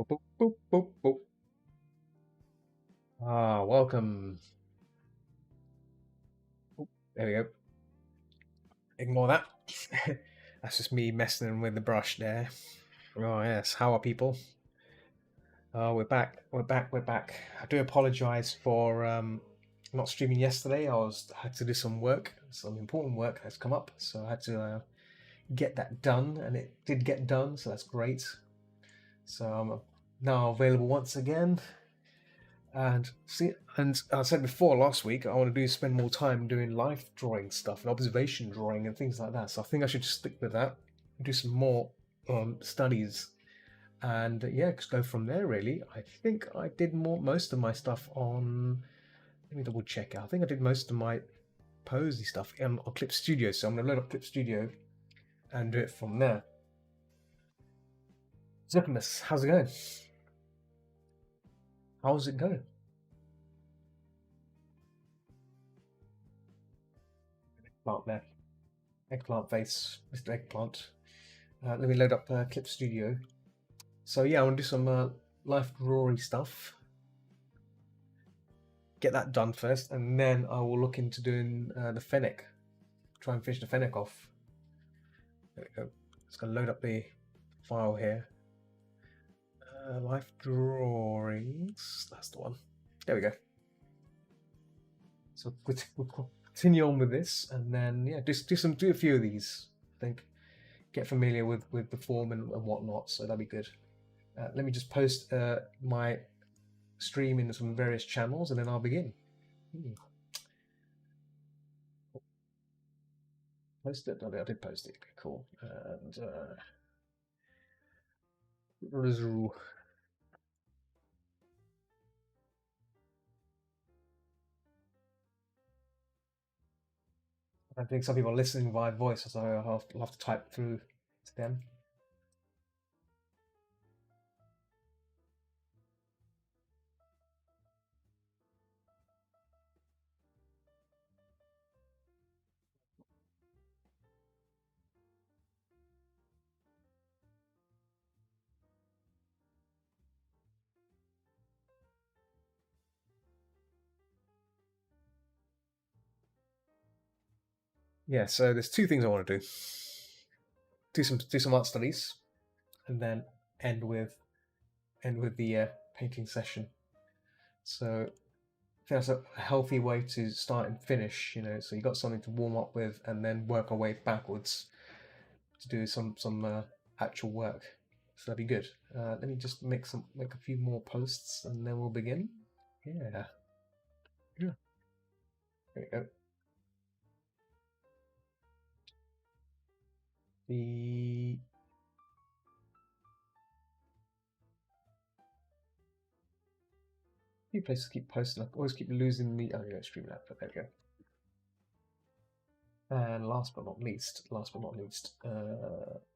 Boop, boop, boop, boop. Welcome. Oop, there we go. Ignore that. That's just me messing with the brush there. Oh yes, how are people? Oh, we're back. We're back. We're back. I do apologize for not streaming yesterday. Had to do some work, some important work has come up, so I had to get that done, and it did get done, so that's great. So I'm now available once again. And see, and I said before last week, I want to spend more time doing life drawing stuff and observation drawing and things like that. So I think I should just stick with that, do some more studies, and yeah, just go from there. Really, I think I did most of my stuff on. Let me double check. I think I did most of my posy stuff on Clip Studio. So I'm gonna load up Clip Studio and do it from there. Zipmus, how's it going? How's it going? Eggplant there. Eggplant face, Mr. Eggplant. Let me load up Clip Studio. So yeah, I want to do some life drawing stuff. Get that done first, and then I will look into doing the Fennec. Try and finish the Fennec off. There we go. Just gonna load up the file here. Life drawings. That's the one. There we go. So we'll continue on with this, and then yeah, do a few of these. I think get familiar with the form and whatnot. So that'd be good. Let me just post my stream in some various channels, and then I'll begin. Post it. I did post it. Okay, cool. And I think some people are listening via voice, so I'll have to type through to them. Yeah, so there's two things I want to do. Do some art studies, and then end with the painting session. So I think that's a healthy way to start and finish. So you got something to warm up with, and then work our way backwards to do some actual work. So that'd be good. Let me just make a few more posts, and then we'll begin. Yeah. There we go. The few places keep posting. I always keep losing the. Oh, yeah, Streamlab. There we go. And last but not least, let's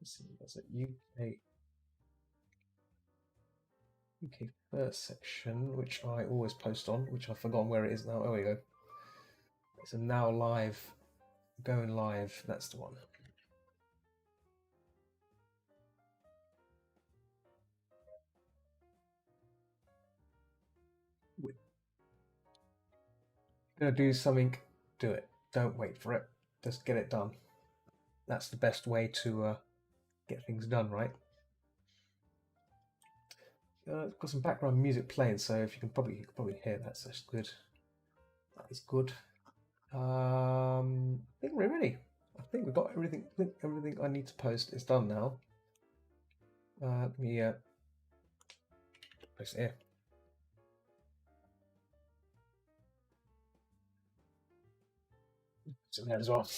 see, that's it. UK first section, which I always post on, which I've forgotten where it is now. Oh, there we go. It's a now live, going live. That's the one. Gonna do something, do it. Don't wait for it. Just get it done. That's the best way to get things done, right? Got some background music playing, so if you can probably hear that, so that's good. That is good. I think we're ready. I think we've got everything. I think everything I need to post is done now. Let me post it here. It's in there as well.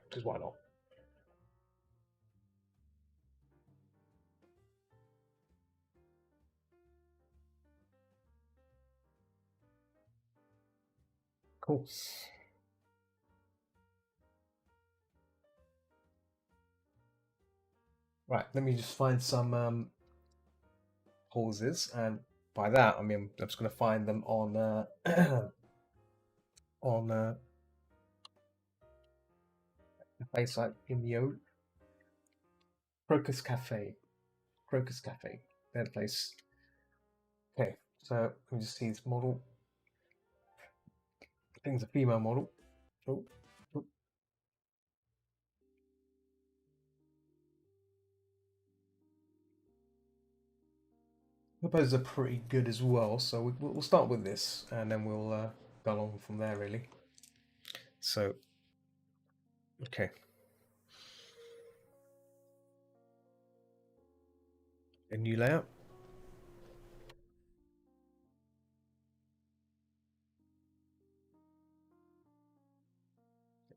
Because why not? Cool. Right, let me just find some pauses, and by that I mean I'm just going to find them on on the website in the Crocus Cafe. Crocus Cafe. Dead place. Okay, so let me just see this model. I think it's a female model. Oh, oh. The poses are pretty good as well, so we'll start with this, and then we'll go along from there, really. So, okay. A new layout.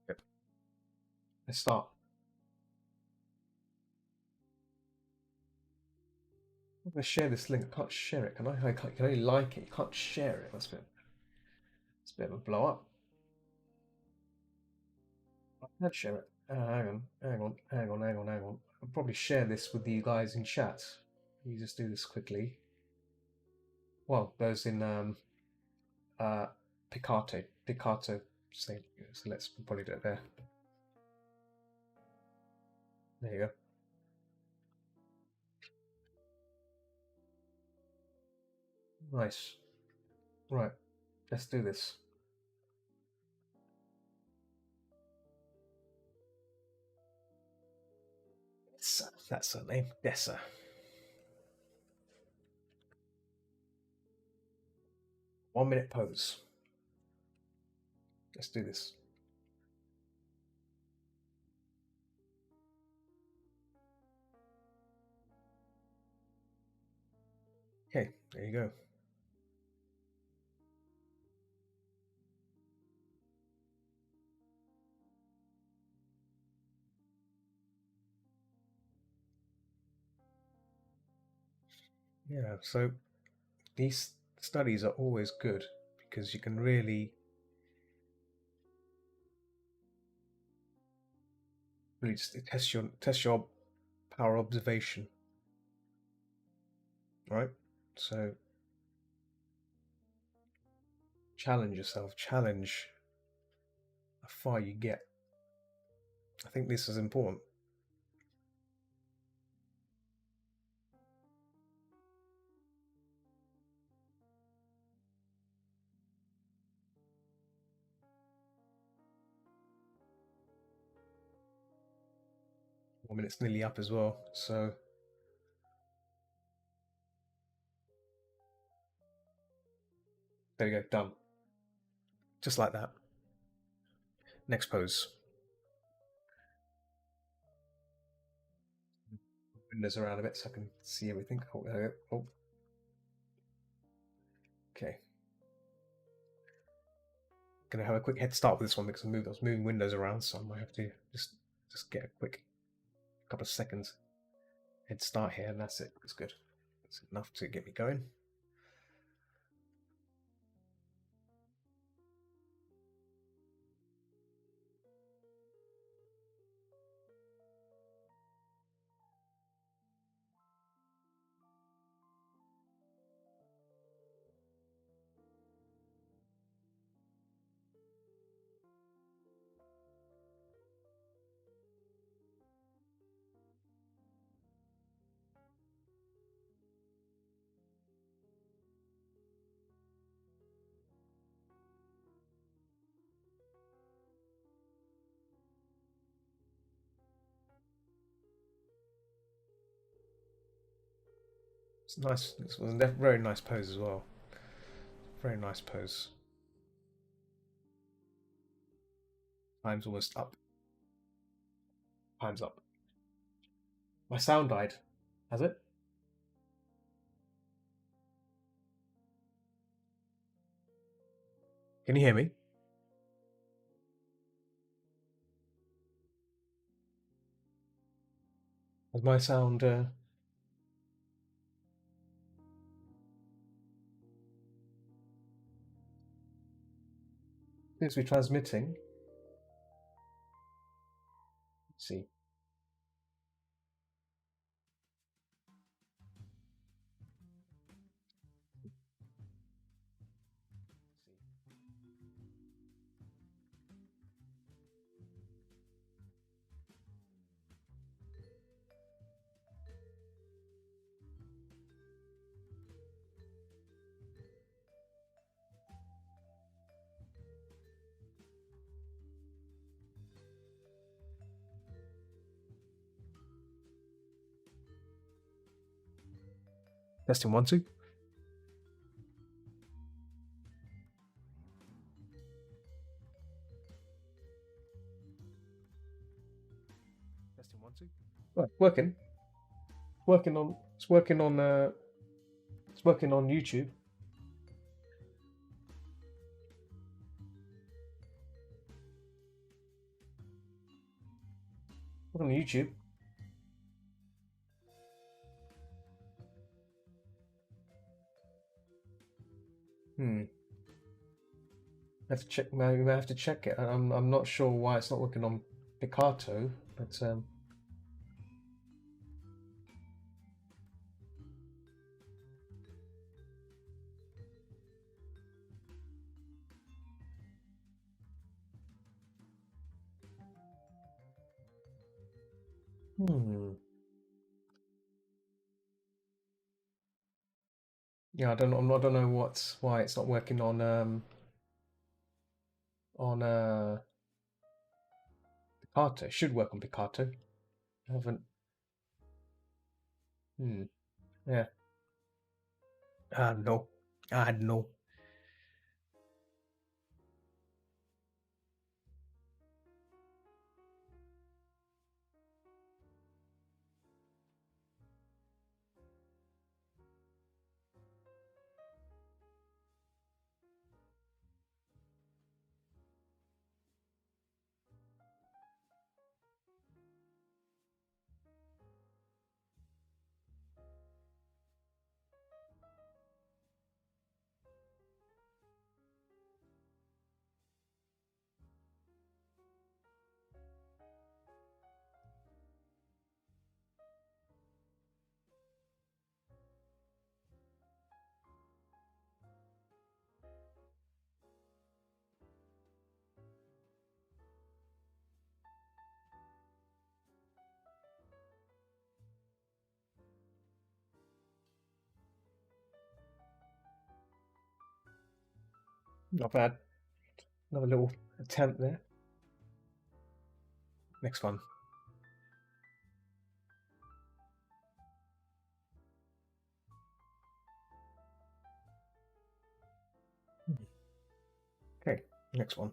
Okay. Let's start. I'm going to share this link. I can't share it, can I? You can only like it. You can't share it. It's a bit of a blow up. I can't share it. Hang on. I'll probably share this with you guys in chat. Let me just do this quickly. Well, those in Picato. So let's probably do it there. There you go. Nice. Right. Let's do this. That's her name. Dessa. 1 minute pose. Let's do this. Okay, there you go. Yeah, so these studies are always good because you can really just test your power observation, right? So challenge yourself, challenge how far you get. I think this is important. I mean, it's nearly up as well, so there you go, done. Just like that. Next pose. Windows around a bit so I can see everything. Oh, there we go. Oh. Okay. Gonna have a quick head start with this one because I was moving windows around, so I might have to just get a quick couple of seconds head start here, and that's it. It's good. It's enough to get me going. It's nice. This was a very nice pose as well. Very nice pose. Time's almost up. Time's up. My sound died. Has it? Can you hear me? Has my sound seems to be transmitting? Let's see. Testing 1, 2. Testing 1, 2. Oh, working. Working on. It's working on. It's working on YouTube. Working on YouTube. I have to check. Maybe I have to check it. I'm not sure why it's not working on Picato, but yeah, I don't know. I don't know why it's not working on Picato. It should work on Picato. I haven't. Yeah. No. No. Not bad. Another little attempt there. Next one. Okay, next one.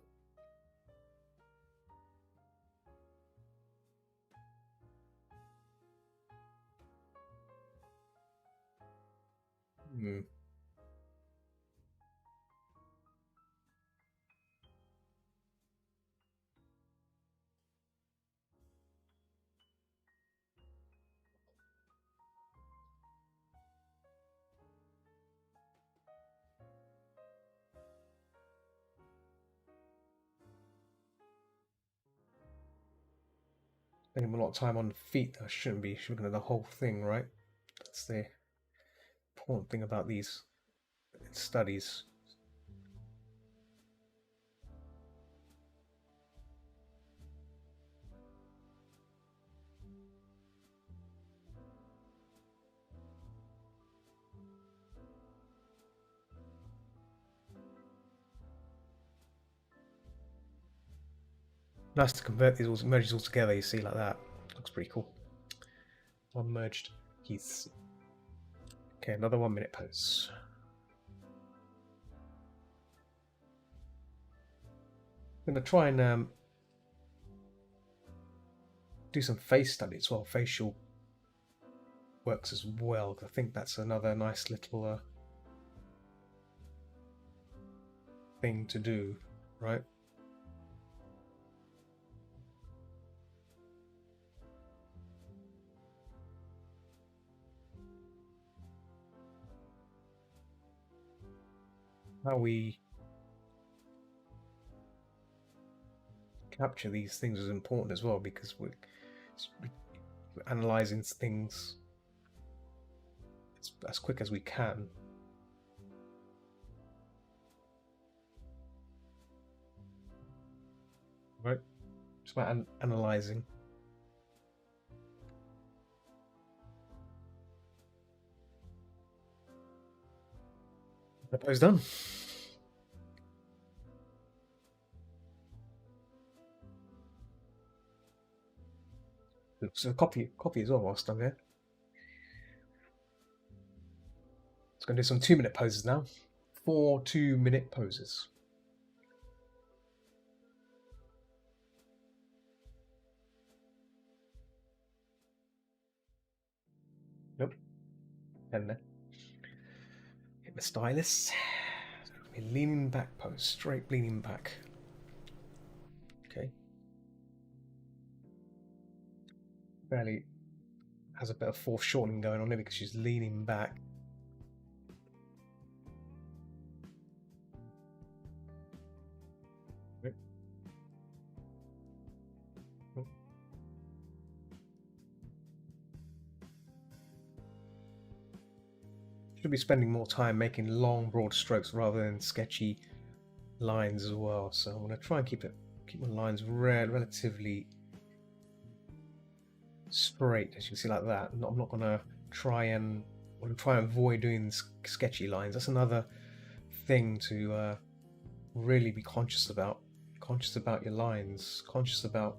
Spending a lot of time on feet. I shouldn't be looking at the whole thing, right? That's the important thing about these studies. Nice to convert these all, merge these all together. You see, like that. Looks pretty cool. One merged keys. Okay, another 1 minute pose. I'm gonna try and do some face study as well. Facial works as well. I think that's another nice little thing to do, right? How we capture these things is important as well, because we're analyzing things as quick as we can. Right? It's about analyzing. The pose done. So copy as well whilst I'm here. Gonna do some 2-minute poses now. 4 2-minute poses. Nope. And then hit my stylus. Leaning back pose, straight leaning back. Okay. Fairly has a bit of foreshortening going on there because she's leaning back. Should be spending more time making long, broad strokes rather than sketchy lines as well. So I'm going to try and keep my lines relatively straight, as you can see, like that. I'm not going to try and avoid doing sketchy lines. That's another thing to really be conscious about. Conscious about your lines. Conscious about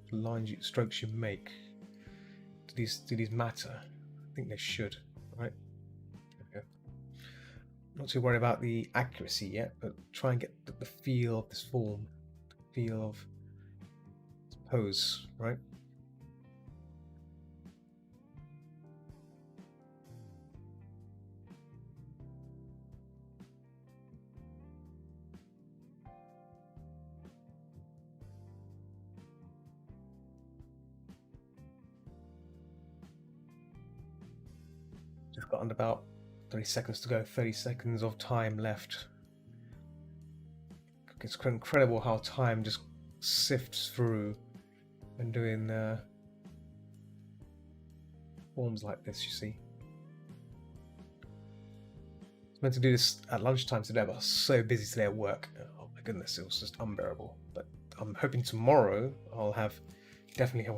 the lines, strokes you make. Do these matter? I think they should, right? Not too worried about the accuracy yet, but try and get the feel of this form, the feel of this pose, right? Just got about 30 seconds to go, 30 seconds of time left. It's incredible how time just sifts through when doing forms like this, you see. I was meant to do this at lunchtime today, but I was so busy today at work. Oh my goodness, it was just unbearable. But I'm hoping tomorrow I'll have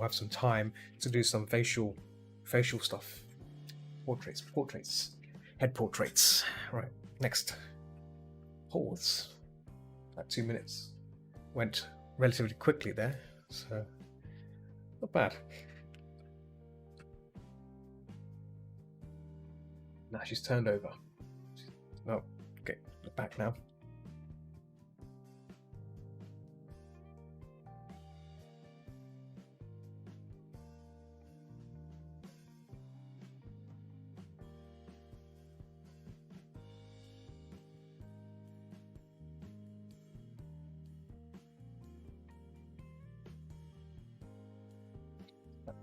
some time to do some facial stuff. Portraits. Head portraits. Right, next. Pause. That 2 minutes went relatively quickly there, so not bad. Now she's turned over. Oh, okay, look back now.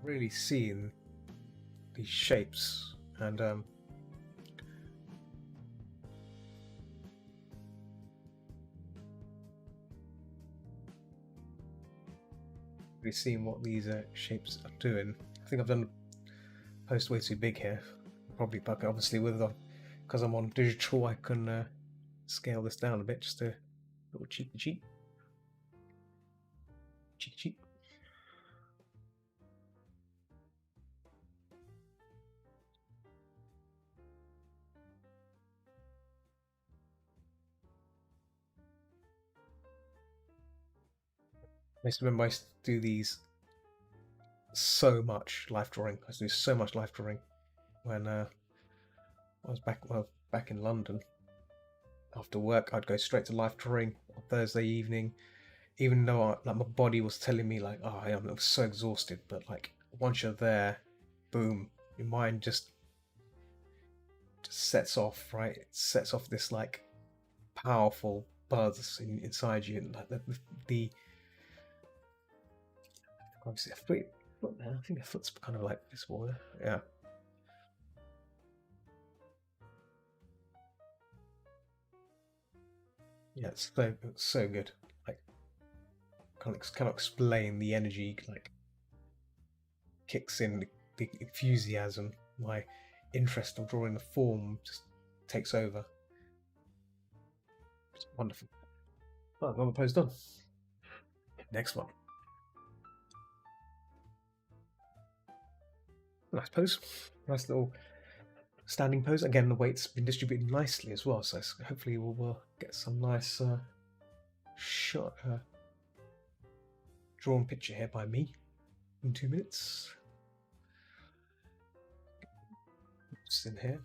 Really seeing these shapes and really seeing what these shapes are doing. I think I've done the post way too big here, probably, but obviously because I'm on digital, I can scale this down a bit, just a little cheeky. I used to remember I used to do these so much life drawing. I used to do so much life drawing when I was back in London. After work, I'd go straight to life drawing on Thursday evening, even though my body was telling me like, oh, I'm so exhausted. But like once you're there, boom, your mind just sets off, right? It sets off this like powerful buzz inside you, and like the obviously a foot there. I think a foot's kind of like visible there. Yeah. Yeah, it's so good. Like, cannot explain the energy. Like, kicks in the enthusiasm. My interest of drawing the form just takes over. It's wonderful. Oh, another pose done. Next one. Nice pose. Nice little standing pose. Again, the weight's been distributed nicely as well, so hopefully we'll get some nice shot, drawn picture here by me in 2 minutes. Just in here.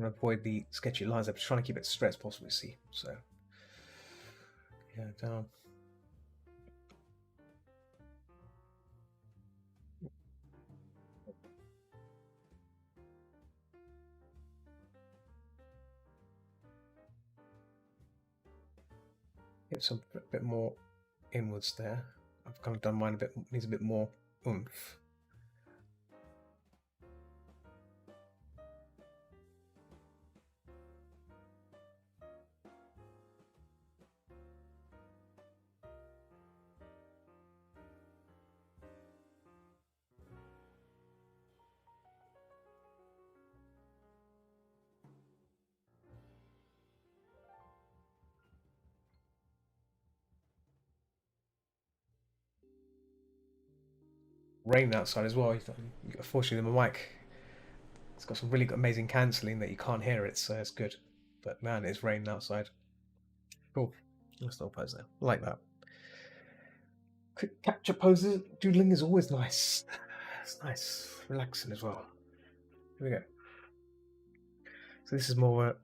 to avoid the sketchy lines. I'm trying to keep it straight as possible, you see. So, yeah, down. Get some bit more inwards there. I've kind of done mine a bit, needs a bit more oomph. Rain outside as well. Unfortunately, the mic, it's got some really amazing cancelling that you can't hear it, so it's good. But man, it's raining outside. Cool. Let's still pose there. Like that. Quick capture poses. Doodling is always nice. It's nice. Relaxing as well. Here we go. So this is more of a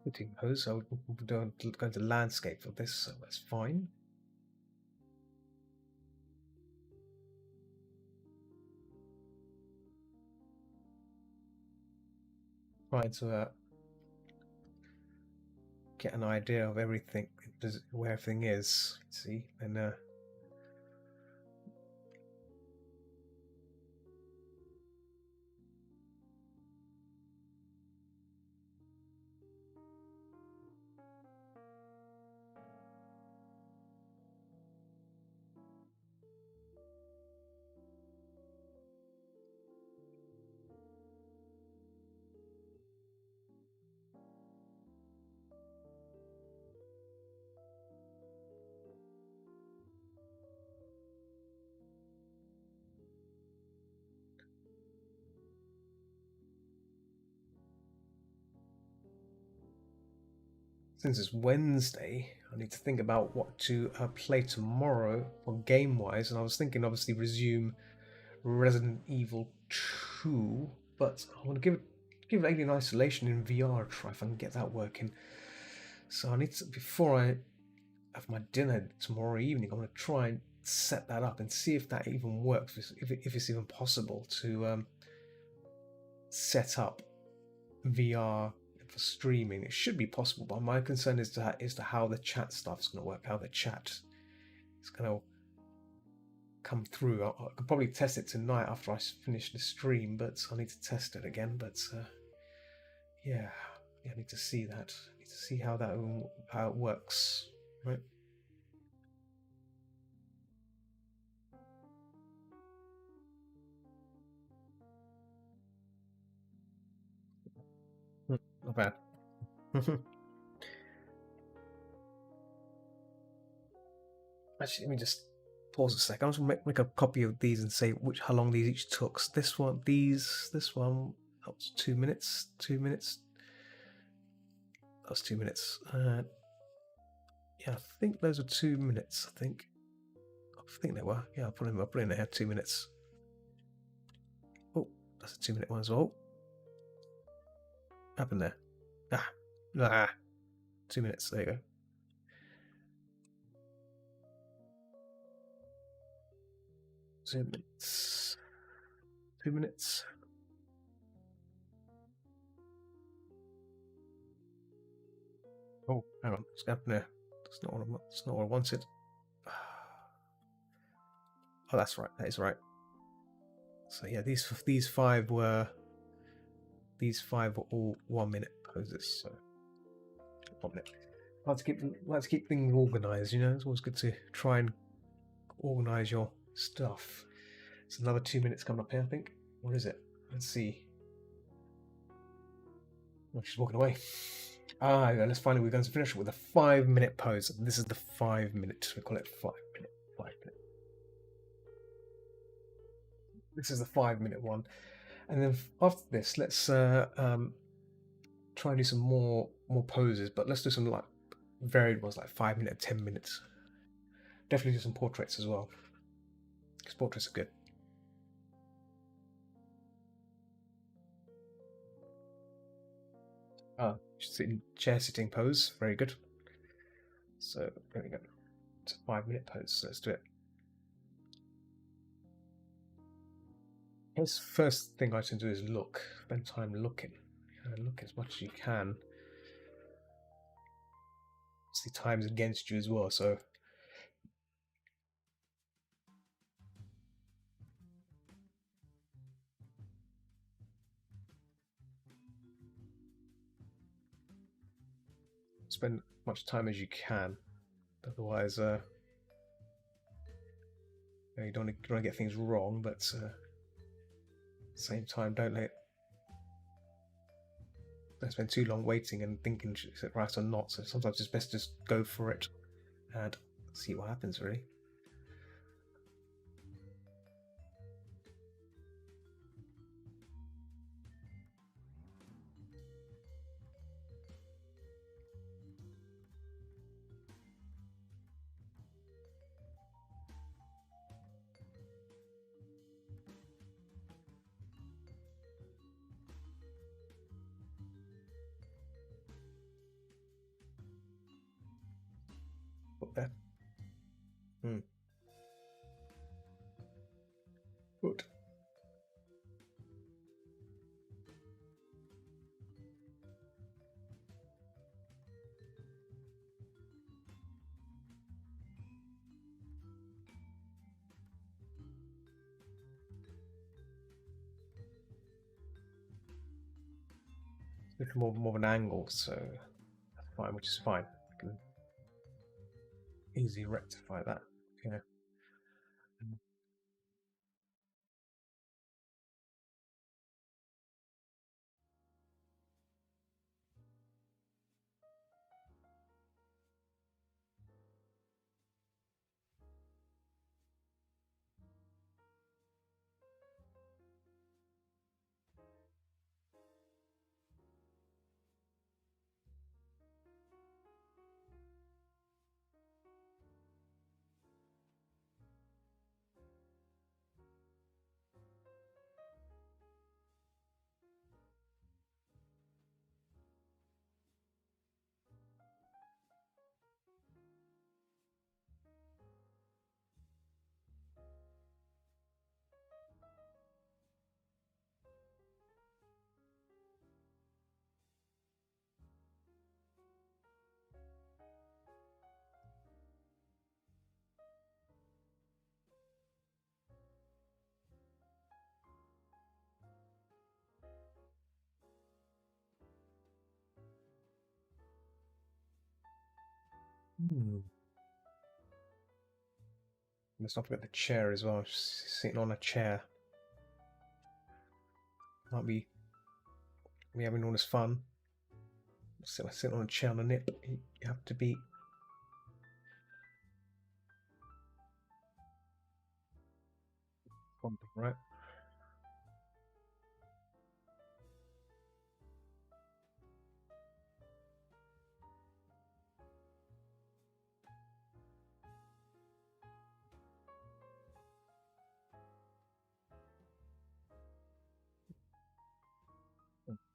footing pose. So we're going to landscape for this, so that's fine. Trying to get an idea of everything, where everything is. See, and since it's Wednesday, I need to think about what to play tomorrow or game-wise. And I was thinking, obviously, resume Resident Evil 2, but I want to give Alien Isolation in VR a try if I can get that working. So I need to, before I have my dinner tomorrow evening, I want to try and set that up and see if that even works, if it's even possible to set up VR for streaming. It should be possible, but my concern is to how the chat stuff's going to work, how the chat is going to come through. I could probably test it tonight after I finish the stream, but I need to test it again. But yeah, I need to see that. I need to see how it works, right? Not bad. Actually, let me just pause a second. I'm just going to make a copy of these and say how long these each took. So this one, this one, that was 2 minutes. 2 minutes. That was 2 minutes. Yeah, I think those are 2 minutes. I think they were. Yeah, I'll put in there 2 minutes. Oh, that's a 2 minute one as well. What happened there? 2 minutes. There you go. 2 minutes. 2 minutes. Oh, hang on. What's happened there? That's not what I wanted. Oh, that's right. That is right. So yeah, these five were all 1 minute poses. So 1 minute. Let's keep things organized. You know, it's always good to try and organize your stuff. It's another 2 minutes coming up here, I think. What is it? Let's see. Oh, she's walking away. Let's finally, we're going to finish it with a 5 minute pose. This is the 5 minute. We call it 5 minute. 5 minute. This is the 5 minute one. And then after this, let's try and do some more poses, but let's do some like varied ones, like 5 minutes, 10 minutes. Definitely do some portraits as well, because portraits are good. Ah, chair sitting pose. Very good. So there we go. It's a 5-minute pose. So let's do it. His first thing I tend to do is look. Spend time looking. Look as much as you can. See, time's against you as well, so spend as much time as you can. Otherwise, you don't want to get things wrong, but at the same time, don't spend too long waiting and thinking is it right or not. So sometimes it's best to just go for it and see what happens, really. Put there. Good. A little more of an angle, so that's fine, which is fine. I can easily rectify that. Yeah. Let's not forget the chair as well. Just sitting on a chair. Might be having all this fun. Sitting on a chair on a nip. You have to be something, right?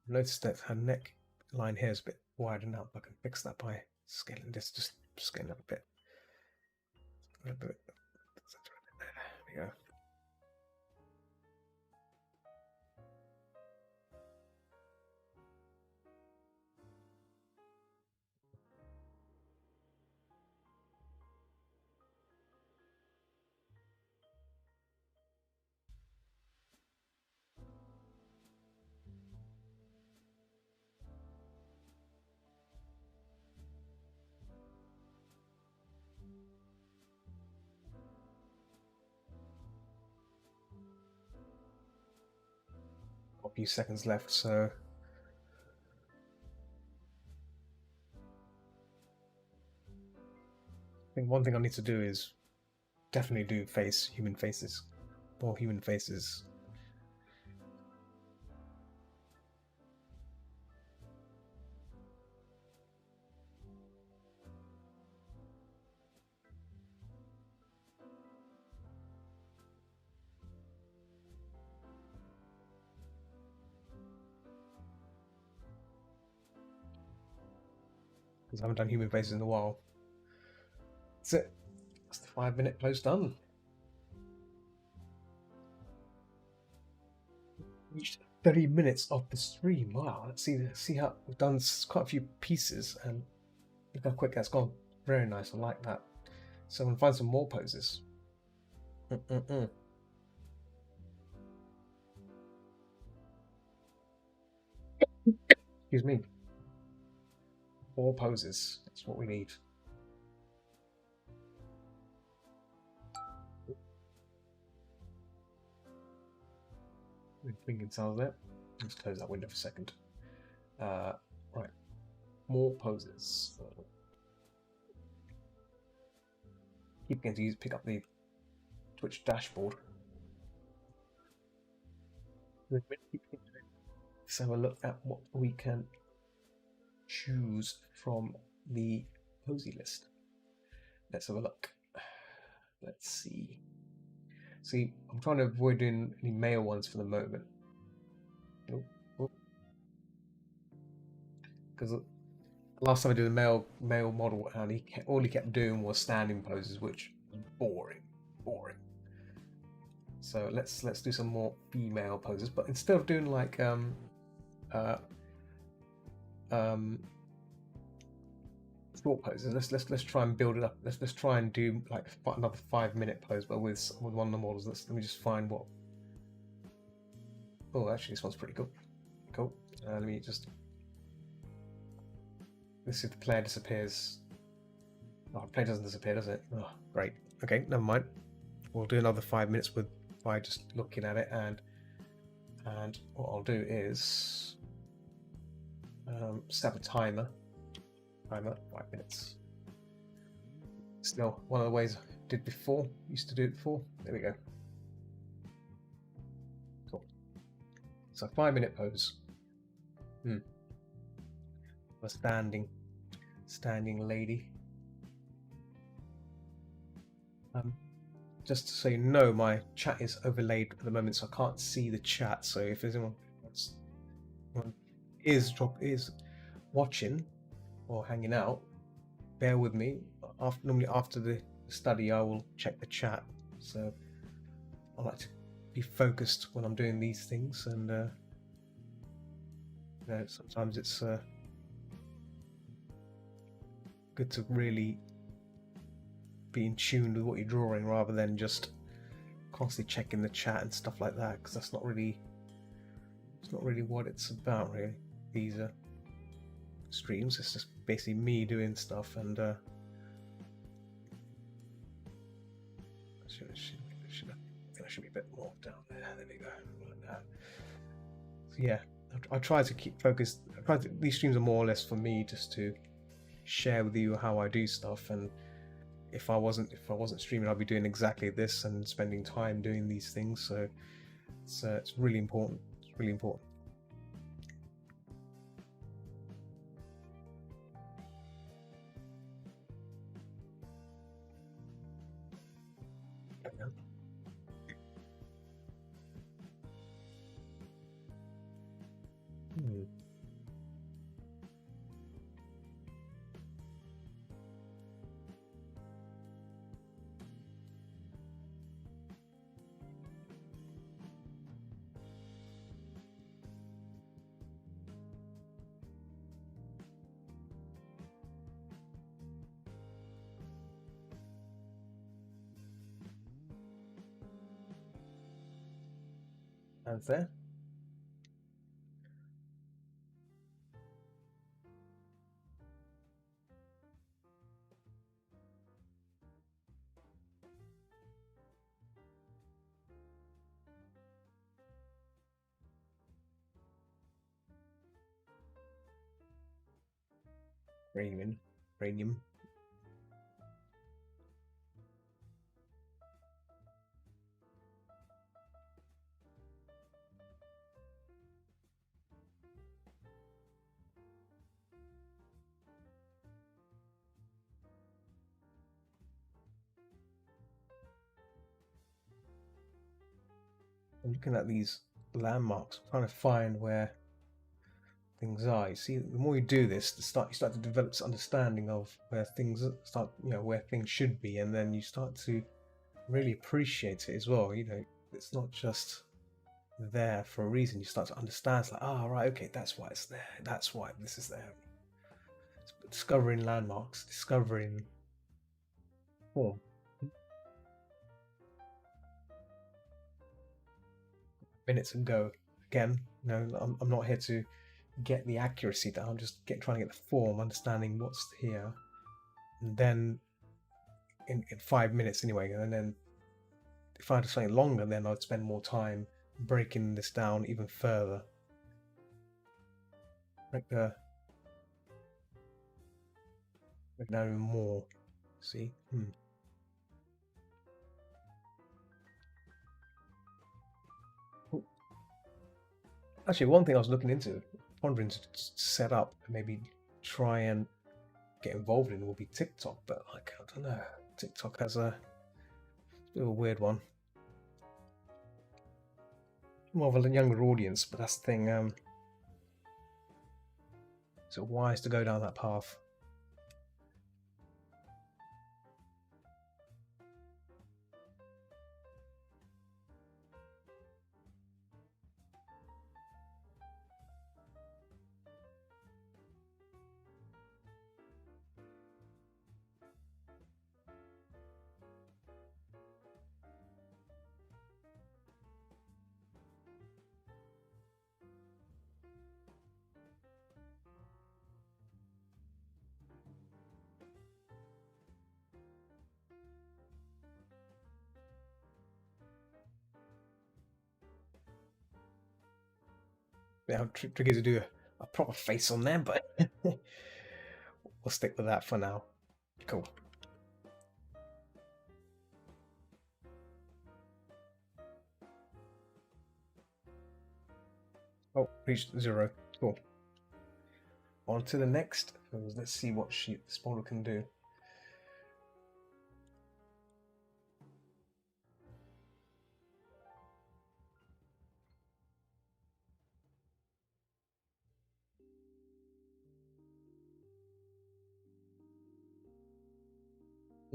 Notice that her neck line here is a bit widened out. I can fix that by scaling this, just scaling up a bit. A little bit. There we go. A few seconds left, so I think one thing I need to do is definitely do human faces, more human faces. because I haven't done human faces in a while. That's it. That's the 5-minute post done. Reached 30 minutes of the stream. Wow, let's see how we've done quite a few pieces and look how quick that's gone. Very nice, I like that. So I'm gonna find some more poses. Excuse me. 4 poses. That's what we need. Thinking sounds there. Let's close that window for a second. Right. More poses. Keep going to pick up the Twitch dashboard. Let's have a look at what we can choose from the posy list. Let's have a look. Let's see. See, I'm trying to avoid doing any male ones for the moment. Because last time I did a male model, and all he kept doing was standing poses, which was boring. So let's do some more female poses, but instead of doing like short poses, let's try and build it up. Let's try and do like another 5-minute pose, but with one of the models. Let me just find what. Oh, actually, this one's pretty cool. Cool. Let me just. This is the player disappears. Oh, the player doesn't disappear, does it? Oh, great. Okay, never mind. We'll do another 5 minutes by just looking at it, and what I'll do is set up a timer. 5 minutes. Still one of the ways I did before. Used to do it before. There we go. Cool. So 5-minute pose. A standing lady. Just so you know, my chat is overlaid at the moment, so I can't see the chat. So if there's anyone is watching or hanging out, bear with me. Normally after the study, I will check the chat. So I like to be focused when I'm doing these things, and you know, sometimes it's good to really be in tune with what you're drawing, rather than just constantly checking the chat and stuff like that, because it's not really what it's about, really. These are streams. It's just basically me doing stuff, and there should be a bit more down there. There we go, like that. So yeah, I try to keep focused. These streams are more or less for me, just to share with you how I do stuff. And if I wasn't streaming, I'd be doing exactly this and spending time doing these things. So it's really important. It's really important. And there. Radium. I'm looking at these landmarks, trying to find where things are. You see, the more you do this, you start to develop this understanding of where things start, where things should be, and then you start to really appreciate it as well. It's not just there for a reason. You start to understand. It's like, right, okay, that's why it's there. That's why this is there. It's discovering landmarks, discovering form. Minutes and go again. I'm not here to get the accuracy down. I'm just trying to get the form, understanding what's here, and then in 5 minutes anyway. And then if I had something longer, then I'd spend more time breaking this down even further. Break down even more. See? Actually, one thing I was looking into, pondering to set up and maybe try and get involved in will be TikTok, but I don't know. TikTok has a bit of a weird one. More of a younger audience, but that's the thing. Is it wise to go down that path? Yeah, tricky to do a proper face on them, but we'll stick with that for now. Cool. Oh, reached 0. Cool. On to the next. Let's see what this model can do.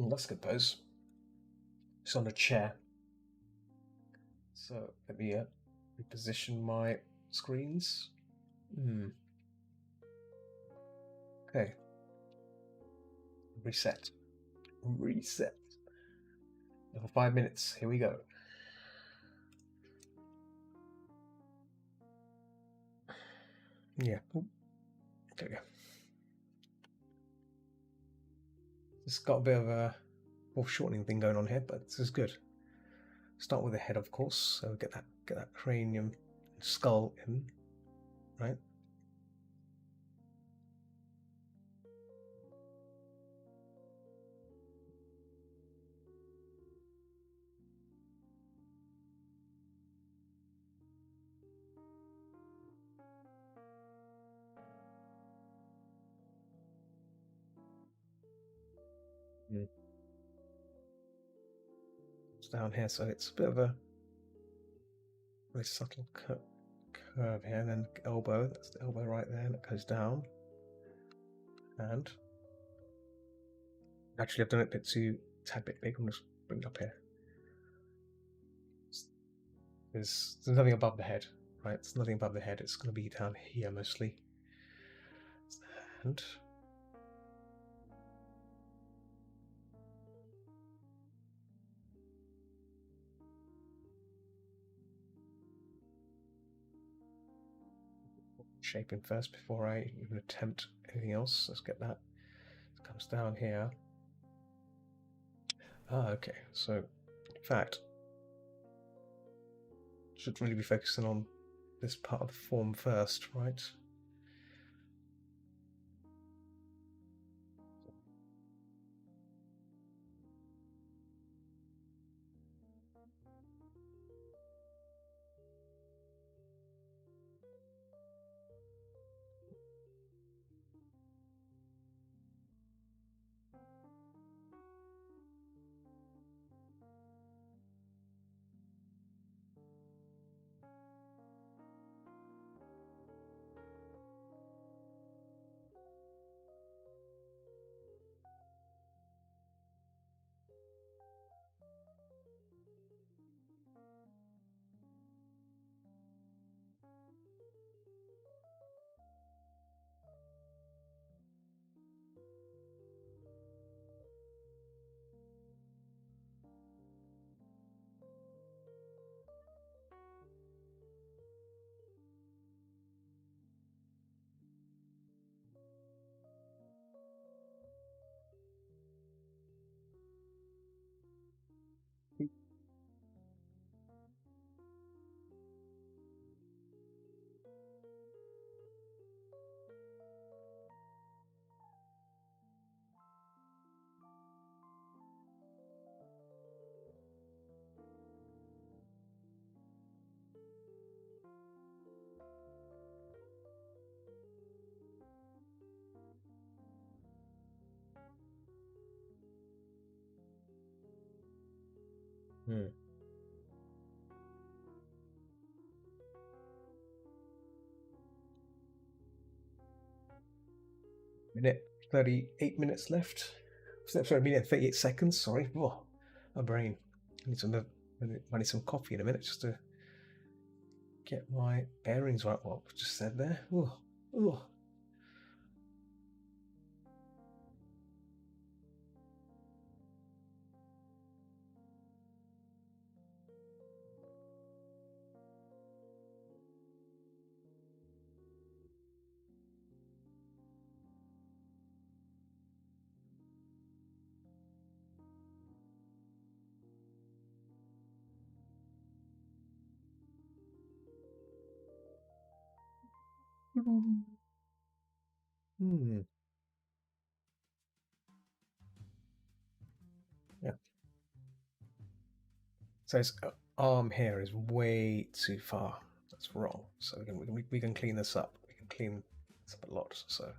That's a good pose. It's on a chair. So let me reposition my screens. Okay. Reset. For 5 minutes. Here we go. Yeah. There we go. It's got a bit of a foreshortening thing going on here, but this is good. Start with the head, of course. So get that cranium, skull in, right? It's down here, so it's a bit of a very subtle curve here, and then elbow. That's the elbow right there, and it goes down. And actually, I've done it a bit too tad bit big. I'm just bring it up here. There's nothing above the head, right? It's nothing above the head. It's going to be down here mostly. And shaping first before I even attempt anything else. Let's get that. It comes down here. Okay. So, in fact, should really be focusing on this part of the form first, right? Hmm. Minute 38 minutes left. Sorry, minute 38 seconds. Sorry. Oh, my brain. I need some coffee in a minute just to get my bearings right. What I just said there. Oh, oh. Hmm. Yeah. So his arm here is way too far. That's wrong. So we can clean this up. We can clean this up a lot. So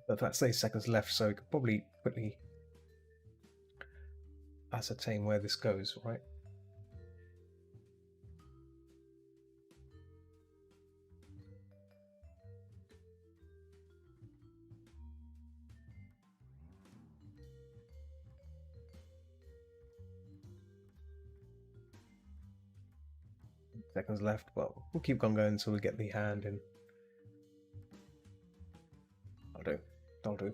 but that's 8 seconds left. So we could probably quickly ascertain where this goes, right? Seconds left. Well, we'll keep on going until we get the hand in. I'll do. I'll do.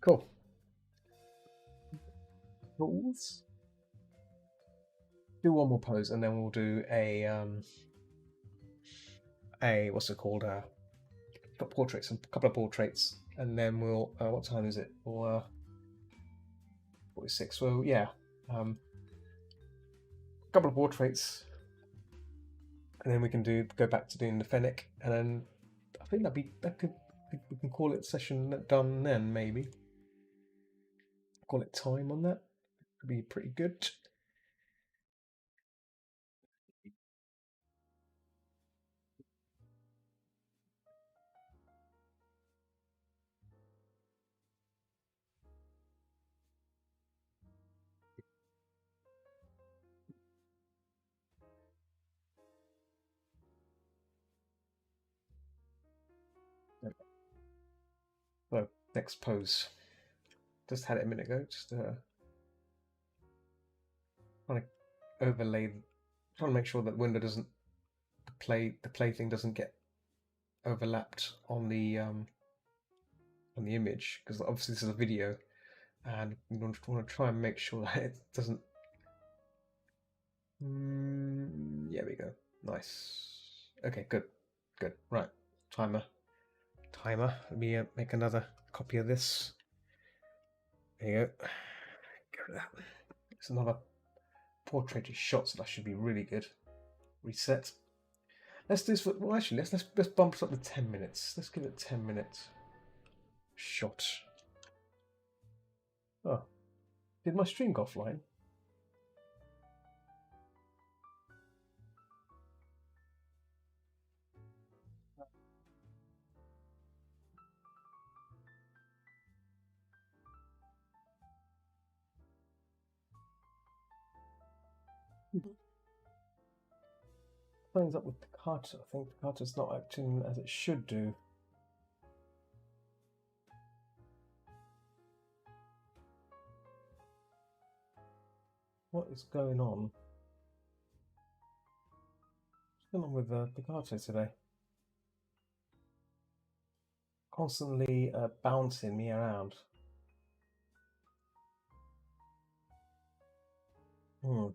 Cool. Rules. Do one more pose, and then we'll do a what's it called? Portraits, a couple of portraits, and then we'll. What time is it? Well, 46. Well, yeah. A couple of portraits, and then we can go back to doing the Fennec, and then I think we can call it session done then, maybe. Call it time on that. Could be pretty good. So next pose. Just had it a minute ago. Just trying to overlay, trying to make sure that the window doesn't the play thing doesn't get overlapped on the image, because obviously this is a video, and we want to try and make sure that it doesn't. Yeah, we go. Nice. Okay, good, good. Right, timer. Let me make another copy of this. There you go. Go to that. It's another portrait shot, so that should be really good. Reset. Let's do this for, well, actually, let's bump it up to 10 minutes. Let's give it 10 minutes shot. Oh, did my stream go offline? Something's up with Picato. I think Picato's not acting as it should do. What is going on? What's going on with Picato today? Constantly bouncing me around. Hmm.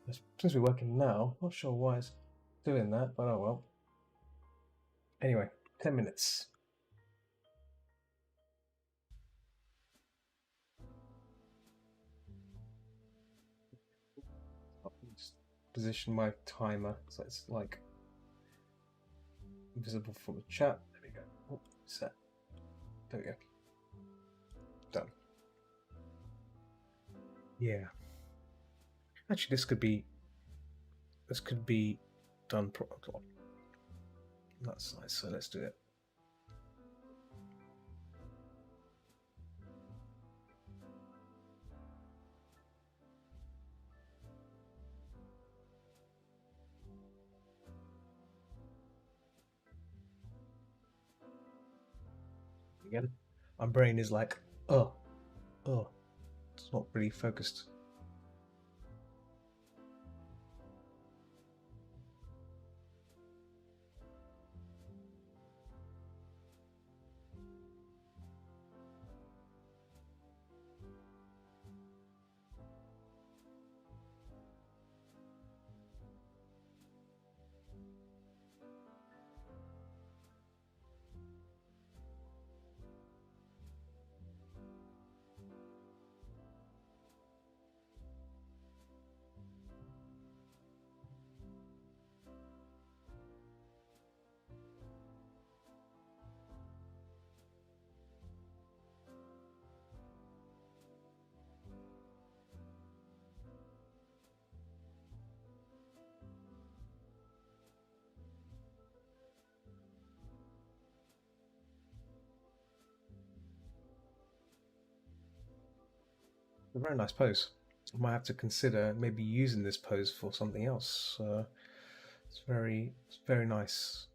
It seems to be working now. Not sure why it's doing that, but oh well. Anyway, 10 minutes. Just position my timer so it's like visible from the chat. There we go. Oh, set. There we go. Done. Yeah. Actually, this could be done properly. That's nice. So let's do it. Again, my brain is like, oh, oh, it's not really focused. A very nice pose. I might have to consider maybe using this pose for something else. It's very nice,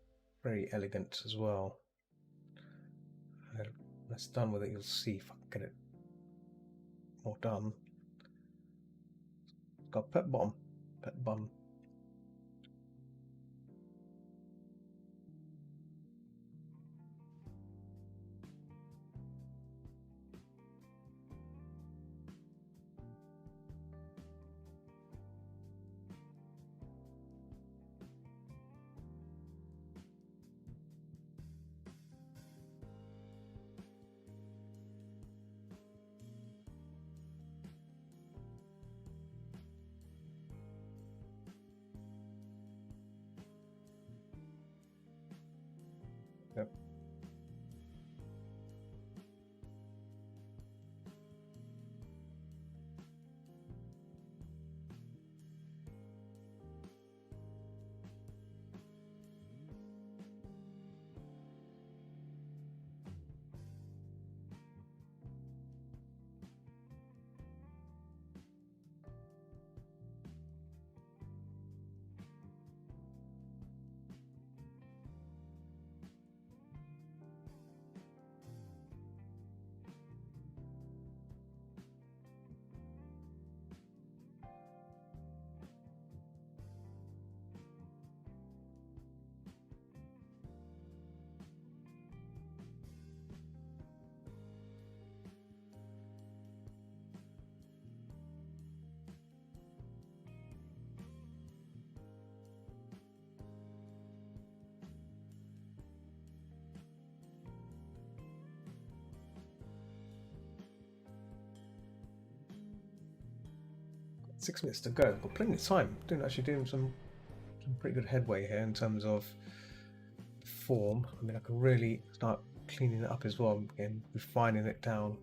very elegant as well. When it's done with it, you'll see if I can get it more done. Got pet bottom, pet bum. Yep. Got 6 minutes to go. Got plenty of time. Actually doing some pretty good headway here in terms of form. I mean, I can really start cleaning it up as well and refining it down.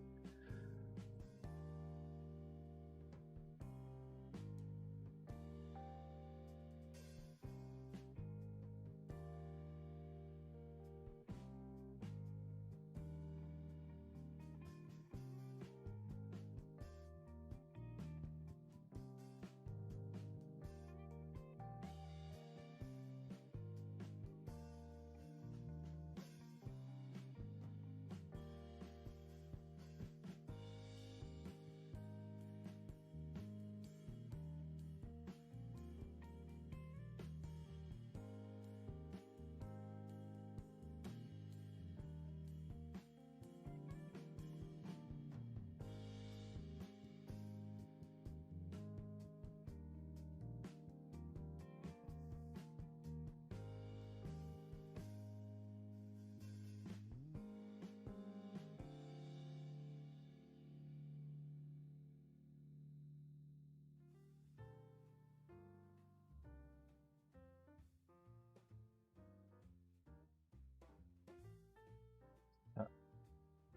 That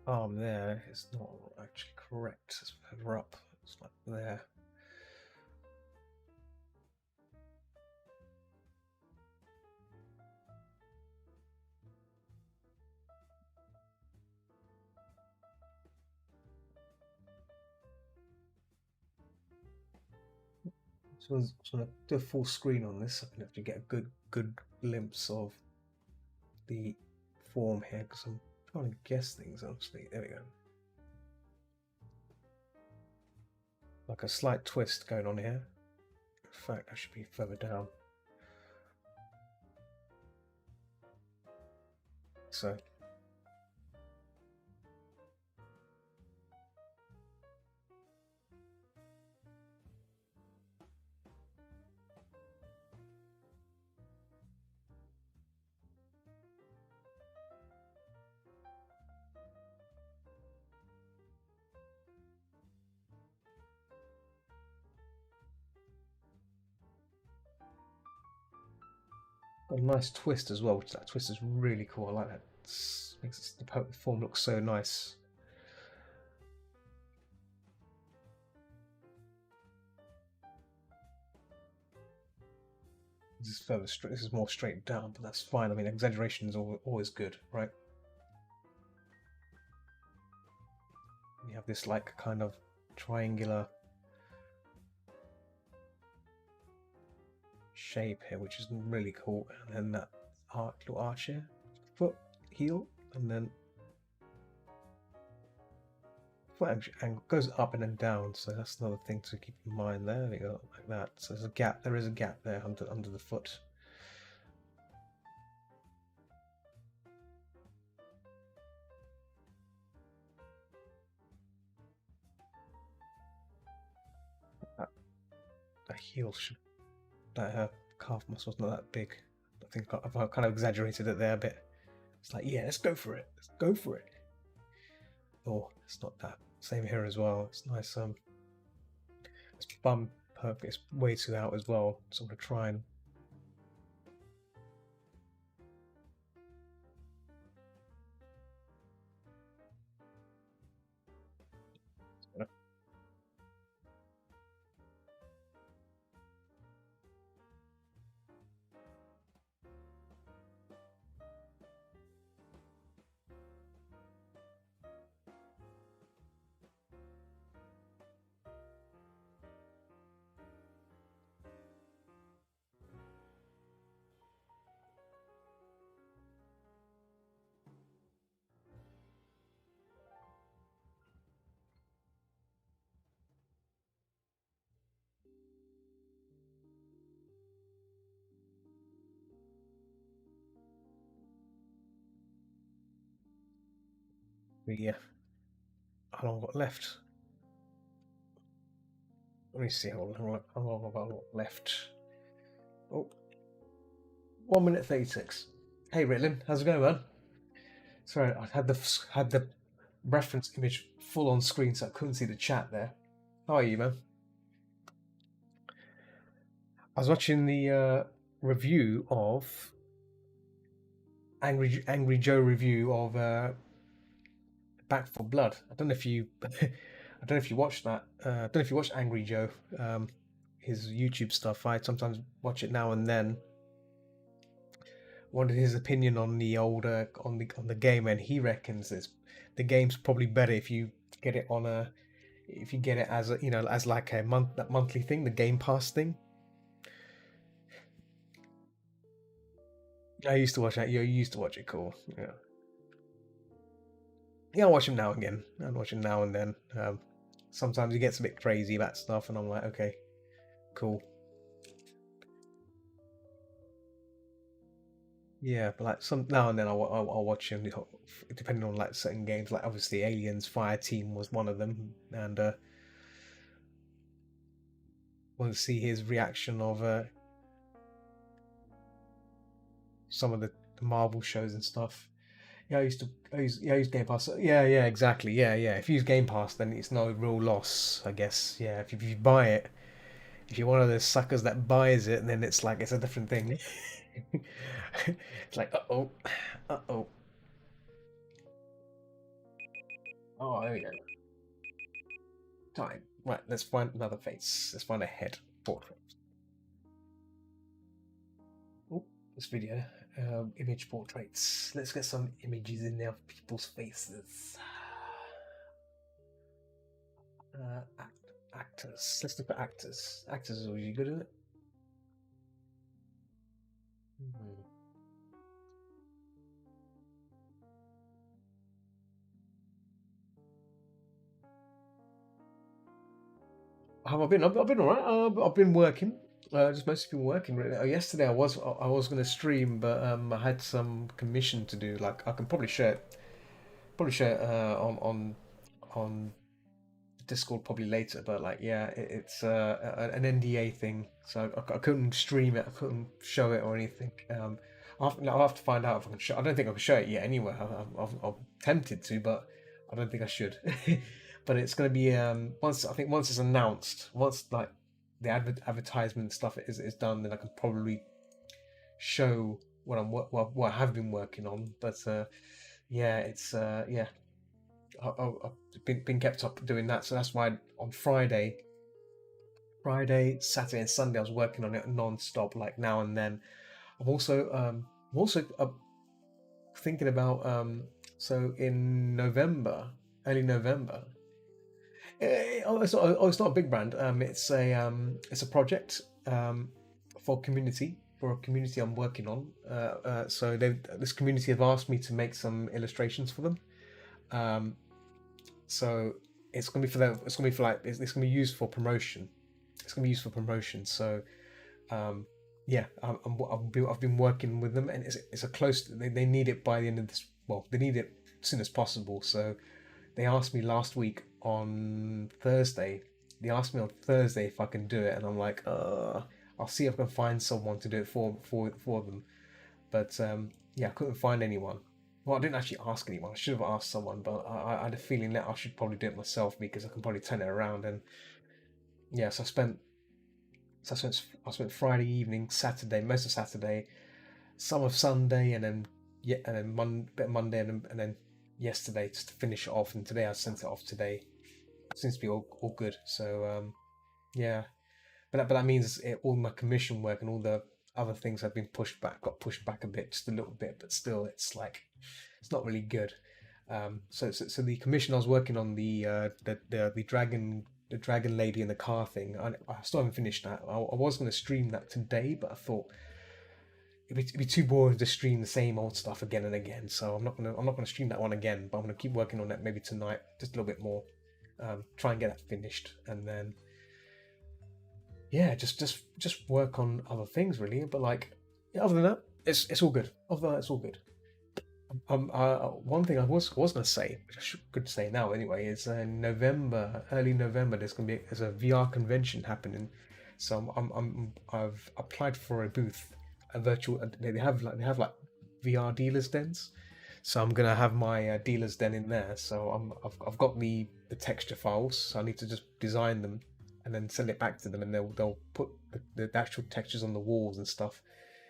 arm there is not actually correct. It's further up. It's like there. So I'm gonna do a full screen on this. I'm gonna have to get a good glimpse of the form here because I'm trying to guess things. Honestly, there we go. Like a slight twist going on here. In fact, I should be further down. So. Got a nice twist as well, which that twist is really cool. I like that. Makes the form look so nice. This is further straight. This is more straight down, but that's fine. I mean, exaggeration is always good, right? You have this like kind of triangular shape here, which is really cool. And then that little arch here, foot, heel, and then foot angle goes up and then down. So that's another thing to keep in mind. There we go, like that. So there's a gap. There is a gap there under the foot. That heel should, that calf muscle's not that big. I think I've kind of exaggerated it there a bit. It's like, yeah, let's go for it. Let's go for it. Oh, it's not that. Same here as well. It's nice. It's bum perfect. It's way too out as well. So I'm gonna try and. Yeah, how long I've got left? Let me see how long I've got left. Oh, 1 minute 36. Hey, Ritlin, how's it going, man? Sorry, I had the reference image full on screen, so I couldn't see the chat there. How are you, man? I was watching the review of Angry Joe review of Back 4 Blood. I don't know if you I don't know if you watched that. I don't know if you watched Angry Joe, his YouTube stuff. I sometimes watch it now and then. Wanted his opinion on the older on the game, and he reckons the game's probably better if you get it on a if you get it as a as like a monthly thing, the Game Pass thing. I used to watch that. You used to watch it. Cool. Yeah. Yeah, I watch him now and again. I watch him now and then. Sometimes he gets a bit crazy about stuff, and I'm like, okay, cool. Yeah, but like some now and then I'll watch him, depending on like certain games. Like obviously, Aliens Fireteam was one of them, and want to see his reaction of some of the Marvel shows and stuff. Yeah, I use Game Pass. Yeah, exactly. Yeah. If you use Game Pass, then it's no real loss, I guess. Yeah, if you buy it, if you're one of those suckers that buys it, then it's like it's a different thing. It's like, uh-oh. Oh, there we go. time. Right, let's find another face. Let's find a head portrait. Oh, this video. Image portraits. Let's get some images in there of people's faces. Actors. Let's look at actors. Actors is always good, isn't it? Have I been? I've been alright. I've been working. Just mostly been working. Really. Yesterday I was gonna stream, but I had some commission to do. Like I can probably share it on Discord probably later. But like yeah, it's an NDA thing, so I couldn't stream it. I couldn't show it or anything. I'll have to find out if I can show. I don't think I can show it yet. Anyway, I'm tempted to, but I don't think I should. But it's going to be once it's announced, once like the advertisement stuff is done, then I can probably show what I have been working on. But yeah, it's yeah, I've been kept up doing that, so that's why on Friday, Saturday, and Sunday I was working on it non-stop, like now and then. I'm also thinking about so in November, early November. It's not a big brand. It's a project for a community I'm working on. So this community have asked me to make some illustrations for them. So it's gonna be for them. It's gonna be for like it's gonna be used for promotion. It's gonna be used for promotion. So yeah, I've been working with them, and it's a close. They need it by the end of this. Well, they need it as soon as possible. So they asked me last week on Thursday. They asked me on Thursday if I can do it, and I'm like, I'll see if I can find someone to do it for them. But yeah, I couldn't find anyone. Well, I didn't actually ask anyone. I should have asked someone, but I had a feeling that I should probably do it myself because I can probably turn it around. And yeah, so I spent Friday evening, Saturday, most of Saturday, some of Sunday, and then yeah, and then bit of Monday, and then yesterday just to finish it off. And today I sent it off today. It seems to be all good. So yeah, but that means all my commission work and all the other things have been got pushed back a bit, just a little bit, but still, it's like it's not really good. So the commission I was working on the dragon lady in the car thing. I still haven't finished that. I was going to stream that today, but I thought it'd be too boring to stream the same old stuff again and again. So I'm not gonna stream that one again. But I'm gonna keep working on that maybe tonight, just a little bit more. Try and get that finished, and then yeah, just work on other things really. But like other than that, it's all good. Other than that, it's all good. One thing I was gonna say, which I could say now anyway, is November, early November. There's a VR convention happening, so I've applied for a booth, a virtual. They have like VR dealers dens, so I'm gonna have my dealers den in there. So I've got the texture files, so I need to just design them and then send it back to them, and they'll put the actual textures on the walls and stuff.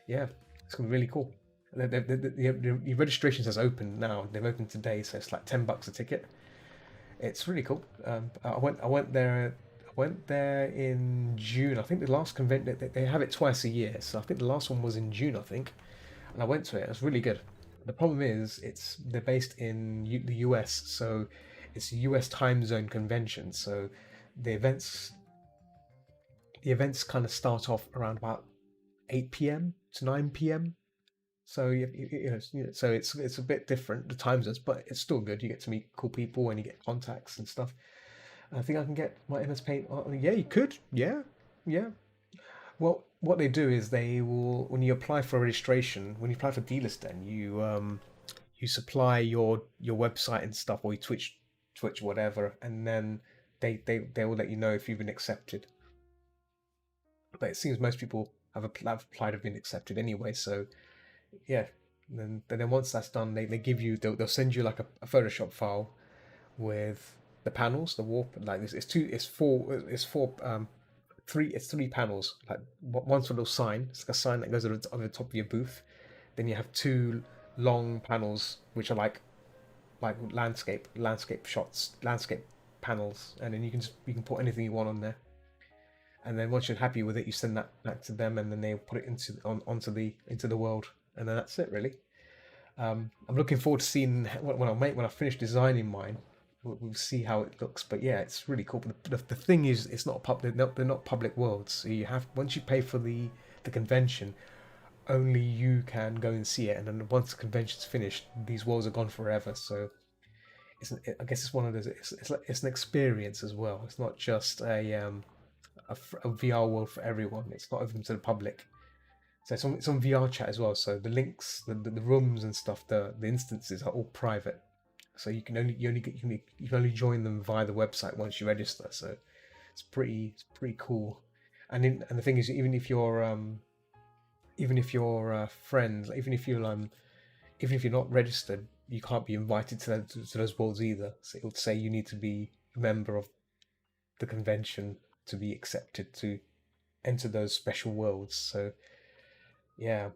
Yeah, it's gonna be really cool. The registration says open now. They've opened today, so it's like $10 a ticket. It's really cool. I went there. I went there in June. I think the last convention they have it twice a year, so I think the last one was in June. I think, and I went to it. It was really good. The problem is they're based in the US, so it's a US time zone convention. So the events kind of start off around about 8 p.m. to 9 p.m. So so it's a bit different the time zones, but it's still good. You get to meet cool people and you get contacts and stuff. I think I can get my MS Paint. Yeah, you could. Yeah, yeah. Well, what they do is they will when you apply for registration, when you apply for dealers, then you supply your website and stuff, or you Twitch whatever, and then they will let you know if you've been accepted. But it seems most people have applied have been accepted anyway, so yeah. And then once that's done, they give you they'll send you like a Photoshop file with the panels, the warp like this. It's three panels. Like one's a little sign. It's like a sign that goes over the top of your booth. Then you have two long panels which are like landscape shots, landscape panels, and then you can put anything you want on there. And then once you're happy with it, you send that back to them, and then they put it onto the world, and then that's it really. I'm looking forward to seeing when I finish designing mine. We'll see how it looks, but yeah, it's really cool. But the thing is, it's not public. They're not public worlds. So you have once you pay for the convention, only you can go and see it. And then once the convention's finished, these worlds are gone forever. So I guess it's one of those. It's an experience as well. It's not just a VR world for everyone. It's not open to the public. So it's on VR chat as well. So the links, the rooms and stuff, the instances are all private. So you can only join them via the website once you register. So it's pretty cool. And the thing is, even if you're friends, even if you're not registered, you can't be invited to those worlds either. So it would say you need to be a member of the convention to be accepted to enter those special worlds. So yeah,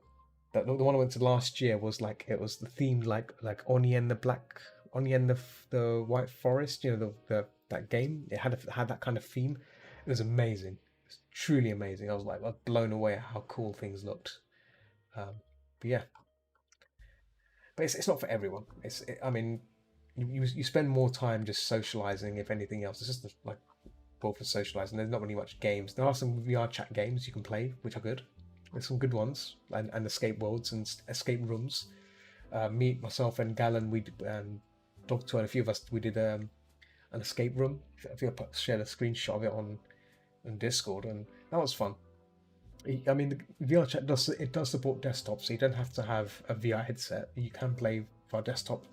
the one I went to last year was it was the themed like Oni and the White Forest. You know that game. It had that kind of theme. It was amazing. It's truly amazing. I was blown away at how cool things looked. But yeah, but it's not for everyone. I mean, you spend more time just socializing if anything else. It's just like for socializing. There's not really much games. There are some VR chat games you can play, which are good. There's some good ones, and escape worlds and escape rooms. Myself, and Galen, Doctor, and a few of us, we did an escape room. I think I shared a screenshot of it on Discord, and that was fun. I mean, the VR chat does support desktop, so you don't have to have a VR headset. You can play via desktop.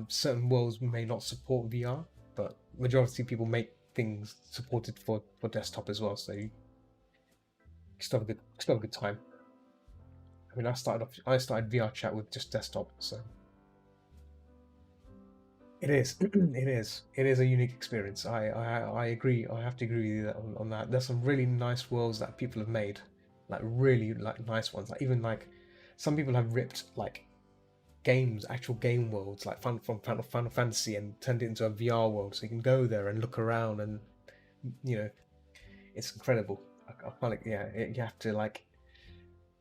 Certain worlds may not support VR, but majority of people make things supported for desktop as well. So you still have a good time. I mean, I started VR chat with just desktop, so it is it is a unique experience. I agree. I have to agree with you on that. There's some really nice worlds that people have made, really nice ones. Even some people have ripped games, actual game worlds, from Final Fantasy, and turned it into a VR world, so you can go there and look around, and it's incredible. I find you have to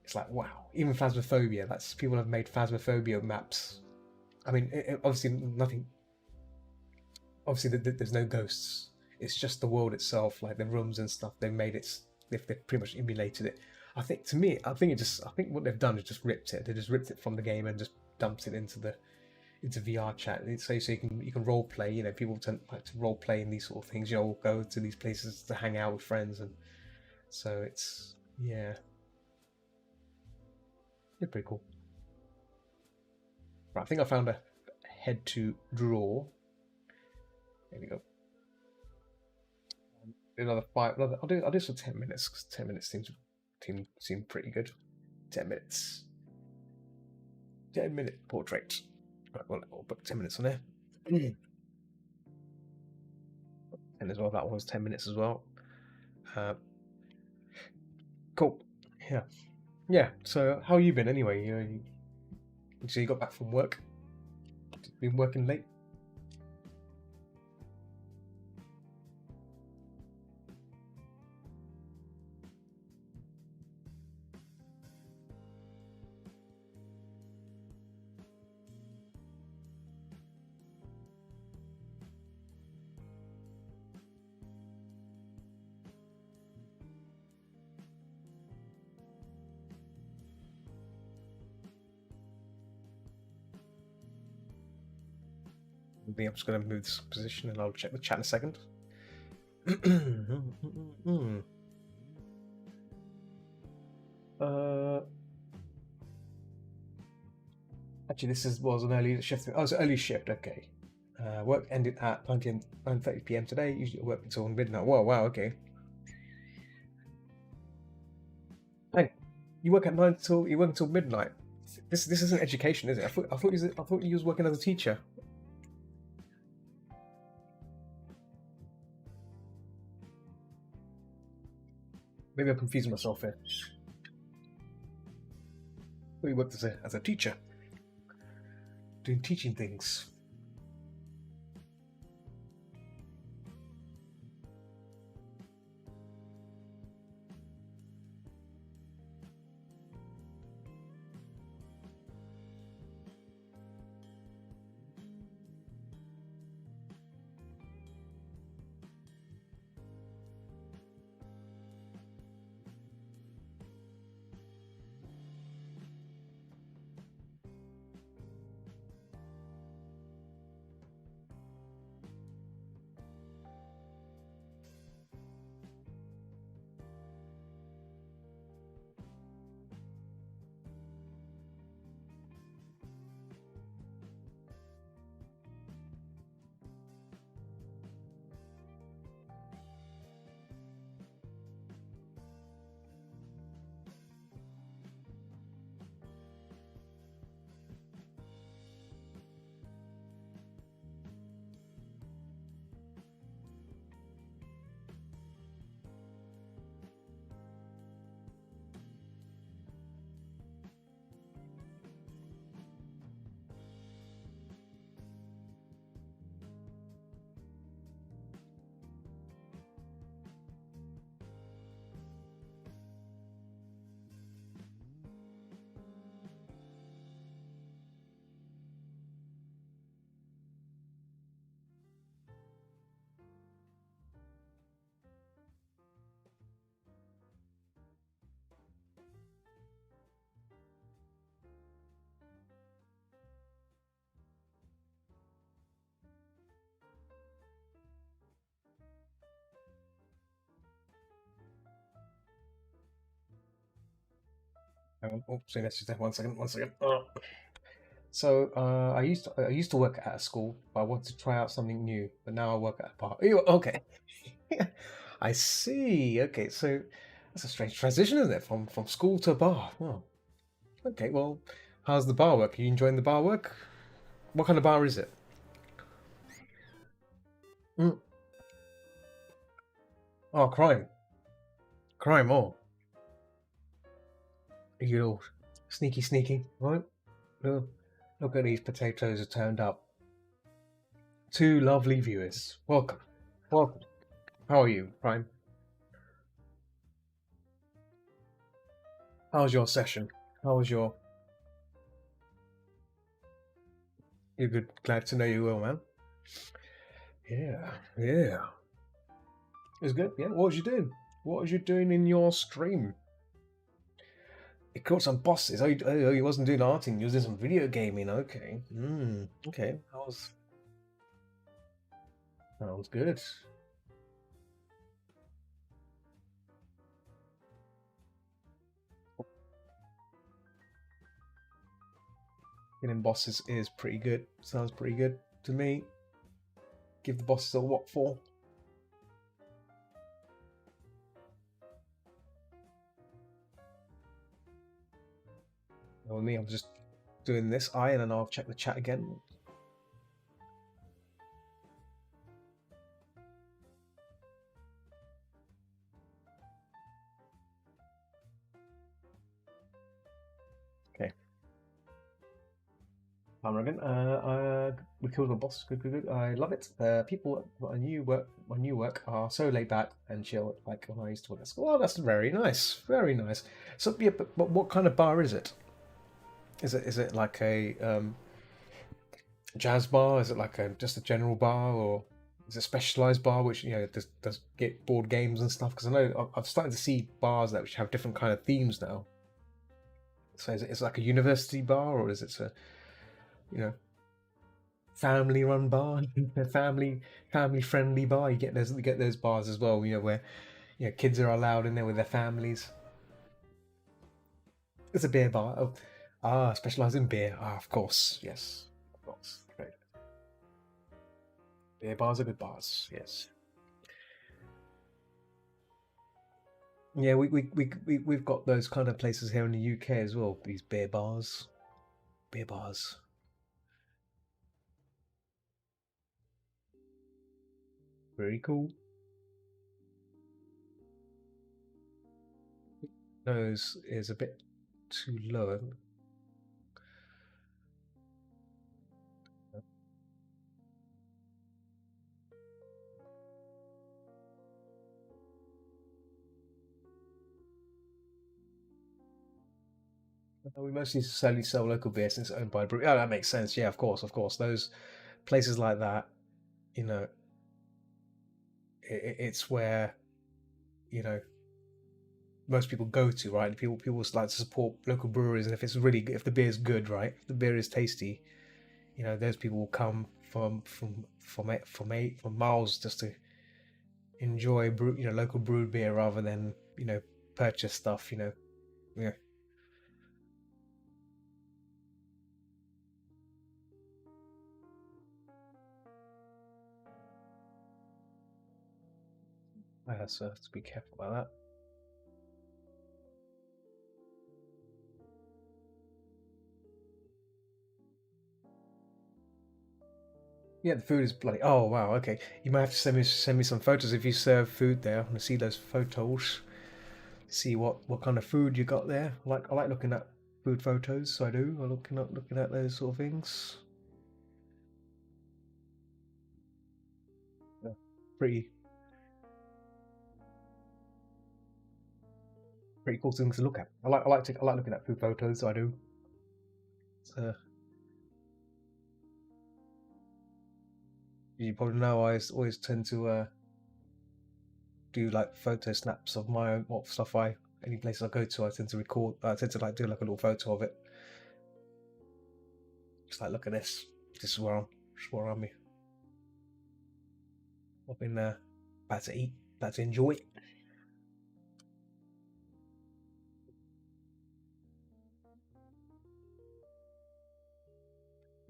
it's wow. Even Phasmophobia, people have made Phasmophobia maps. I mean, obviously nothing. Obviously, there's no ghosts. It's just the world itself, like the rooms and stuff. They've pretty much emulated it. I think what they've done is just ripped it. They just ripped it from the game and just dumped it into VR chat. So you can role play. People tend like to role play in these sort of things. Go to these places to hang out with friends, and so it's pretty cool. Right, I think I found a head to draw. There we go. Another 5. I'll do this for 10 minutes because 10 minutes seems pretty good. 10 minutes. 10-minute portrait. Right, well, I'll put 10 minutes on there. And as well, that one was 10 minutes as well. Cool. Yeah. So how you been anyway? So you got back from work? Been working late? I'm just going to move this position, and I'll check the chat in a second. Actually, this was an early shift. Oh, it's an early shift. Okay. Work ended at 9:30 p.m. today. Usually work until midnight. Whoa, wow. Okay. Hey, you work until midnight. This isn't education, is it? I thought you was working as a teacher. Maybe I'm confusing myself here. We worked as a teacher, doing teaching things. Hang on. Oh, so let's just have 1 second. 1 second. Oh. So I used to work at a school, but I wanted to try out something new. But now I work at a bar. Okay. I see. Okay, so that's a strange transition, isn't it? From school to a bar. Well, okay. Well, how's the bar work? Are you enjoying the bar work? What kind of bar is it? Mm. Oh, crime, crime. Oh, you know, sneaky, sneaky. Right? Oh, look at these potatoes are turned up. Two lovely viewers. Welcome, welcome. How are you, Prime? How's your session? How was your? You're good. Glad to know you will, man. Yeah, yeah. It was good. Yeah. What was you doing? What was you doing in your stream? You caught some bosses. Oh, you wasn't doing arting. You was doing some video gaming. Okay. Okay. Sounds good. Getting bosses is pretty good. Sounds pretty good to me. Give the bosses a what for? With me, I'm just doing this and then I'll check the chat again. Okay. I'm Rogan. We killed my boss. Good, good, good. I love it. People at my new work are so laid back and chill, like when I used to work at school. Oh, that's very nice, very nice. So yeah, but what kind of bar is it? Is it like a jazz bar? Is it like a just a general bar, or is it a specialized bar which does get board games and stuff? Because I know I've started to see bars that which have different kind of themes now. So is it like a university bar, or is it a you know family run bar, a family friendly bar? You get those bars as well, where kids are allowed in there with their families. It's a beer bar. Oh, specialized in beer. Of course, yes, of course. Great. Beer bars are good bars. Yes. Yeah, we've got those kind of places here in the UK as well. These beer bars, beer bars. Very cool. Nose is a bit too low. We mostly sell local beer since it's owned by a brewery. Oh, that makes sense. Yeah, of course, of course. Those places like that, you know, it's where you know most people go to, right? People like to support local breweries, and if the beer is good, right? If the beer is tasty, those people will come from miles just to enjoy local brewed beer rather than purchase stuff. Yeah. So have to be careful about that. Yeah, the food is bloody. Oh wow, okay. You might have to send me some photos if you serve food there. I want to see those photos. See what kind of food you got there. I like looking at food photos, so I do. I looking at those sort of things. Yeah, pretty pretty cool things to look at. I like looking at food photos, so I do. So you probably know I always tend to do like photo snaps of my own what stuff I any place I go to. I tend to record. I tend to like do like a little photo of it. Just like look at this. This is where I'm. I've been about to eat, about to enjoy.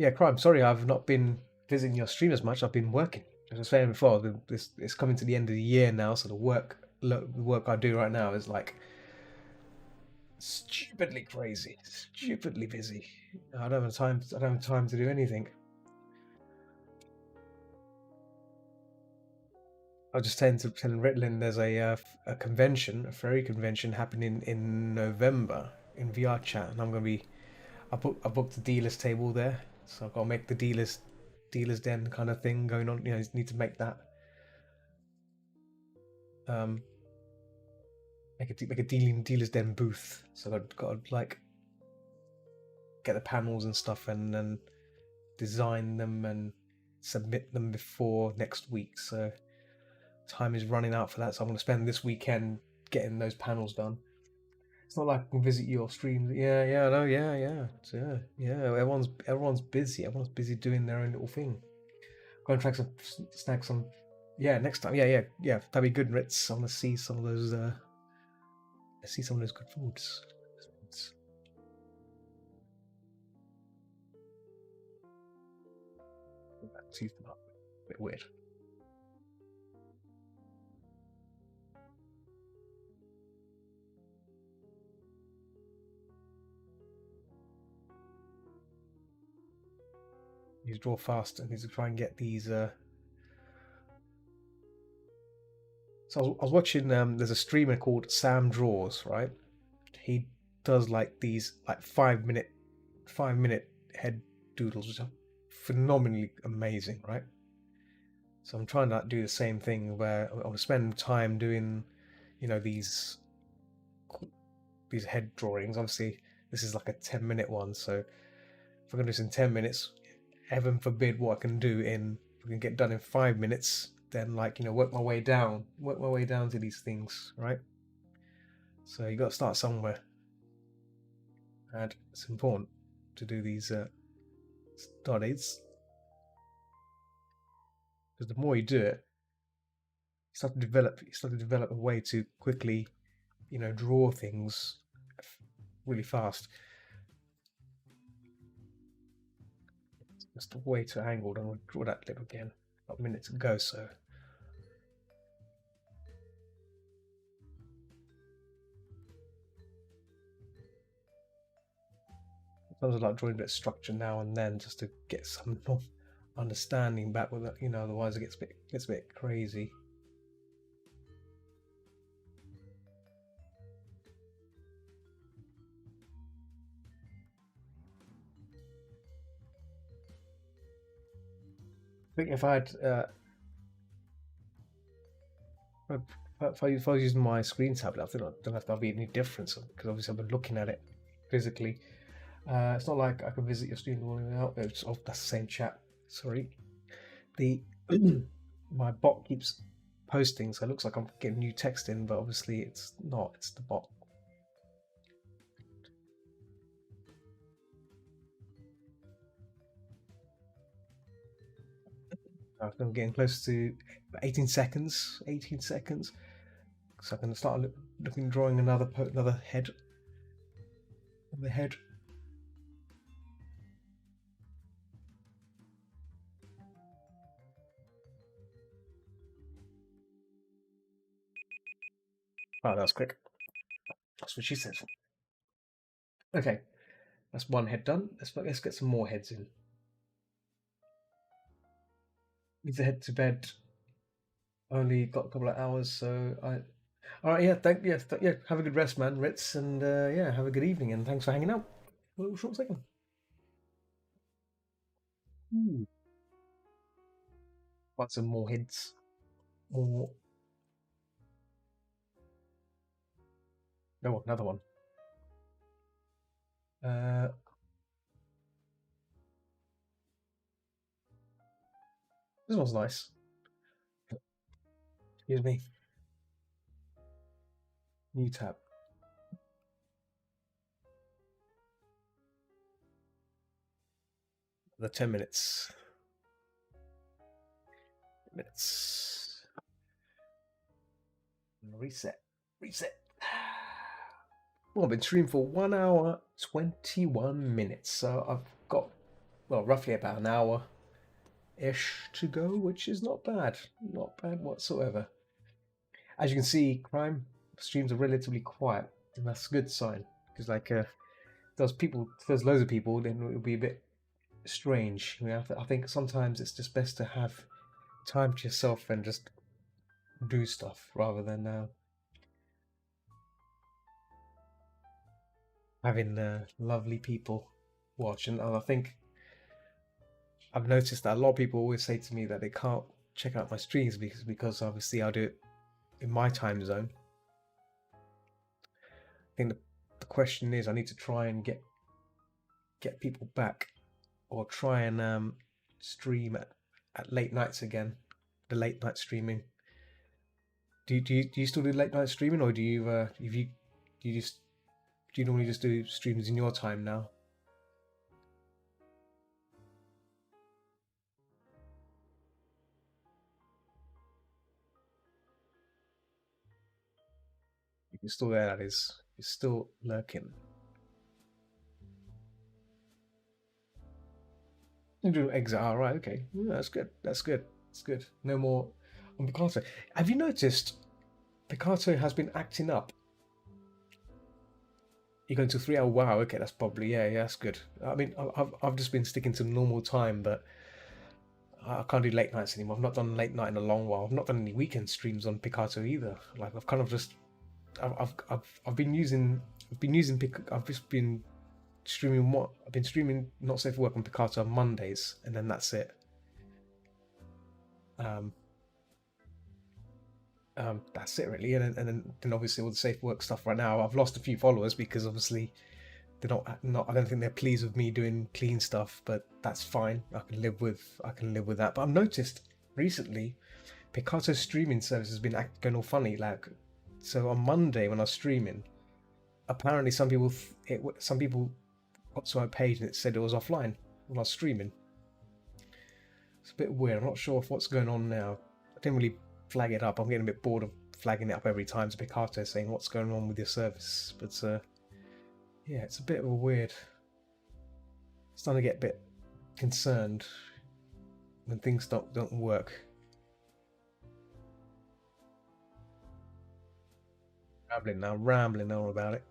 Yeah, Crime. Sorry, I've not been visiting your stream as much. I've been working. As I was saying before, this it's coming to the end of the year now, so the work I do right now is like stupidly crazy, stupidly busy. I don't have time. I don't have time to do anything. I was just telling Ritlin there's a convention, a furry convention happening in November in VR chat, and I'm gonna be. I booked the dealers table there, so I've got to make the dealers den kind of thing going on. You know, need to make that. Um, make a dealers den booth. So I've got to like get the panels and stuff and then design them and submit them before next week. So time is running out for that. So I'm going to spend this weekend getting those panels done. It's not like I can visit your stream. Yeah, yeah, no, yeah. Everyone's busy. Everyone's busy doing their own little thing. Go and try some snag some. Yeah, next time. Yeah. That'd be good, Ritz. I want to see some of those. See some of those good foods. That's a bit weird. Need to draw fast and need to try and get these. So I was watching. There's a streamer called Sam Draws, right? He does like these like 5 minute head doodles, which are phenomenally amazing, right? So I'm trying to like, do the same thing where I want to spend time doing, you know, these head drawings. Obviously, this is like a 10-minute one, so if I'm gonna do this in 10 minutes, heaven forbid what I can do in if I can get done in 5 minutes, then like work my way down to these things, right? So you got to start somewhere, and it's important to do these start dates because the more you do it, you start to develop a way to quickly, draw things really fast. Just way too angled. I'm going to draw that clip again about a minute ago, so sometimes I like drawing a bit of structure now and then just to get some more understanding back with it. Otherwise it gets a bit crazy. I think if I had if I was using my screen tablet, I don't know if there'll be any difference because obviously I've been looking at it physically. It's not like I can visit your stream out. It's that's the same chat. Sorry, the my bot keeps posting, so it looks like I'm getting new text in, but obviously it's not. It's the bot. I'm getting close to 18 seconds. 18 seconds. So I can start drawing another head. The head. Oh, that was quick. That's what she said. Okay, that's one head done. Let's get some more heads in. Need to head to bed. Only got a couple of hours, so I. All right, yeah. Have a good rest, man, Ritz, and yeah, have a good evening, and thanks for hanging out. A little short second. Ooh. Want some more heads? More. No, another one. Uh, this one's nice. Excuse me. New tab. The 10 minutes. Reset. Well, I've been streaming for 1 hour 21 minutes, so I've got well, roughly about an hour-ish to go, which is not bad. Not bad whatsoever. As you can see, crime streams are relatively quiet, and that's a good sign. Because if there's loads of people, then it would be a bit strange. I think sometimes it's just best to have time to yourself and just do stuff rather than having lovely people watch. And I think I've noticed that a lot of people always say to me that they can't check out my streams because obviously I do it in my time zone. I think the question is I need to try and get people back, or try and stream at late nights again. The late night streaming. Do you still do late night streaming, or do you normally just do streams in your time now? You're still there, that is. You're still lurking. You do exit. Oh, right, okay. Yeah, that's good. That's good. That's good. No more on Picasso. Have you noticed Picasso has been acting up? You're going to 3 hour. Wow, okay, that's probably yeah, that's good. I mean, I've just been sticking to normal time, but I can't do late nights anymore. I've not done late night in a long while. I've not done any weekend streams on Picasso either. Like I've kind of just I've been using I've just been streaming what I've been streaming Not Safe for Work on Picasso on Mondays, and then that's it. Um, that's it really, and then obviously all the safe work stuff right now. I've lost a few followers because obviously they're not. I don't think they're pleased with me doing clean stuff, but that's fine. I can live with that. But I've noticed recently Picasso's streaming service has been going all funny. Like, so on Monday when I was streaming, apparently some people got to my page and it said it was offline when I was streaming. It's a bit weird. I'm not sure if what's going on now. I didn't really flag it up. I'm getting a bit bored of flagging it up every time to Picasso saying what's going on with your service. But yeah, it's a bit of a weird. Starting to get a bit concerned when things don't work. Rambling on about it.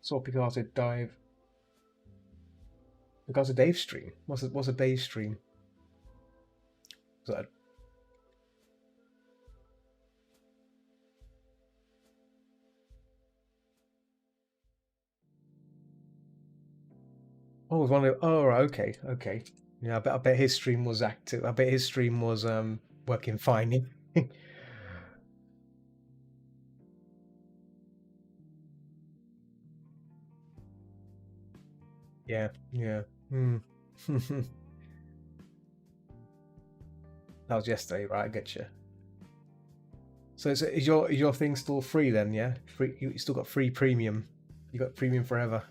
Saw Picasso dive. Picasso Dave stream. What's a Dave stream? Was that Oh, it was one of. Oh, right, okay. Yeah, I bet his stream was active. I bet his stream was working fine. Yeah. Hmm. That was yesterday, right? I get you. So is your thing still free then? Yeah, free. You still got free premium. You got premium forever.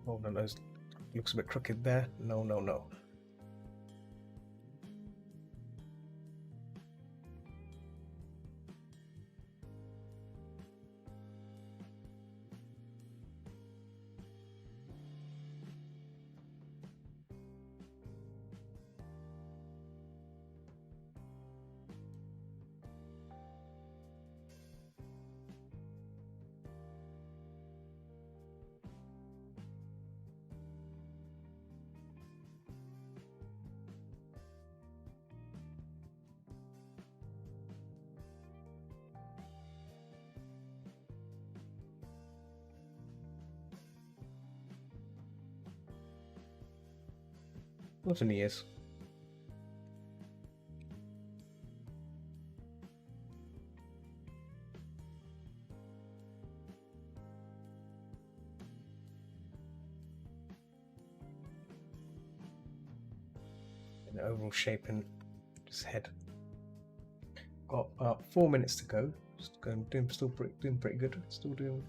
Oh no, looks a bit crooked there. No. What's in the ears? And the overall shape and his head. Got about 4 minutes to go. Still doing pretty good. Still doing.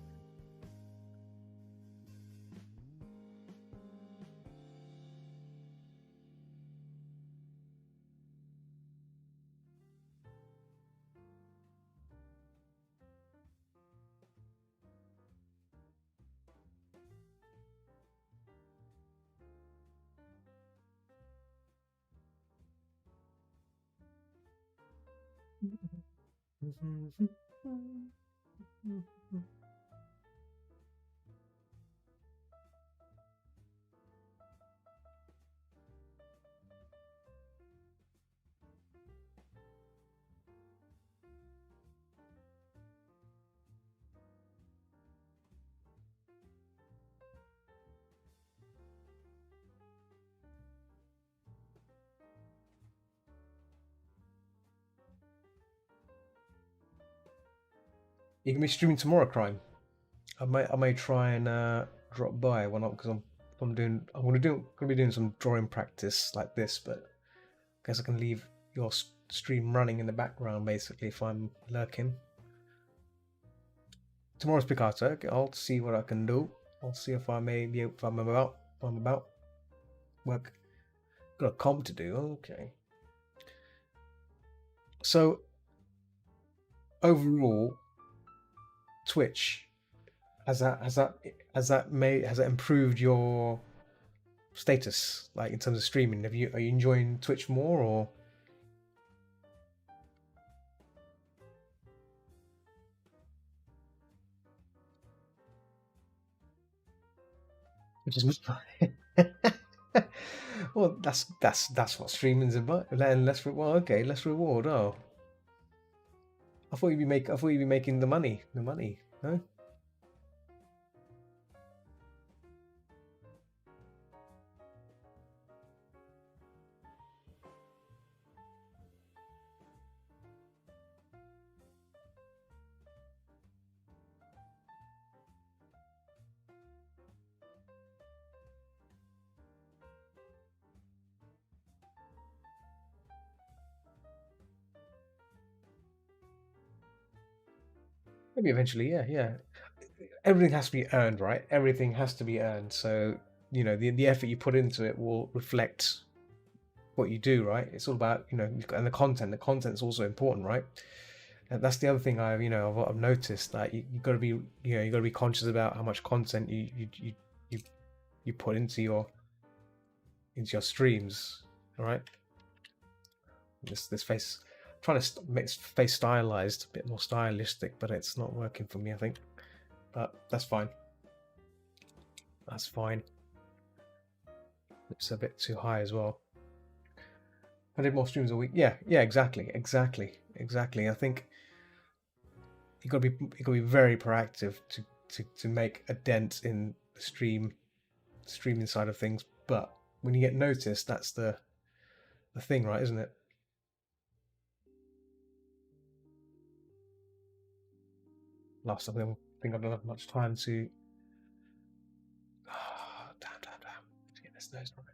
You can be streaming tomorrow, Crime. I may try and drop by when because I'm gonna be doing some drawing practice like this, but I guess I can leave your stream running in the background basically if I'm lurking. Tomorrow's Picasso. Okay, I'll see what I can do. I'll see if I may be if I'm about work. Got a comp to do. Okay. So overall, Twitch has that improved your status, like in terms of streaming? Are you enjoying Twitch more, or which is well, that's what streaming's about. And less less reward. Oh, I thought you'd be making the money. No. Maybe eventually, yeah. Everything has to be earned, right? Everything has to be earned. So, the effort you put into it will reflect what you do, right? It's all about, and the content. The content's also important, right? And that's the other thing I've noticed, that you got to be, you got to be conscious about how much content you put into your streams, all right? This face, trying to make this face stylized, a bit more stylistic, but it's not working for me, I think. But that's fine. That's fine. It's a bit too high as well. I did more streams a week. Yeah, exactly. I think you got to be very proactive to make a dent in the streaming side of things. But when you get noticed, that's the thing, right? Isn't it? Last, I think I don't have much time to. Oh, damn. To get this nose right.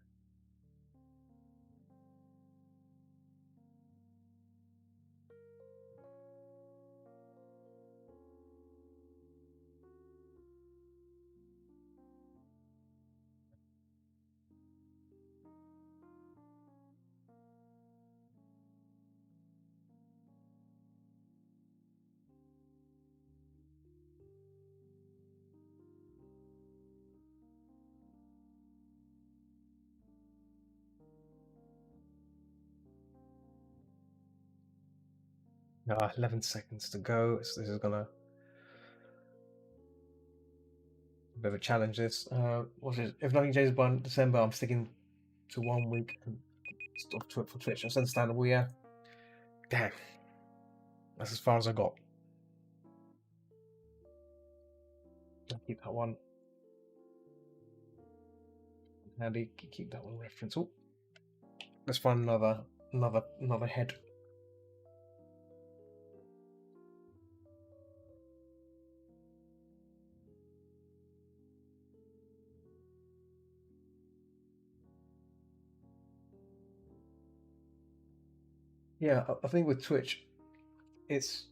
11 seconds to go. So this is gonna a bit of a challenge. This what's it? If nothing changes by December, I'm sticking to 1 week of for Twitch. That's understandable. Yeah. Damn. That's as far as I got. I'll keep that one handy. Keep that one reference. Oh, Let's find another head. Yeah, I think with Twitch, it's.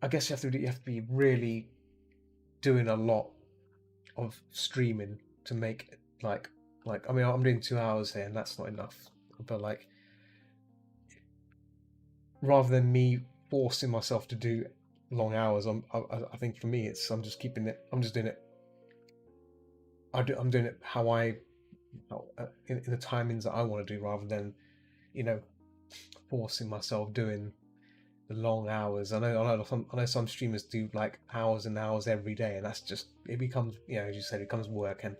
I guess you have to be really doing a lot of streaming to make it, like I mean I'm doing 2 hours here and that's not enough. But like rather than me forcing myself to do long hours, I think for me it's I'm just keeping it. I'm just doing it. I'm doing it how in the timings that I want to do rather than you know forcing myself doing the long hours. I know some streamers do like hours and hours every day, and that's just it becomes as you said, it becomes work and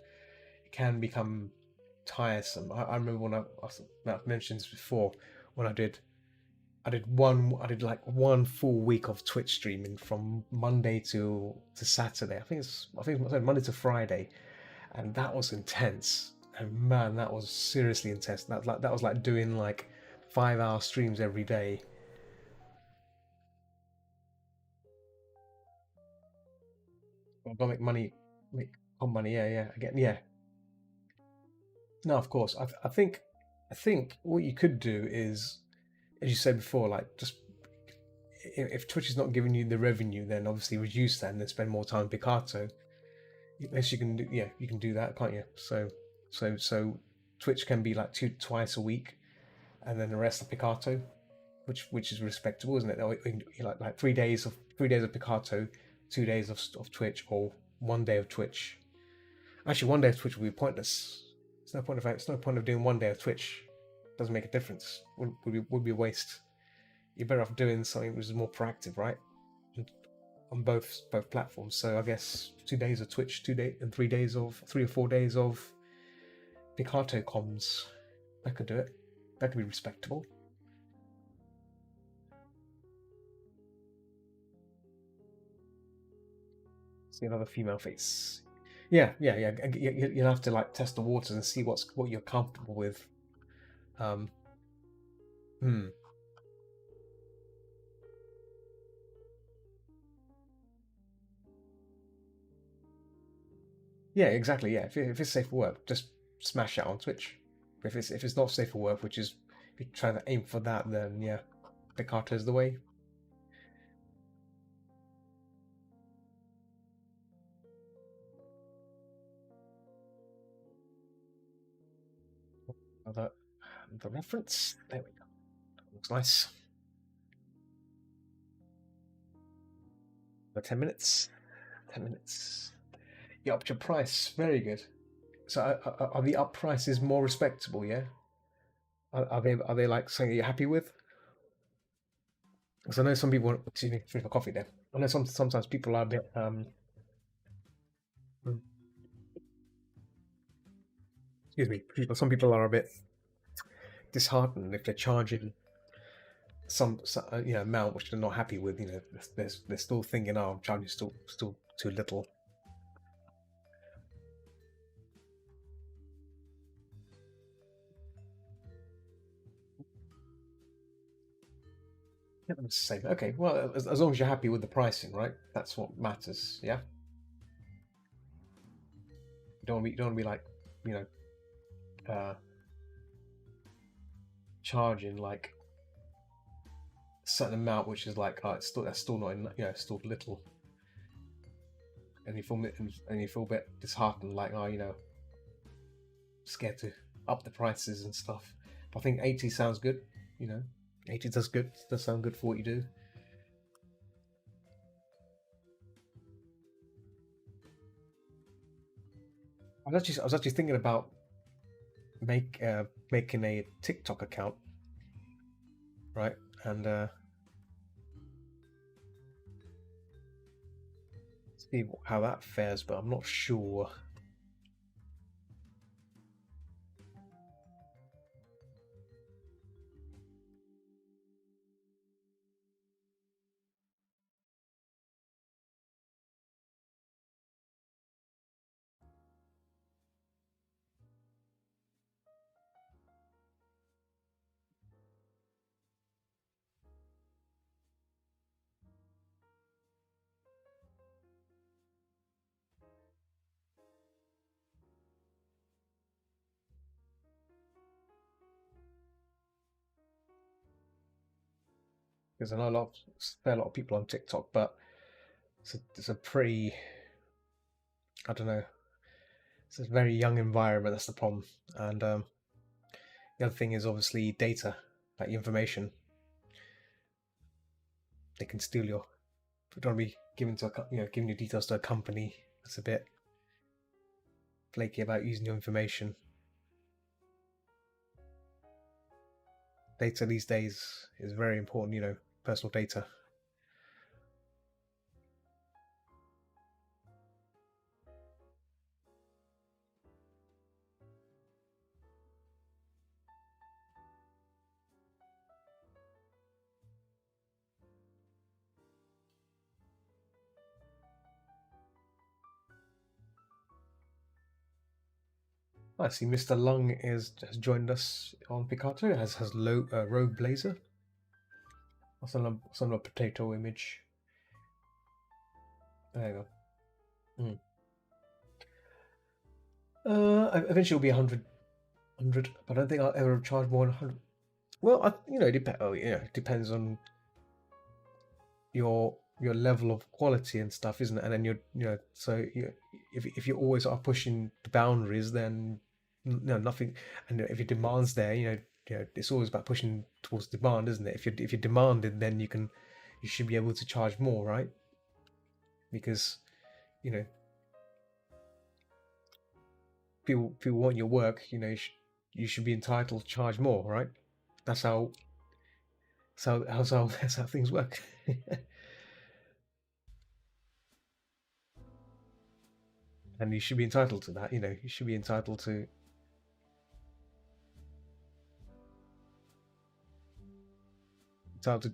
it can become tiresome. I remember when I've mentioned this before when I did like one full week of Twitch streaming from Monday to Saturday. I think it was Monday to Friday, and that was intense. And man, that was seriously intense. That was like doing like 5 hour streams every day. I've got to make money, make money. Yeah, yeah, again, yeah. No, of course. I think what you could do is, as you said before, like just if Twitch is not giving you the revenue, then obviously reduce that and then spend more time Picato. Yes, you can do. Yeah, you can do that, can't you? So Twitch can be like twice a week, and then the rest of Picato, which is respectable, isn't it? Like 3 days of Picato, 2 days of Twitch, or one day of Twitch. Actually, one day of Twitch would be pointless. It's no point of doing one day of Twitch. Doesn't make a difference. Would be a waste. You're better off doing something which is more proactive, right? On both platforms. So I guess 2 days of Twitch, 2 day and 3 days of 3 or 4 days of Picato comms. That could do it. That could be respectable. See another female face. Yeah, yeah, yeah. You'll have to like test the waters and see what you're comfortable with. Um, hmm. Yeah, exactly. Yeah, if it's safe for work, just smash it on Twitch. If it's not safe for work, which is if you're trying to aim for that, then yeah, Picato's the way. Other the reference. There we go. Looks nice. For 10 minutes. 10 minutes. You upped your price. Very good. So are the up prices more respectable? Yeah. Are they like something you're happy with? Because I know some people. Excuse me, drink my coffee there. I know sometimes people are a bit. Mm, excuse me. Some people are a bit disheartened if they're charging some amount which they're not happy with. They're still thinking, oh, I'm charging still too little. Yeah, let's say okay. Well, as long as you're happy with the pricing, right? That's what matters. Yeah. You don't want to be like you know uh, charging like a certain amount, which is like it's still that's still not enough, still little, and you feel a bit disheartened, like scared to up the prices and stuff. But I think 80 sounds good. You know, 80 does sound good for what you do. I was actually thinking about making a TikTok account, right? And see how that fares, but I'm not sure. because I know a fair lot of people on TikTok, but it's a pretty, I don't know, it's a very young environment. That's the problem. And the other thing is obviously data, like information. They can steal your. Don't be giving giving your details to a company. That's a bit flaky about using your information. Data these days is very important. Personal data. I see Mr. Lung has joined us on Picato. Has Rogue Blazer. That's on a potato image. There you go. Eventually it'll be 100, but I don't think I'll ever charge more than 100. Well, it depends on your level of quality and stuff, isn't it? And then if you always are pushing the boundaries, then nothing. And if your demand's there, it's always about pushing towards demand, isn't it? If you're demanded, then you should be able to charge more, right? Because people want your work, you should be entitled to charge more, right? That's how things work. And you should be entitled to that. You should be entitled to charge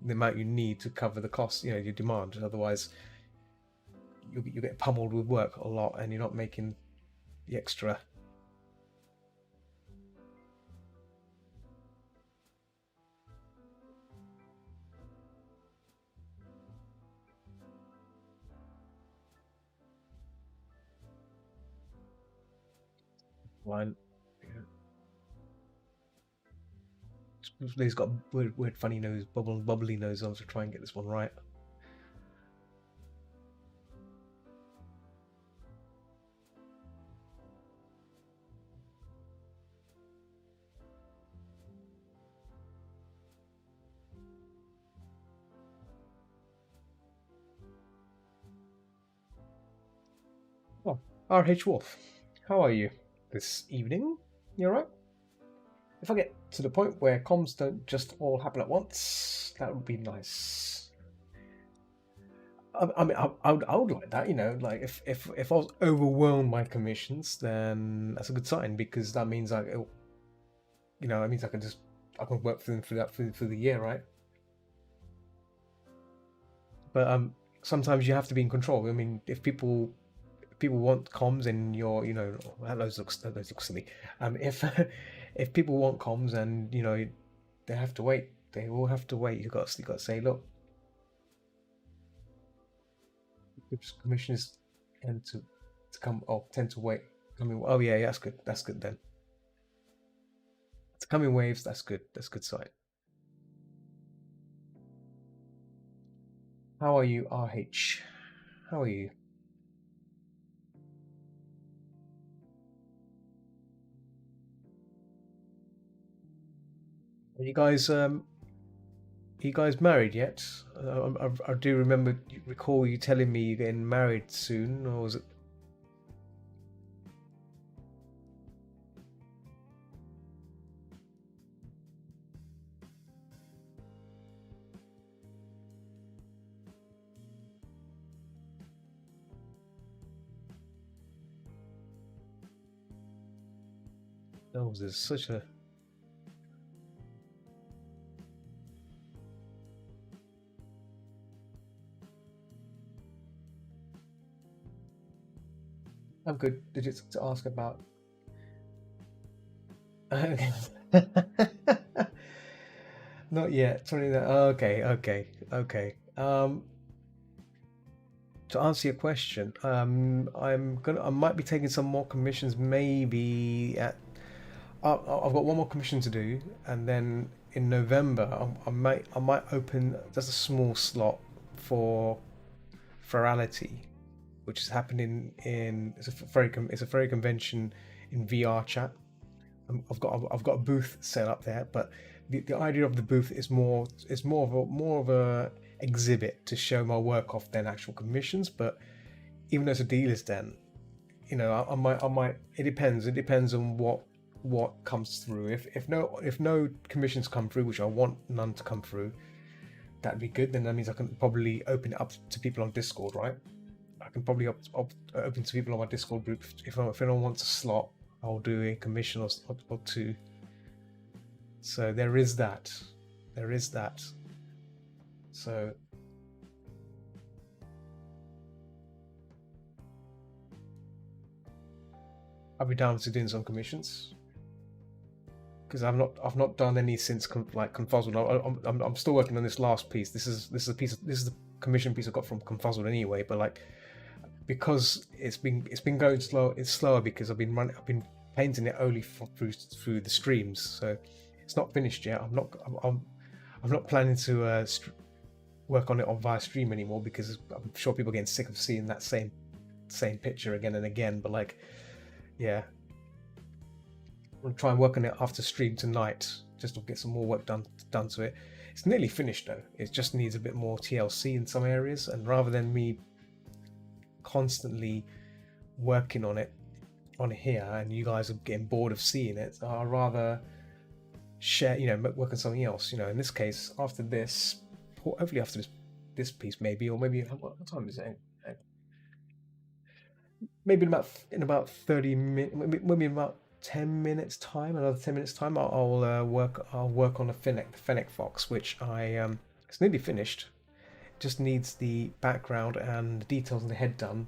the amount you need to cover the cost, your demand. Otherwise you get pummeled with work a lot and you're not making the extra. Line. He's got weird funny nose, bubbly nose. I was to try and get this one right. Oh, RH Wolf, how are you this evening? You alright? If I get to the point where comms don't just all happen at once, that would be nice. I mean, I would like that, like if I was overwhelmed by commissions, then that's a good sign, because that means I can work for them for the year, right? But sometimes you have to be in control. I mean, if people want comms and those look silly. If people want comms and they have to wait, they will have to wait. You got to say, look, commissioners tend to wait. I mean, oh yeah, that's good. That's good then. It's coming waves. That's good. That's a good sign. How are you, RH? How are you? Are you guys married yet? I do recall you telling me you're getting married soon, or was it? Oh, there's such a. I'm good. Digits to ask about. Not yet. 29. Okay. To answer your question, I might be taking some more commissions. Maybe I've got one more commission to do, and then in November, I might open just a small slot for Ferality, which is happening in it's a very convention in VR chat. I've got a booth set up there, but the idea of the booth is more of a exhibit to show my work off than actual commissions. But even as a dealer's den, I might. It depends on what comes through. If no commissions come through, which I want none to come through, that'd be good. Then that means I can probably open it up to people on Discord, right? I can probably open to people on my Discord group. If anyone wants a slot, I'll do a commission or two. So there is that. There is that. So I'll be down to doing some commissions because I've not done any since Confuzzled. I'm still working on this last piece. This is the commission piece I got from Confuzzled anyway. But like, because it's been going slow. It's slower because I've been painting it only through the streams. So it's not finished yet. I'm not planning to work on it on via stream anymore because I'm sure people are getting sick of seeing that same picture again and again. But like, yeah, I'll try and work on it after stream tonight just to get some more work done to it. It's nearly finished though. It just needs a bit more TLC in some areas, and rather than me constantly working on it on here and you guys are getting bored of seeing it, I'd rather share, work on something else. In this case, after this, hopefully after this piece, maybe, or maybe what time is it? Maybe in about 30 minutes, maybe in about 10 minutes time. Another 10 minutes time, I'll work on the Fennec Fox, which it's nearly finished. Just needs the background and the details on the head done,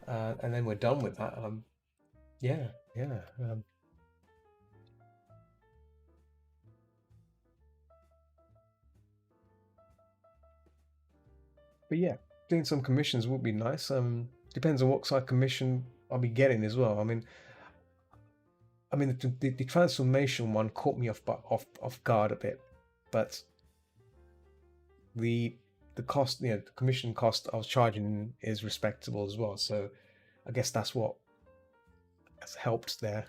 and then we're done with that. Yeah. But yeah, doing some commissions would be nice. Depends on what side commission I'll be getting as well. The transformation one caught me off guard a bit, but the cost, the commission cost I was charging is respectable as well. So I guess that's what has helped there.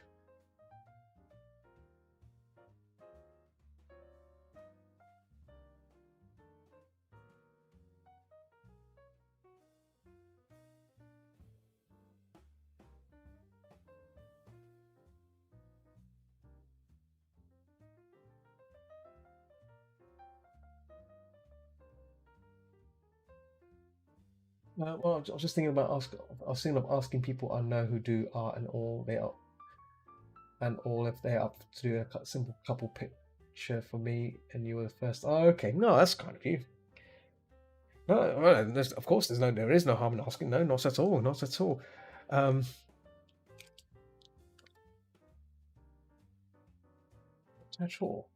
Well, I was just thinking about asking people I know who do art and all if they're up to do a simple couple picture for me, and you were the first. Oh, okay. No, that's kind of you. No, well, of course, there is no harm in asking. No, not at all, not at all. Not at all.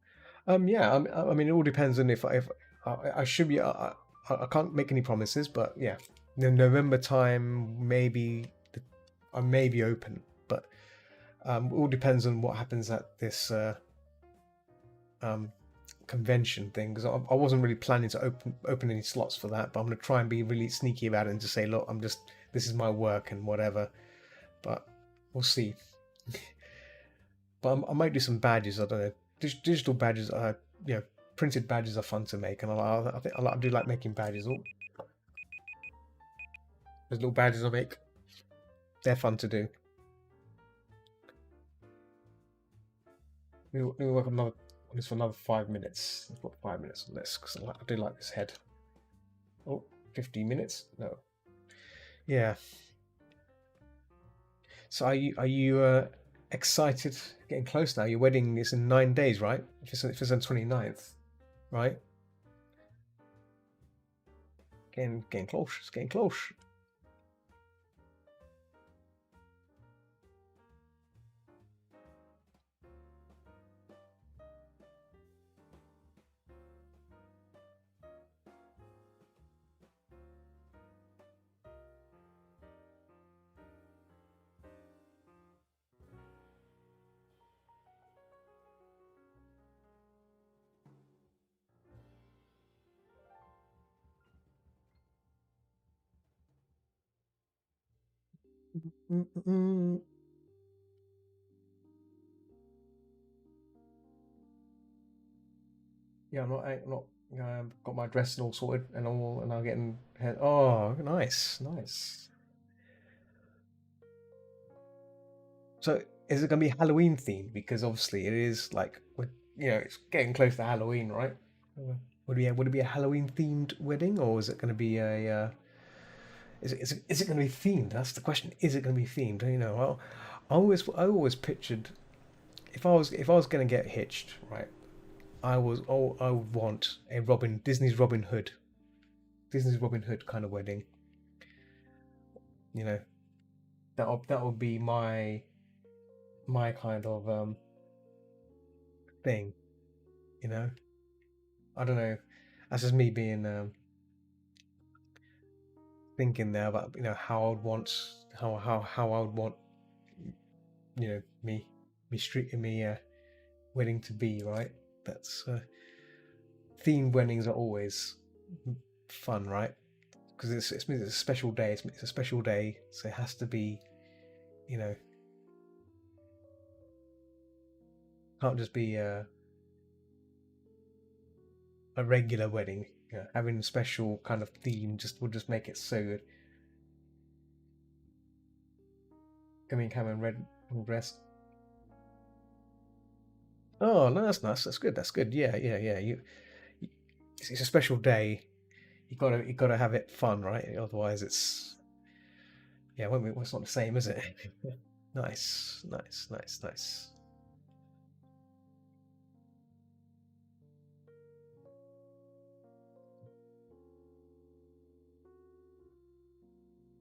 Yeah. It all depends on if I should be. I can't make any promises, but yeah, the November time maybe I may be open, but it all depends on what happens at this convention thing, because I wasn't really planning to open any slots for that, but I'm going to try and be really sneaky about it and just say, look, this is my work and whatever, but we'll see. But I might do some badges. I don't know, digital badges. Printed badges are fun to make, and I do like making badges. Oh, those little badges I make, they're fun to do. We'll work on this for another 5 minutes. Let's put 5 minutes on this because I do like this head. Oh, 15 minutes? No. Yeah. So are you excited? Getting close now. Your wedding is in 9 days, right? If it's on 29th, right? Getting close. It's getting close. Yeah, I'm not. Got my dress and all sorted and all, and I'm getting. Oh, nice, nice. So, is it gonna be Halloween themed? Because obviously it is like, it's getting close to Halloween, right? Would it be a Halloween themed wedding, or is it going to be a? Is it going to be themed? That's the question. Is it going to be themed? Well, I always pictured if I was going to get hitched, right? I would want a Disney's Robin Hood kind of wedding. You know, that would be my kind of thing. You know, I don't know. That's just me being thinking there about how I would want how I would want me street me wedding to be, right? That's themed weddings are always fun, right? Because it's a special day. It's a special day, so it has to be, you know, can't just be a regular wedding. Having a special kind of theme just would just make it so good. Coming Cameron red dress. Oh no, that's nice. That's good. That's good. Yeah, yeah, yeah. It's a special day. You gotta have it fun, right? Otherwise, yeah, it won't be, well, it's not the same, is it? Nice, nice, nice, nice.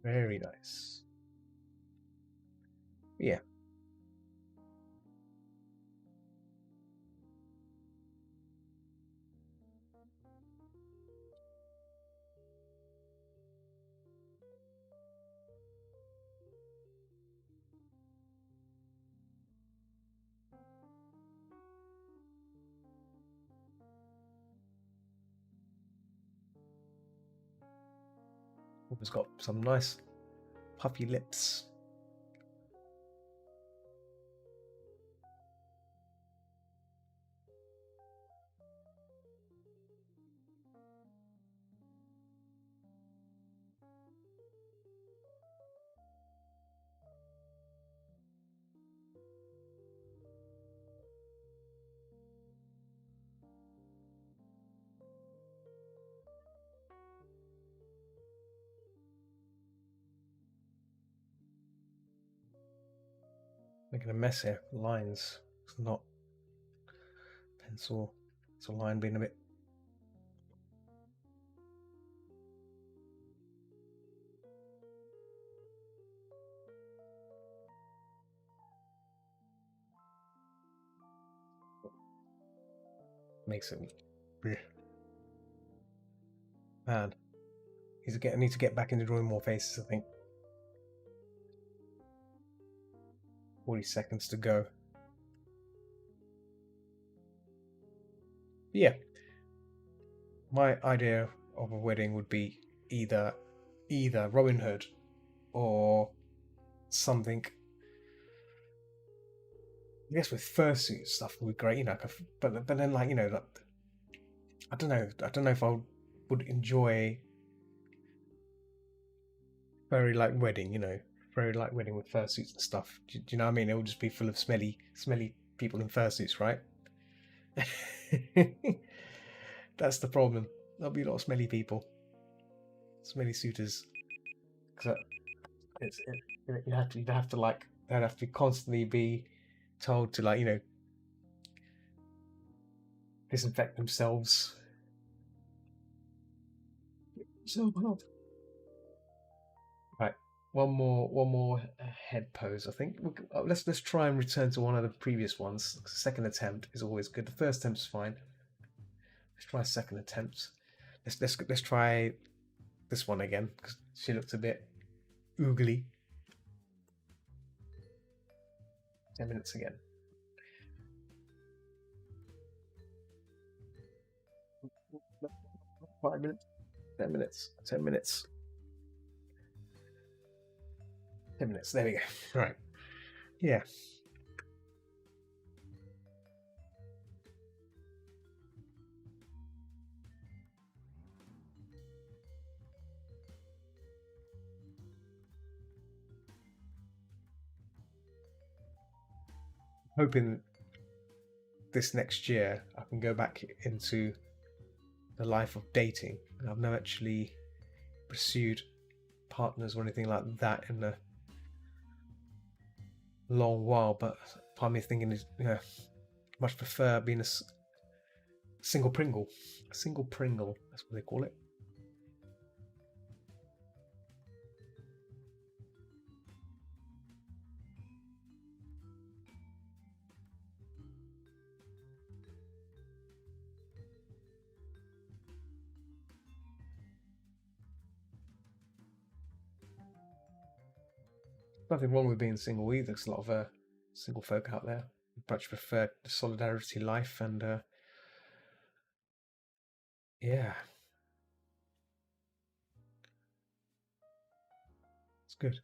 Very nice. Yeah, it's got some nice puffy lips. Making a mess here. Lines. It's not pencil. It's a line being a bit. Makes it. Man, I need to get back into drawing more faces. I think 40 seconds to go. But yeah, my idea of a wedding would be either Robin Hood or something. I guess with fursuit stuff would be great, but then like I don't know. I don't know if I would enjoy very like wedding, very like wedding with fursuits and stuff. Do you know what I mean? It would just be full of smelly people in fursuits, right? That's the problem. There'll be a lot of smelly people, smelly suitors. Because you'd have to like they'd have to constantly be told to like disinfect themselves. So right, one more head pose. I think let's try and return to one of the previous ones. Second attempt is always good. The first attempt is fine. Let's try a second attempt. Let's try this one again because she looked a bit oogly. 10 minutes again. 5 minutes. 10 minutes. 10 minutes. 10 minutes. There we go. Right. Yeah. Hoping this next year I can go back into the life of dating. I've never actually pursued partners or anything like that in a long while, but part of me thinking is, much prefer being a single Pringle. A single Pringle, that's what they call it. Nothing wrong with being single either. There's a lot of single folk out there who much prefer the solidarity life, and yeah, it's good.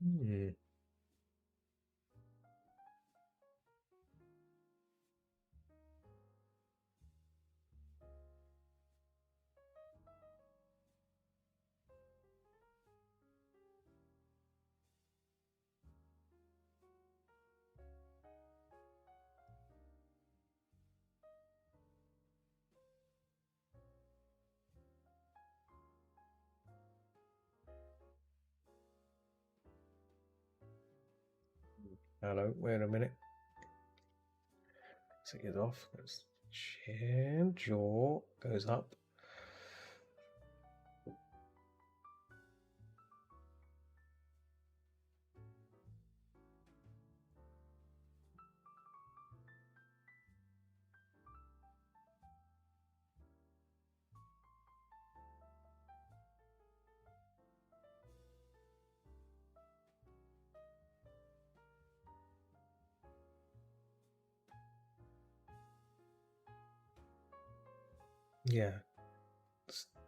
Hmm. Hello, wait a minute. Take it off. Goes chin, jaw goes up. Yeah,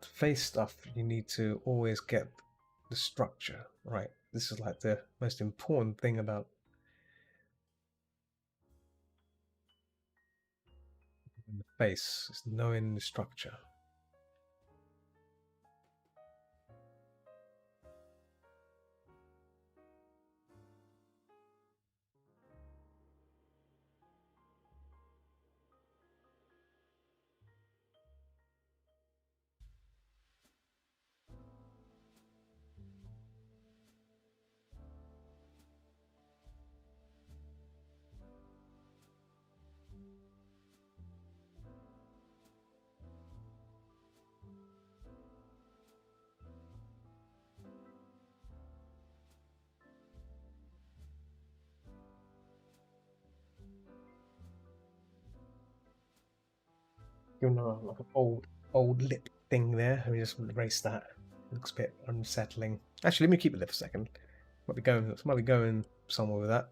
face stuff. You need to always get the structure right. This is like the most important thing about the face, is knowing the structure. You know, like an old lip thing there. Let me just erase that. It looks a bit unsettling. Actually, let me keep it there for a second. Might be going somewhere with that.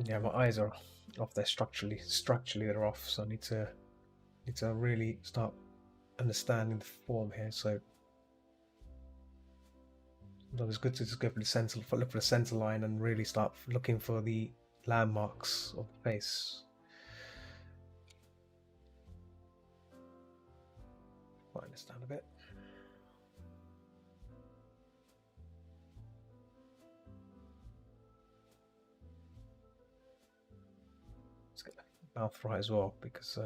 Yeah, my eyes are off there structurally. Structurally, they're off. So I need to really start understanding the form here. So it's good to just go for the center, look for the center line, and really start looking for the landmarks of the face. Line this down a bit. mouth right as well, because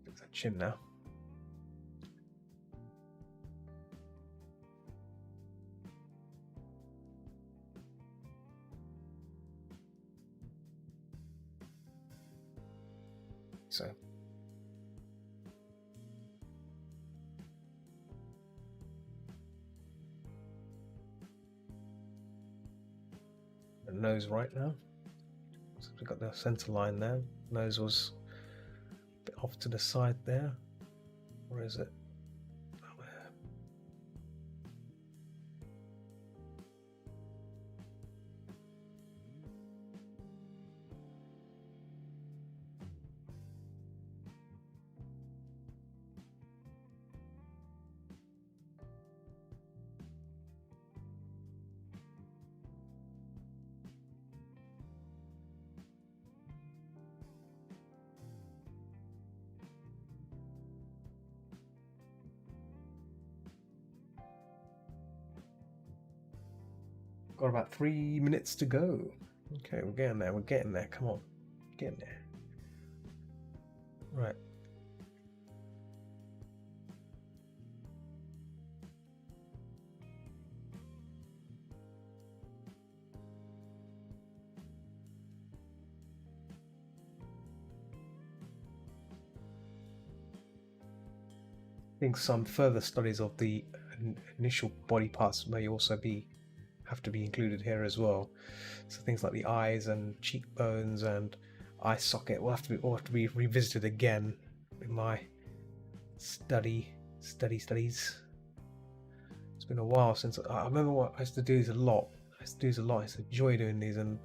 fix that chin now. So the nose right now. So we've got the center line there. Nose was a bit off to the side there. Or is it? Got about 3 minutes to go. Okay, we're getting there. We're getting there. Come on, getting there. Right. I think some further studies of the initial body parts may also have to be included here as well. So things like the eyes and cheekbones and eye socket will have to be revisited again in my studies. It's been a while since I remember what I used to do these a lot. I used to enjoy doing these, and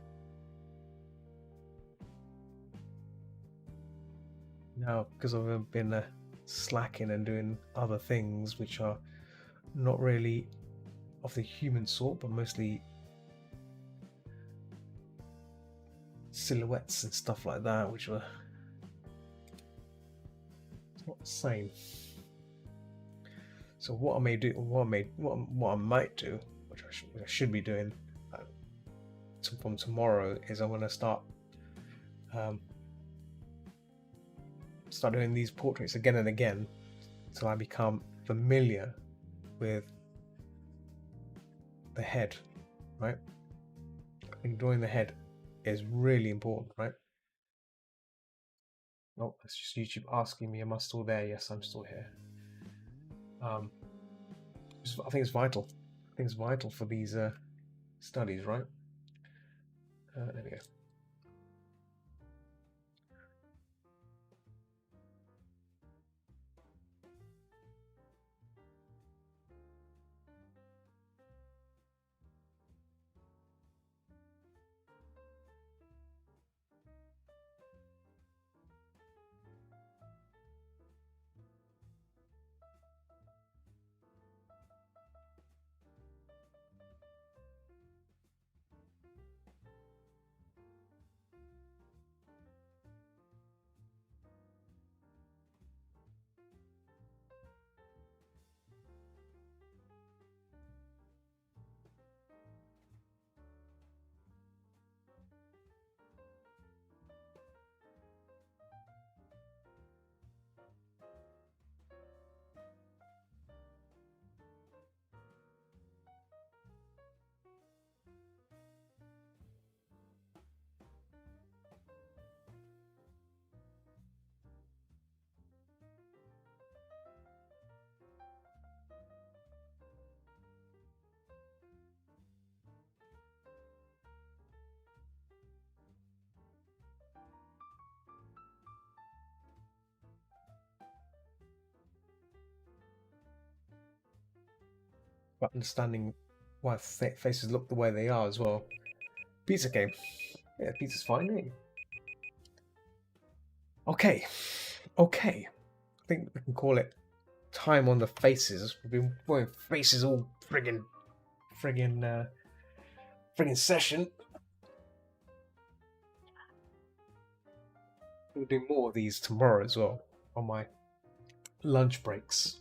now because I've been slacking and doing other things which are not really of the human sort, but mostly silhouettes and stuff like that, which were not the same. So what I might do, which I should be doing from tomorrow, is I'm going to start doing these portraits again and again until I become familiar with the head, right? I think drawing the head is really important, right? Oh, that's just YouTube asking me, am I still there? Yes, I'm still here. I think it's vital. I think it's vital for these studies, right? There we go. But understanding why faces look the way they are as well. Pizza game. Yeah, pizza's fine name. Okay, okay. I think we can call it time on the faces. We've been wearing faces all friggin' session. We'll do more of these tomorrow as well on my lunch breaks.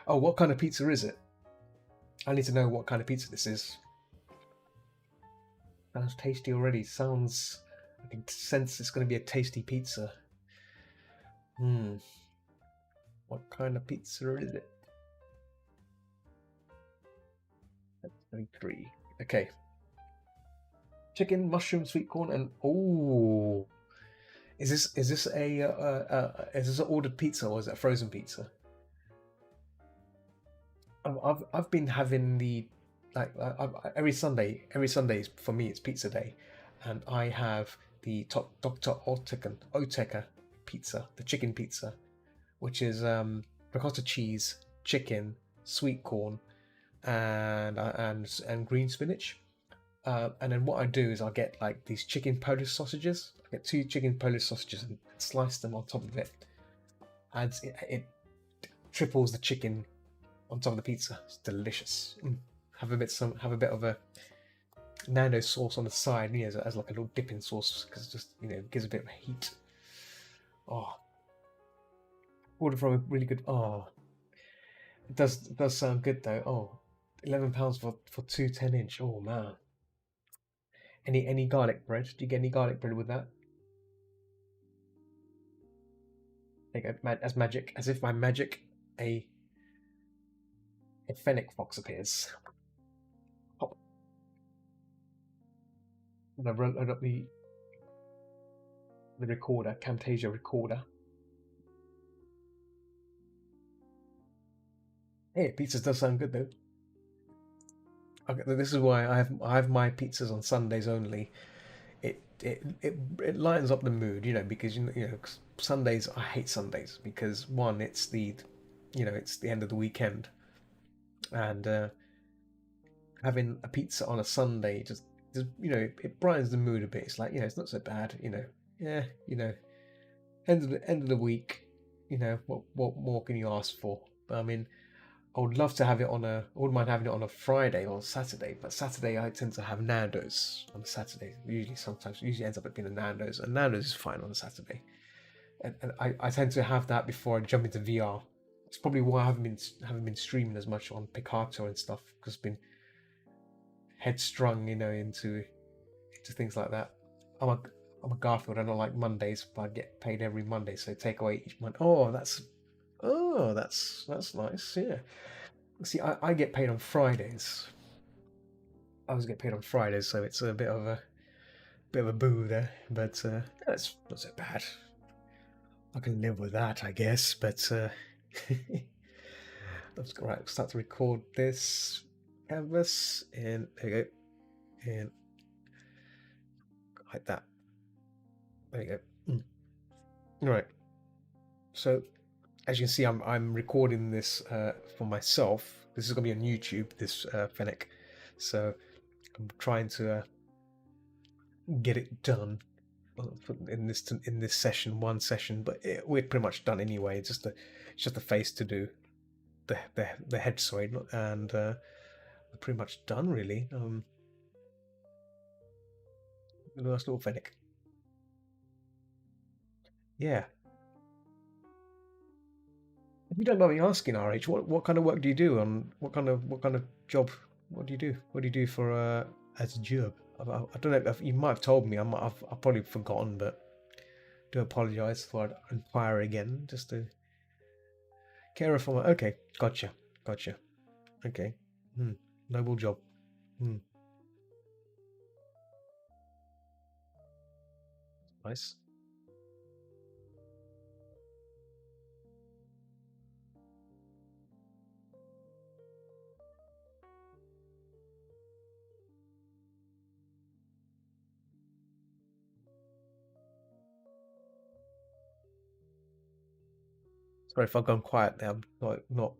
Oh, what kind of pizza is it? I need to know what kind of pizza this is. Sounds tasty already. Sounds. I can sense it's going to be a tasty pizza. What kind of pizza is it? That's 23. Okay. Chicken, mushroom, sweet corn, and oh, is this an ordered pizza or is it a frozen pizza? I've been having the every Sunday. Every Sunday for me it's pizza day, and I have the Dr. Oetker pizza, the chicken pizza, which is ricotta cheese, chicken, sweet corn, and green spinach. And then what I do is I get like these chicken Polish sausages. I get 2 chicken Polish sausages and slice them on top of it. And it triples the chicken on top of the pizza. It's delicious. Have a bit of a Nando sauce on the side, as like a little dipping sauce because it just gives a bit of heat. Oh, ordered from a really good. Oh, it does sound good though. Oh, £11 for 2 10-inch. Oh man. Any garlic bread? Do you get any garlic bread with that? There you go. As magic, as if by magic, a fennec fox appears. Pop. And I load up the recorder, Camtasia recorder. Hey, pizzas does sound good though. Okay, this is why I have my pizzas on Sundays only. It lightens up the mood, because Sundays I hate Sundays because one, it's it's the end of the weekend, and having a pizza on a Sunday just it brightens the mood a bit. It's like it's not so bad, yeah, end of the week, what more can you ask for? But I mean, I would love to have it I wouldn't mind having it on a Friday or Saturday, but Saturday I tend to have Nando's on Saturday. Usually ends up being a Nando's, and Nando's is fine on a Saturday. And I tend to have that before I jump into VR. It's probably why I haven't been streaming as much on Picato and stuff because I've been headstrung, into things like that. I'm a Garfield. I don't like Mondays, but I get paid every Monday, so take away each month. That's nice. Yeah. See, I get paid on Fridays. I always get paid on Fridays, so it's a bit of a boo there, but that's not so bad. I can live with that, I guess. But let's go right. Start to record this canvas, and there you go, and like that. There you go. All right. So as you can see, I'm recording this for myself. This is going to be on YouTube. This Fennec, so I'm trying to get it done in this session, one session. But we're pretty much done anyway. It's just the face to do, the head, sorry, and we're pretty much done really. Nice little Fennec. Yeah. If you don't mind me asking, RH, what kind of work do you do? What kind of job? What do you do? What do you do for as a job? I don't know if you might have told me. I've probably forgotten, but do apologize for inquire again, just to care for my. Okay, gotcha. Okay, noble job. Nice. Sorry if I've gone quiet there. I'm not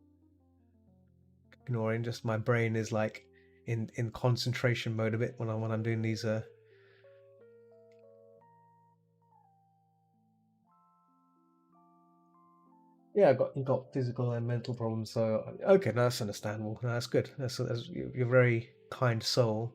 ignoring. Just my brain is like in concentration mode a bit when I'm doing these Yeah, I got you got physical and mental problems, so okay, no, that's understandable. No, that's good. That's you're a very kind soul.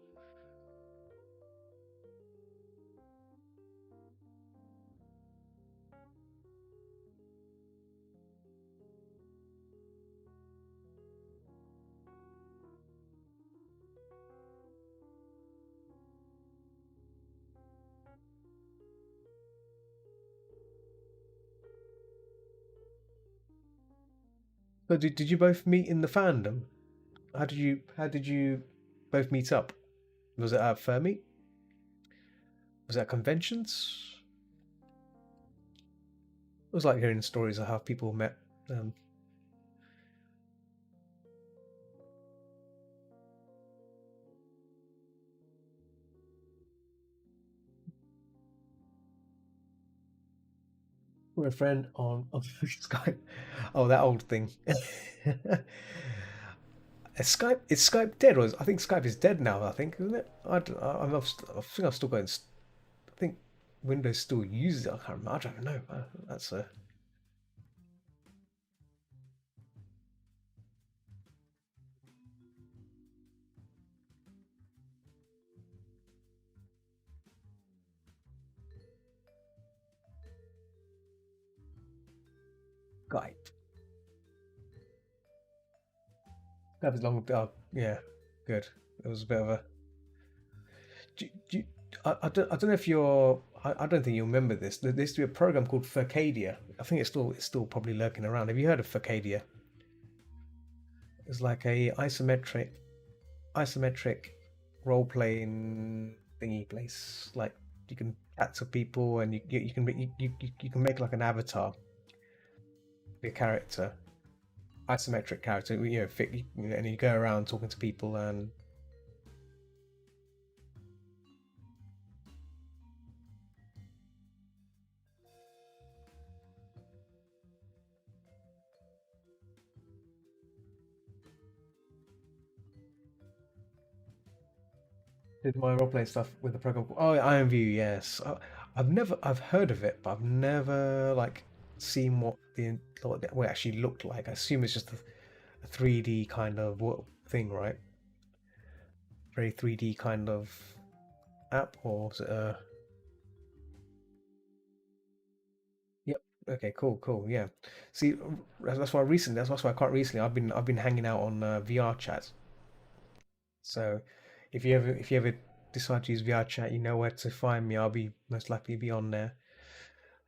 So did you both meet in the fandom? How did you both meet up? Was it at Fermi? Was it at conventions? It was like hearing stories of how people met. Um, we're a friend on Skype. Oh, that old thing. Is Skype dead? Or I think Skype is dead now. I think, isn't it? I think I've still got. I think Windows still uses it. I can't remember. I don't know. That's a Skype. Skype is long. Oh, yeah, good. It was a bit of a. Do you, I don't know if you're. I don't think you remember this. There used to be a program called Furcadia. I think it's still probably lurking around. Have you heard of Furcadia? It's like a isometric role playing thingy place. Like you can chat to people and you can you can make like an avatar, your character, isometric character. Fit, and you go around talking to people and did my role playing stuff with the program. Oh, IMView, yes. I've heard of it, but I've never like seen what it actually looked like. I assume it's just a 3D kind of thing, right? Very 3D kind of app, or is it a? Yep. Okay. Cool. Cool. Yeah. See, that's why quite recently I've been hanging out on VR chat. So if you ever decide to use VR chat, you know where to find me. I'll be most likely be on there.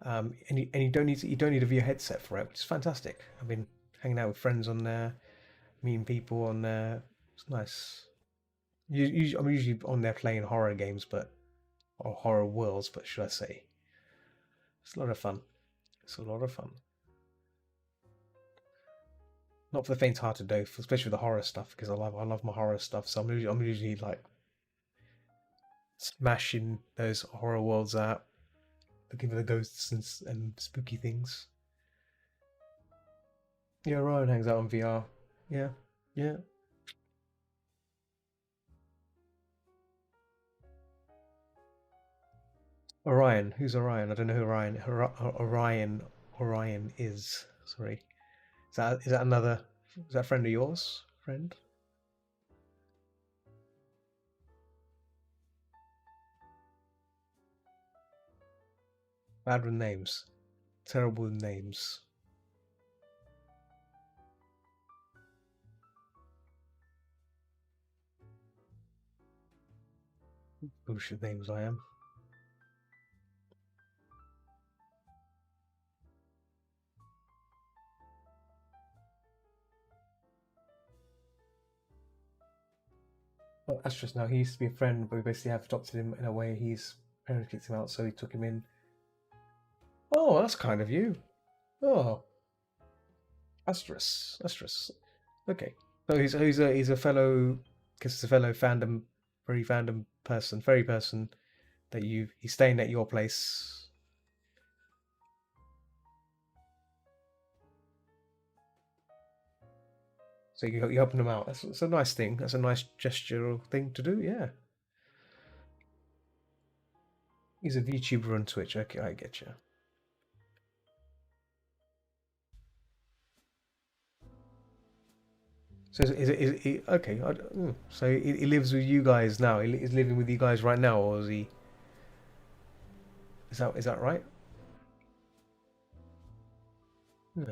And you don't need a VR headset for it, which is fantastic. I've been hanging out with friends on there, meeting people on there. It's nice. I'm usually on there playing horror games, or horror worlds, but should I say? It's a lot of fun. It's a lot of fun. Not for the faint-hearted though, especially with the horror stuff, because I love my horror stuff. So I'm usually like smashing those horror worlds out, looking for the ghosts and spooky things. Yeah, Ryan hangs out on VR. Yeah, yeah. Orion. Who's Orion? I don't know who Orion is. Sorry. Is that another? Is that a friend of yours? Friend? Bad with names. Terrible with names. Bullshit names I am. Well, that's just now. He used to be a friend, but we basically have adopted him in a way. His parents kicked him out, so he took him in. Oh, that's kind of you. Oh, Asterus. Okay. So he's a fellow, because he's a fellow fandom, very fandom person, fairy person that he's staying at your place. So you're helping him out. That's a nice thing. That's a nice gestural thing to do. Yeah. He's a VTuber on Twitch. Okay, I get you. So okay? So he lives with you guys now. He's living with you guys right now, or is he? Is that right? Yeah.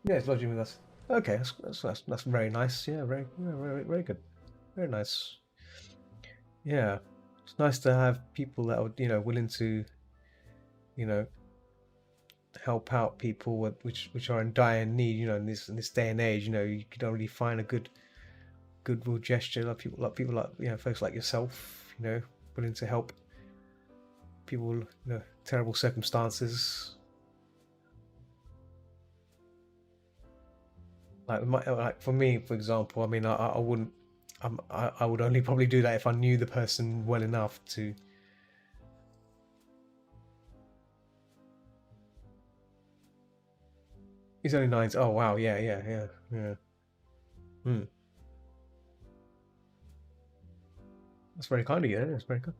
Yeah, he's lodging with us. Okay, that's very nice. Yeah, very good. Very nice. Yeah, it's nice to have people that are willing to you know help out people which are in dire need. In this day and age, you can only find a goodwill gesture like people like folks like yourself. Willing to help people. Terrible circumstances. Like for me, for example, I mean, I wouldn't. I would only probably do that if I knew the person well enough to. He's only 9. Oh wow, yeah, yeah, yeah, yeah. Hmm. That's very kind of you. That's very good.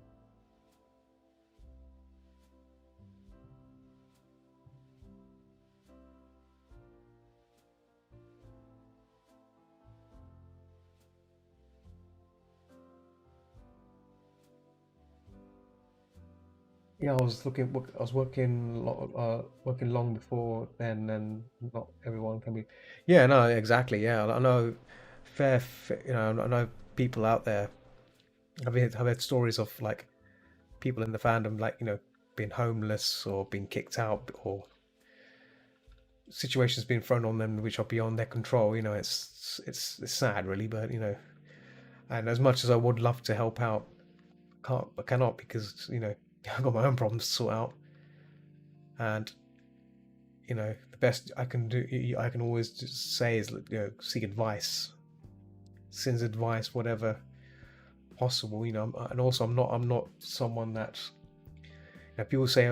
Yeah, I was working long before then, and not everyone can be. Yeah, no, exactly. Yeah, I know. I know people out there. I've had stories of like people in the fandom, like being homeless or being kicked out, or situations being thrown on them which are beyond their control. It's sad, really, but and as much as I would love to help out, I cannot because I've got my own problems to sort out, and the best I can do, I can always just say is seek advice, sends advice, whatever possible. And also I'm not someone that people say,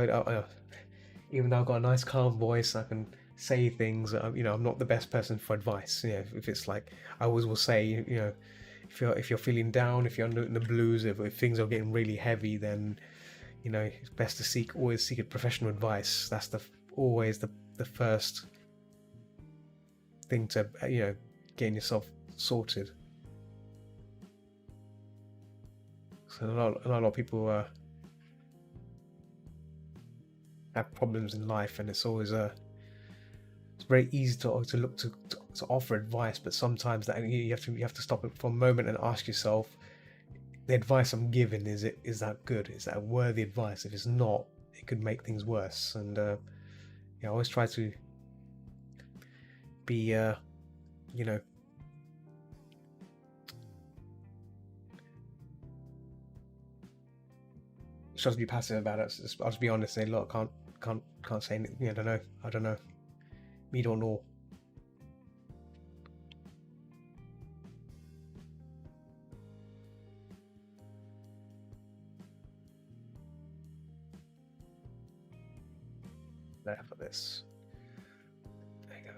even though I've got a nice calm voice, I can say things. I'm not the best person for advice. If it's like I always will say, if you're feeling down, if you're in the blues, if things are getting really heavy, then it's best to always seek a professional advice. That's always the first thing to getting yourself sorted. So a lot of people have problems in life, and it's very easy to look to offer advice, but sometimes that you have to stop it for a moment and ask yourself, the advice I'm giving, is that good? Is that worthy advice? If it's not, it could make things worse. And I always try to be you know try to be passive about it. I'll just be honest and say, look, can't say anything. I don't know. Me don't know. There for this. There you go.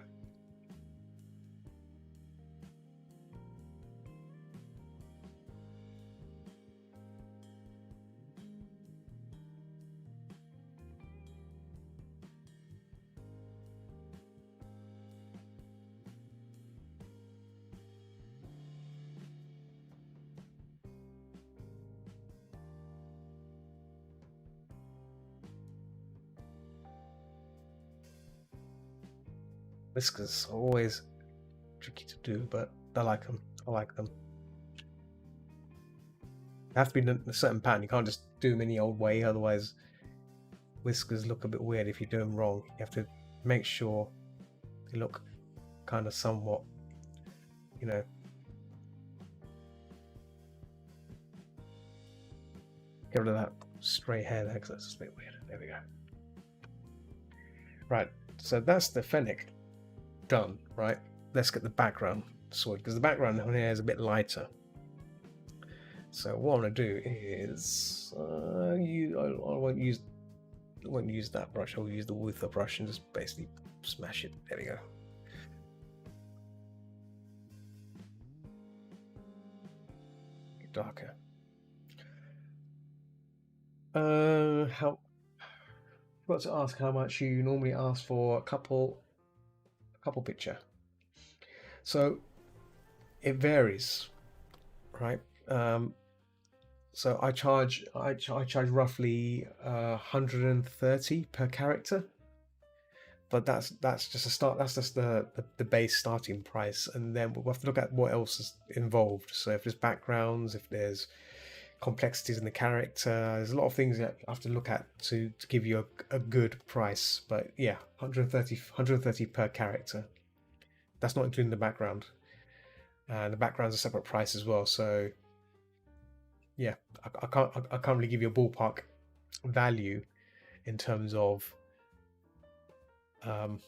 Whiskers are always tricky to do, but I like them. I like them. They have to be in a certain pattern. You can't just do them any old way, otherwise whiskers look a bit weird if you do them wrong. You have to make sure they look kind of somewhat, you know. Get rid of that stray hair there because that's a bit weird. There we go. Right, so that's the fennec done, right? Let's get the background sorted because the background on here is a bit lighter. So what I'm gonna do is I won't use that brush. I'll use the Wuther brush and just basically smash it. There we go. Darker. How? Forgot to ask how much you normally ask for a couple picture. So it varies, right? Um, so I charge roughly 130 per character, but that's just a start. That's just the base starting price, and then we'll have to look at what else is involved. So if there's backgrounds, if there's complexities in the character, there's a lot of things that I have to look at to give you a good price. But yeah, 130 per character. That's not including the background. And the background's a separate price as well. So yeah, I can't really give you a ballpark value in terms of um,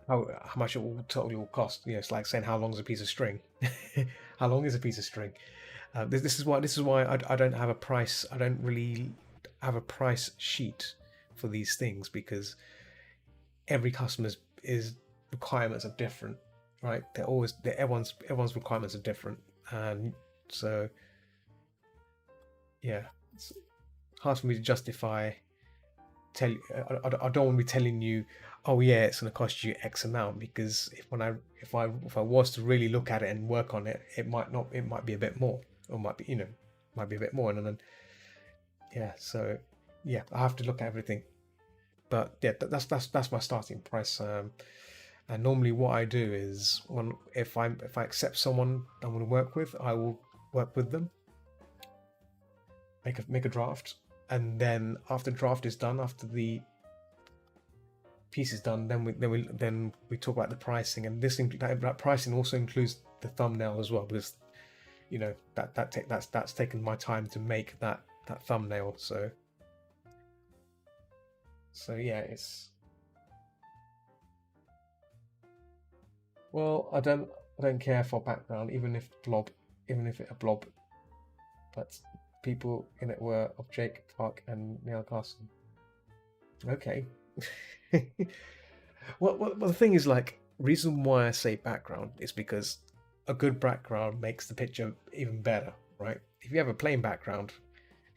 how much it will totally will cost. You know, it's like saying how long is a piece of string. How long is a piece of string? This is why I don't have a price. I don't really have a price sheet for these things because every customer's is requirements are different, right? Everyone's requirements are different, and so yeah, it's hard for me to justify. I don't want to be telling you, oh yeah, it's going to cost you X amount because if I was to really look at it and work on it, it might not. It might be a bit more, or might be a bit more, and then yeah. So yeah, I have to look at everything. But yeah, that's my starting price. And normally what I do is when if I accept someone I'm going to work with, I will work with them, make a draft, and then after the draft is done, after the piece is done, then we talk about the pricing, and that pricing also includes the thumbnail as well because that's taken my time to make that thumbnail. So yeah, it's well, I don't care for background, even if it's a blob, but people in it were of Jake Park and Neil Carson. Okay. Well, the thing is, like, reason why I say background is because a good background makes the picture even better, right? If you have a plain background,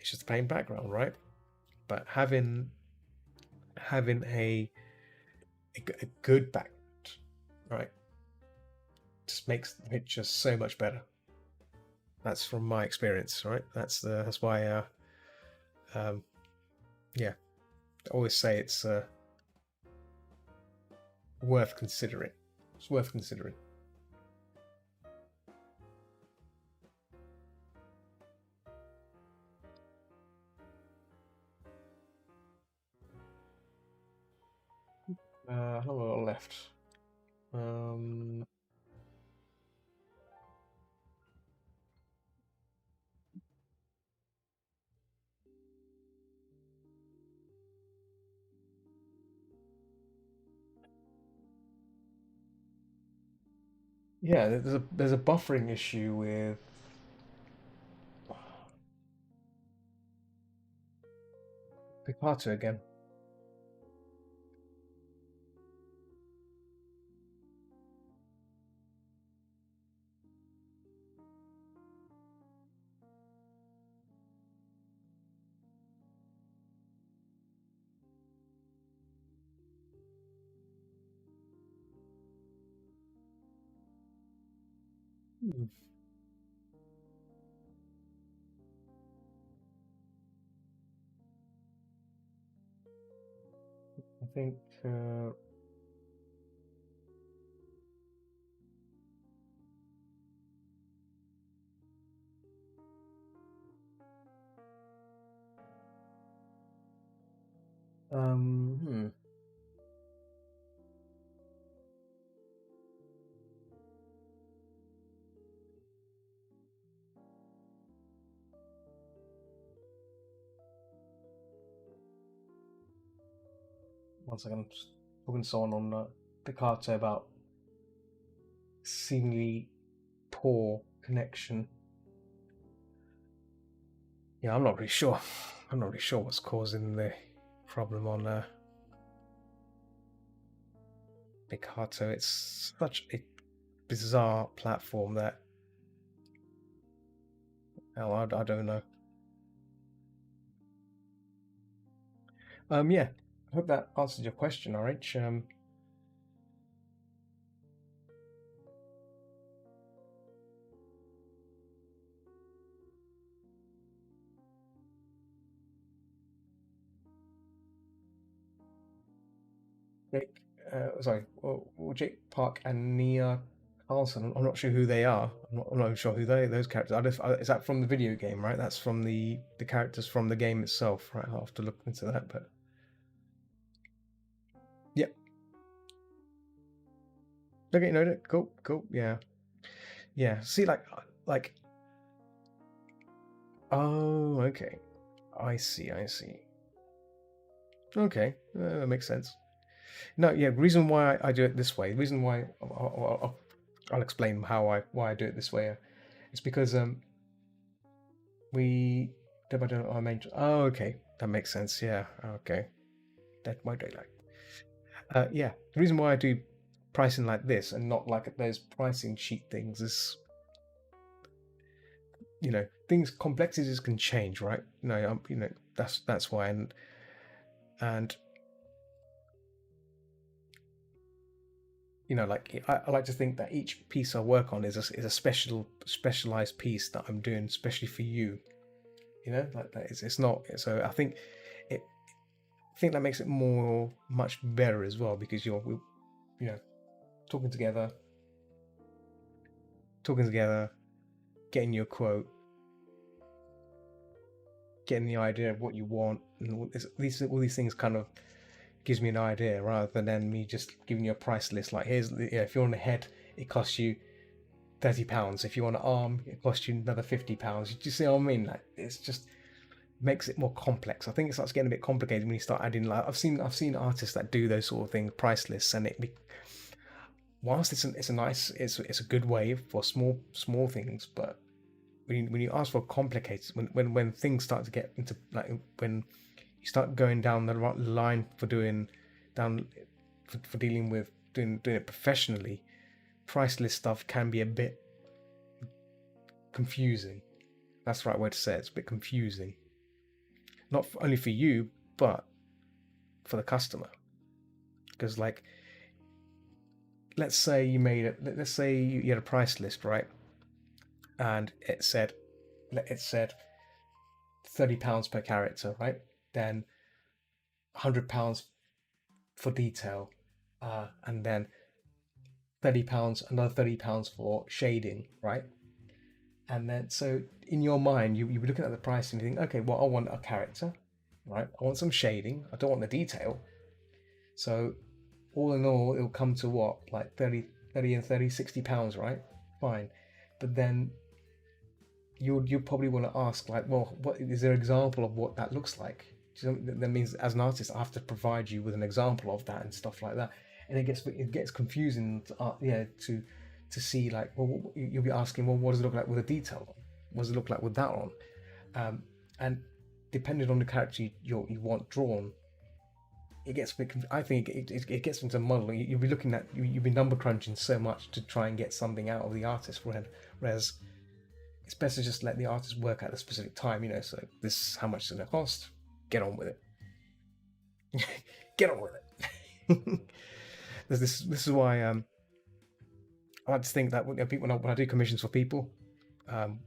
it's just a plain background, right? But having a good background, right, just makes the picture so much better. That's from my experience, right? That's why um yeah, I always say it's worth considering. It's worth considering. How long left? Um, yeah, there's a buffering issue with Picato again. Hmm. I think hmm. One second, I'm just talking to someone on Picato about seemingly poor connection. Yeah, I'm not really sure. I'm not really sure what's causing the problem on Picato. It's such a bizarre platform that I don't know. Yeah. I hope that answered your question, RH. Jake, sorry, Jake Park and Nia Carlson. I'm not sure who they are. I'm not even sure who those characters are. Is that from the video game, right? That's from the characters from the game itself, right? I'll have to look into that, but yeah. Okay, no, cool, cool, yeah, yeah. See, like, oh, okay, I see, I see. Okay, that makes sense. No, yeah. Reason why I do it this way. Reason why I'll explain why I do it this way. It's because we Dead by Daylight. I mentioned. Oh, okay, that makes sense. Yeah. Okay. Dead by Daylight. Yeah. The reason why I do pricing like this and not like those pricing sheet things is, things complexities can change, right? That's why, and like I like to think that each piece I work on is a specialized piece that I'm doing especially for you. Like that. It's not. So it I think that makes it much better as well because you know talking together, getting your quote, getting the idea of what you want, and all these things kind of gives me an idea rather than me just giving you a price list. Like if you're on a head, it costs you £30. If you want an arm, it costs you another £50. Do you see what I mean? Like it's just makes it more complex. I think it starts getting a bit complicated when you start adding like I've seen artists that do those sort of things, price lists, and whilst it's a good way for small things, but when you ask for complicated, when things start to get into like when you start going down the line for doing down for dealing with doing it professionally, price list stuff can be a bit confusing. That's the right way to say it. It's a bit confusing, not only for you but for the customer. Because like, let's say you had a price list, right? And it said £30 per character, right? Then £100 for detail, and then £30, another £30 for shading, right? And then so in your mind, you be looking at the price and you think, okay, well, I want a character, right? I want some shading. I don't want the detail. So all in all, it'll come to what, like 30 and 30, £60, right? Fine. But then you probably want to ask, like, well, what is there an example of what that looks like? That means as an artist, I have to provide you with an example of that and stuff like that, and it gets confusing to see, like, well, you'll be asking, well, what does it look like with a detail on? What does it look like with that on? And depending on the character you want drawn, it gets a bit. I think it gets into a muddle. You'll be looking at you'll be number crunching so much to try and get something out of the artist, whereas it's best to just let the artist work at a specific time. So this is how much it's going to cost. Get on with it. Get on with it. This is why I like to think that when I do commissions for people, um,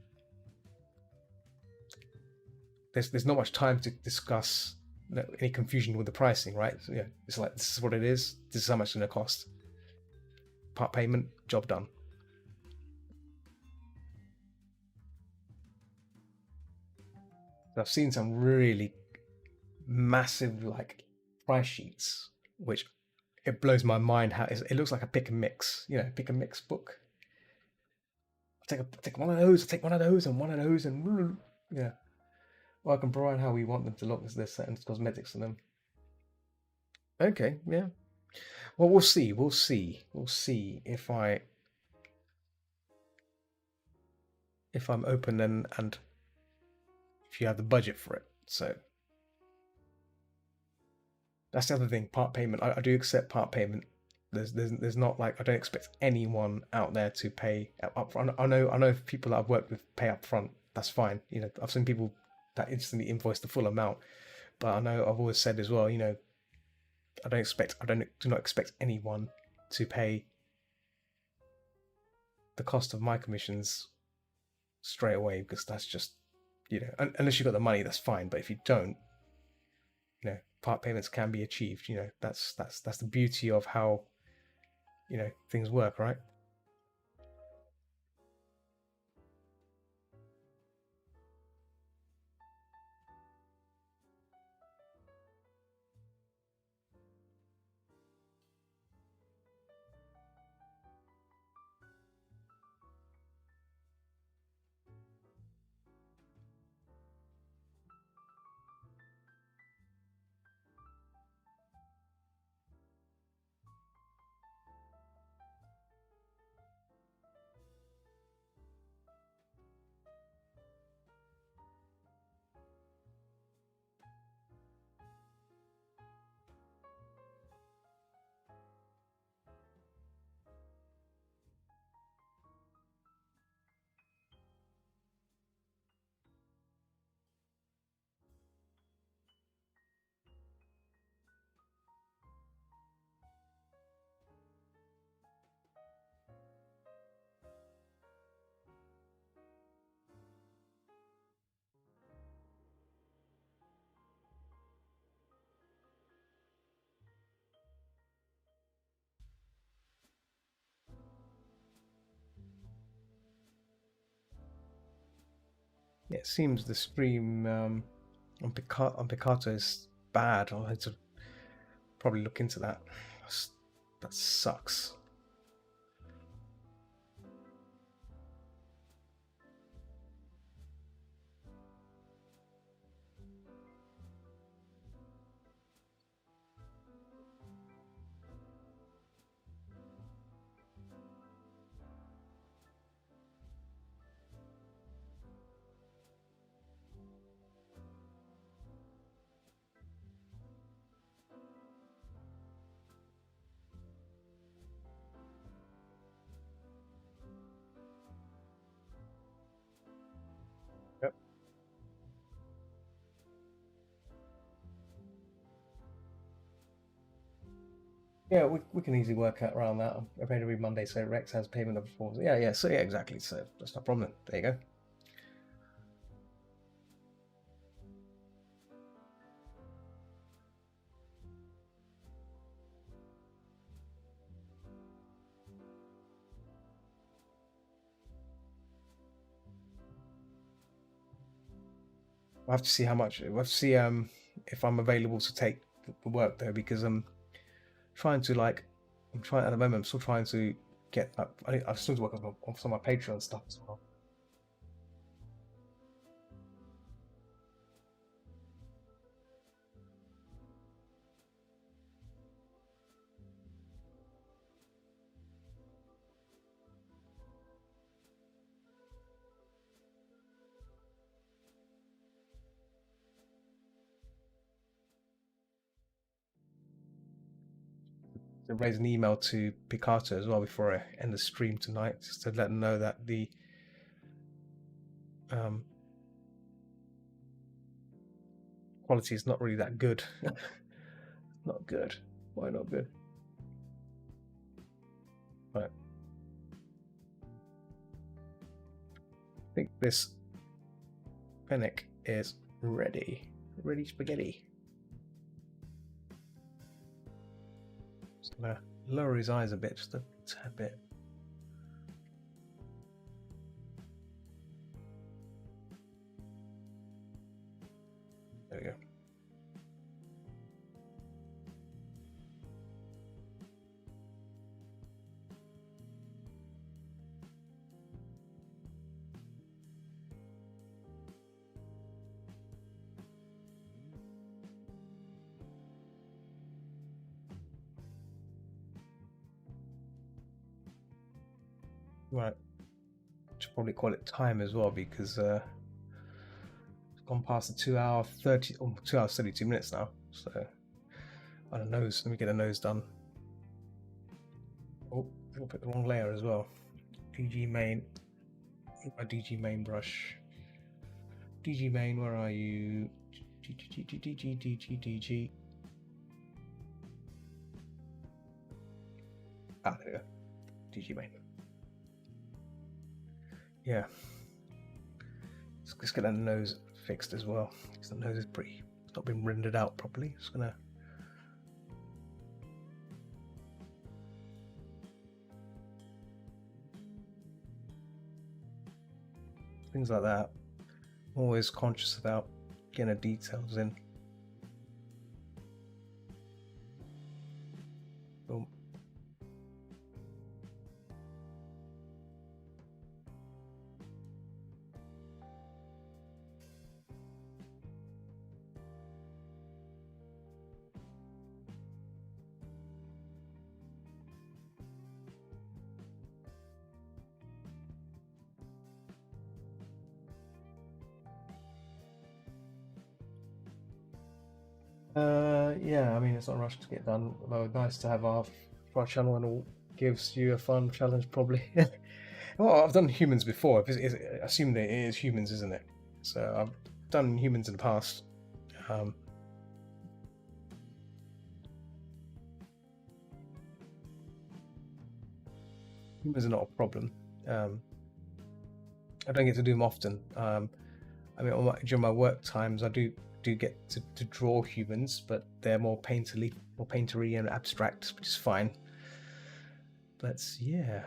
there's not much time to discuss any confusion with the pricing, right? So, yeah, it's like, this is what it is. This is how much it's going to cost. Part payment, job done. I've seen some really massive like price sheets, which it blows my mind how it looks like a pick and mix, pick and mix book. Take one of those, take one of those, and one of those, and yeah. Well, I can provide how we want them to look as there's certain cosmetics in them. Okay, yeah. Well, we'll see. We'll see. We'll see if I'm open and if you have the budget for it. So that's the other thing. Part payment. I do accept part payment. There's not like, I don't expect anyone out there to pay up front. I know people that I've worked with pay up front. That's fine. I've seen people that instantly invoice the full amount, But I know I've always said as well, you know, I do not expect anyone to pay the cost of my commissions straight away, because that's just, you know, unless you've got the money, that's fine. But if you don't, you know, part payments can be achieved. You know, that's the beauty of how, you know, things work, right? It seems the stream on Picato is bad. I'll have to probably look into that. That sucks. Yep. Yeah, we can easily work out around that. I paid every Monday, so Rex has payment of performance. Yeah, yeah, so yeah, exactly. So that's no problem. There you go. We'll have to see how much. We'll have to see if I'm available to take the work though, because I'm trying to like I'm trying at the moment. I'm still trying to get up. I've still to work on some of my Patreon stuff as well. To raise an email to Picato as well before I end the stream tonight, just to let them know that the um, quality is not really that good. Not good. Why not good? Right. I think this Fennec is ready. Ready spaghetti. Just gonna lower his eyes a bit, just a tad bit. There we go. Right. Should probably call it time as well, because it's gone past the 2 hour 30 or 2 hours 32 minutes now. So on a nose, let me get a nose done. Oh, I picked the wrong layer as well. DG main. My DG main brush. DG main, where are you? DG. Ah, there we go. DG main. Yeah. Let's get that nose fixed as well. Because the nose is pretty. It's not been rendered out properly. Just gonna. Things like that. Always conscious about getting the details in. Boom. Yeah, I mean, it's not a rush to get done, although nice to have our channel and all gives you a fun challenge, probably. Well, I've done humans before. I assume that it is humans, isn't it? So I've done humans in the past. Humans are not a problem. I don't get to do them often. I mean, during my work times, I do get to draw humans, but they're more painterly and abstract, which is fine. But yeah.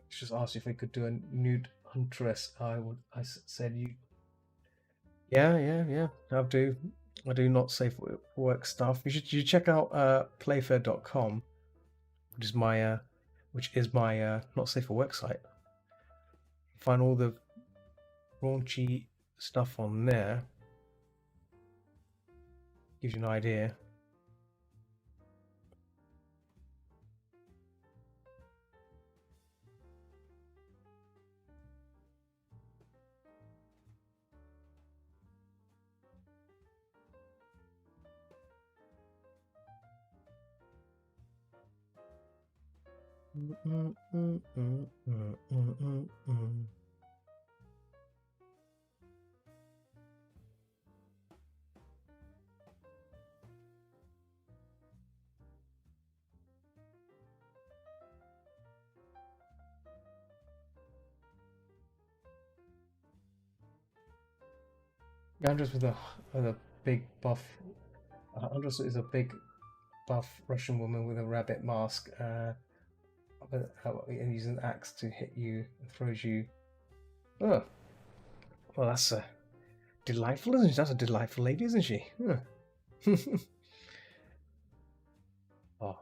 Just asked if we could do a nude huntress. I said you. Yeah. I do not safe work stuff. You check out playfair.com, which is my not safe for work site. Find all the raunchy stuff on there. Gives you an idea. Andres with a big buff. Andres is a big buff Russian woman with a rabbit mask. And uses an axe to hit you and throws you. Oh, well, that's delightful, isn't she? That's a delightful lady, isn't she? Oh.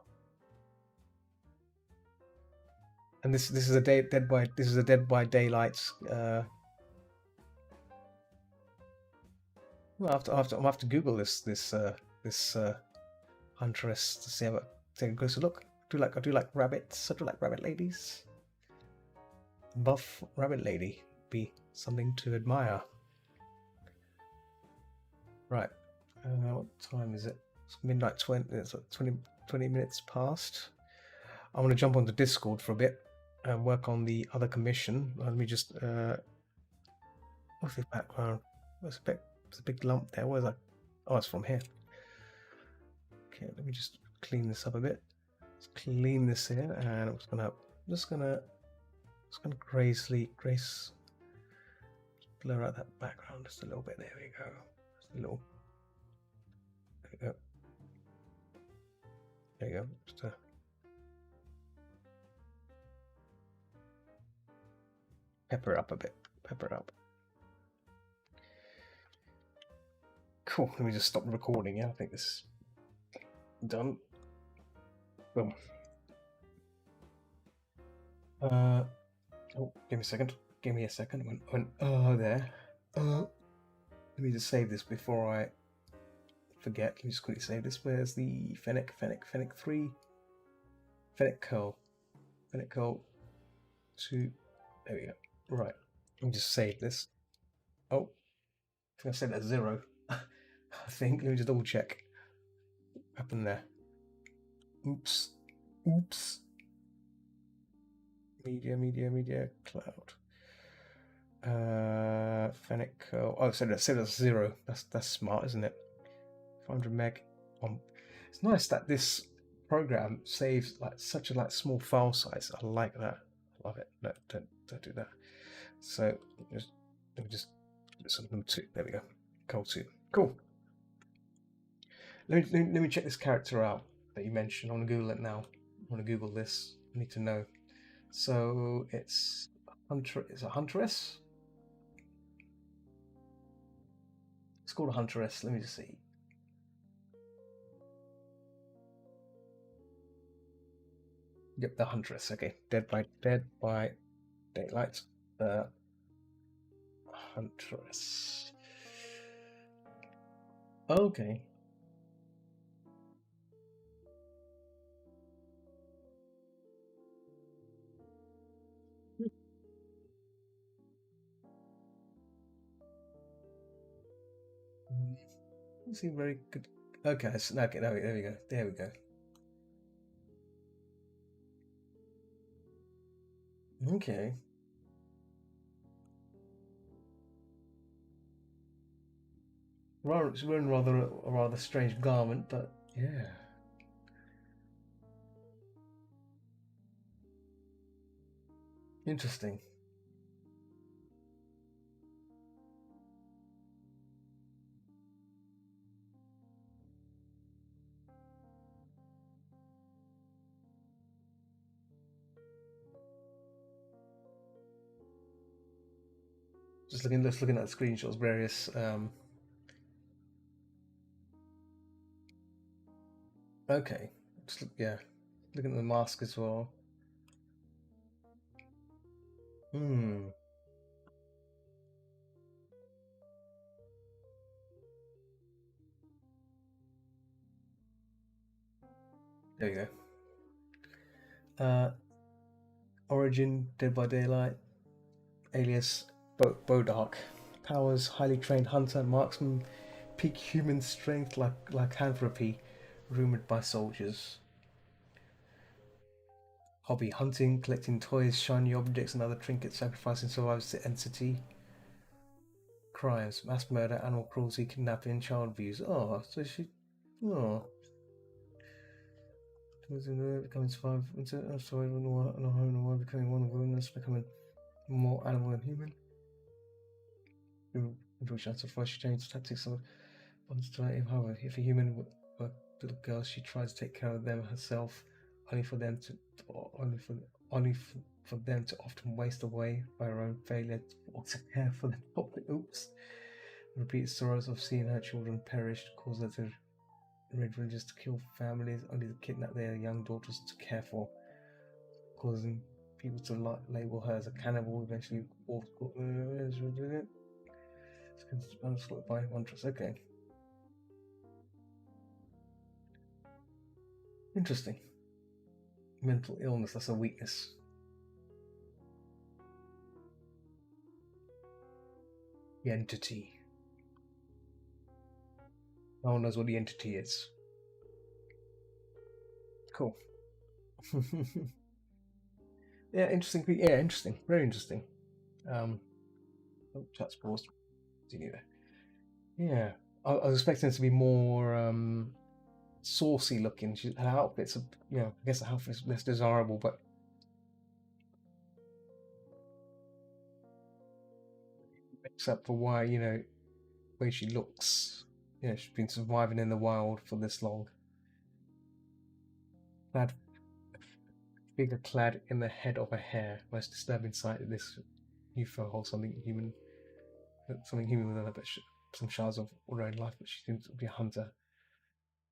And this is a Dead by Daylight. Well, I'll have to Google this huntress to see take a closer look. I do like rabbits. I do like rabbit ladies. Buff rabbit lady be something to admire. Right. What time is it? It's midnight 20. It's 20 minutes past. I'm going to jump onto Discord for a bit and work on the other commission. Let me just. What's the background? There's a big lump there. Where's that? Oh, it's from here. Okay, let me just clean this up a bit. Let's clean this here, and I'm just gonna grace blur out that background just a little bit. There we go. Just a little. There we go. There you go. Just pepper it up a bit. Pepper it up. Cool. Let me just stop the recording. Yeah, I think this is done. Boom. Oh, give me a second. Give me a second. There. Let me just save this before I forget. Let me just quickly save this. Where's the Fennec 3? Fennec Curl 2. There we go. Right. Let me just save this. Oh, I think I said that 0. I think. Let me just double check. What happened there? Oops. Oops. Media, cloud. Fennec curl. Oh, so that's 0. That's smart, isn't it? 500 meg. It's nice that this program saves like such a small file size. I like that. I love it. No, don't do that. So let me just put something two. There we go. Col 2. Cool. Let me check this character out that you mentioned. I want to Google it now. I want to Google this. I need to know. So it's Hunter. Is it Huntress? It's called a Huntress. Let me just see. Yep, the Huntress. Okay, Dead by Daylight. The Huntress. Okay. Seem very good. Okay, okay, there we go. There we go. Okay. It's wearing a rather strange garment, but yeah. Interesting. Just looking at the screenshots, various okay. Yeah. Looking at the mask as well. Hmm. There you go. Origin, Dead by Daylight, alias Bodark. Powers, highly trained hunter, marksman, peak human strength, lycanthropy, rumored by soldiers. Hobby, hunting, collecting toys, shiny objects, and other trinkets, sacrificing survivors to entity. Crimes, mass murder, animal cruelty, kidnapping, child abuse. Oh, so she. Oh. Becoming survivor. Sorry, becoming one of the wilderness, becoming more animal than human. Which I suppose she changed tactics of however, if a human were little girl, she tries to take care of them herself, only for them to often waste away by her own failure to care for them properly. Oops. Repeat sorrows of seeing her children perish cause her to raid villages to kill families, only to kidnap their young daughters to care for, causing people to label her as a cannibal. Eventually, slaughtered by Huntress. Okay. Interesting. Mental illness, that's a weakness. The entity. No one knows what the entity is. Cool. Yeah, interesting. Yeah, interesting. Very interesting. Oh, chat's paused. Continue there. Yeah, I was expecting it to be more saucy looking. Her outfit's, I guess the outfit's less desirable, but except for why, the way she looks. She's been surviving in the wild for this long. Figure clad in the head of a hare. Most disturbing sight of this UFO holds something human within her, but some shards of her own life, but she seems to be a hunter.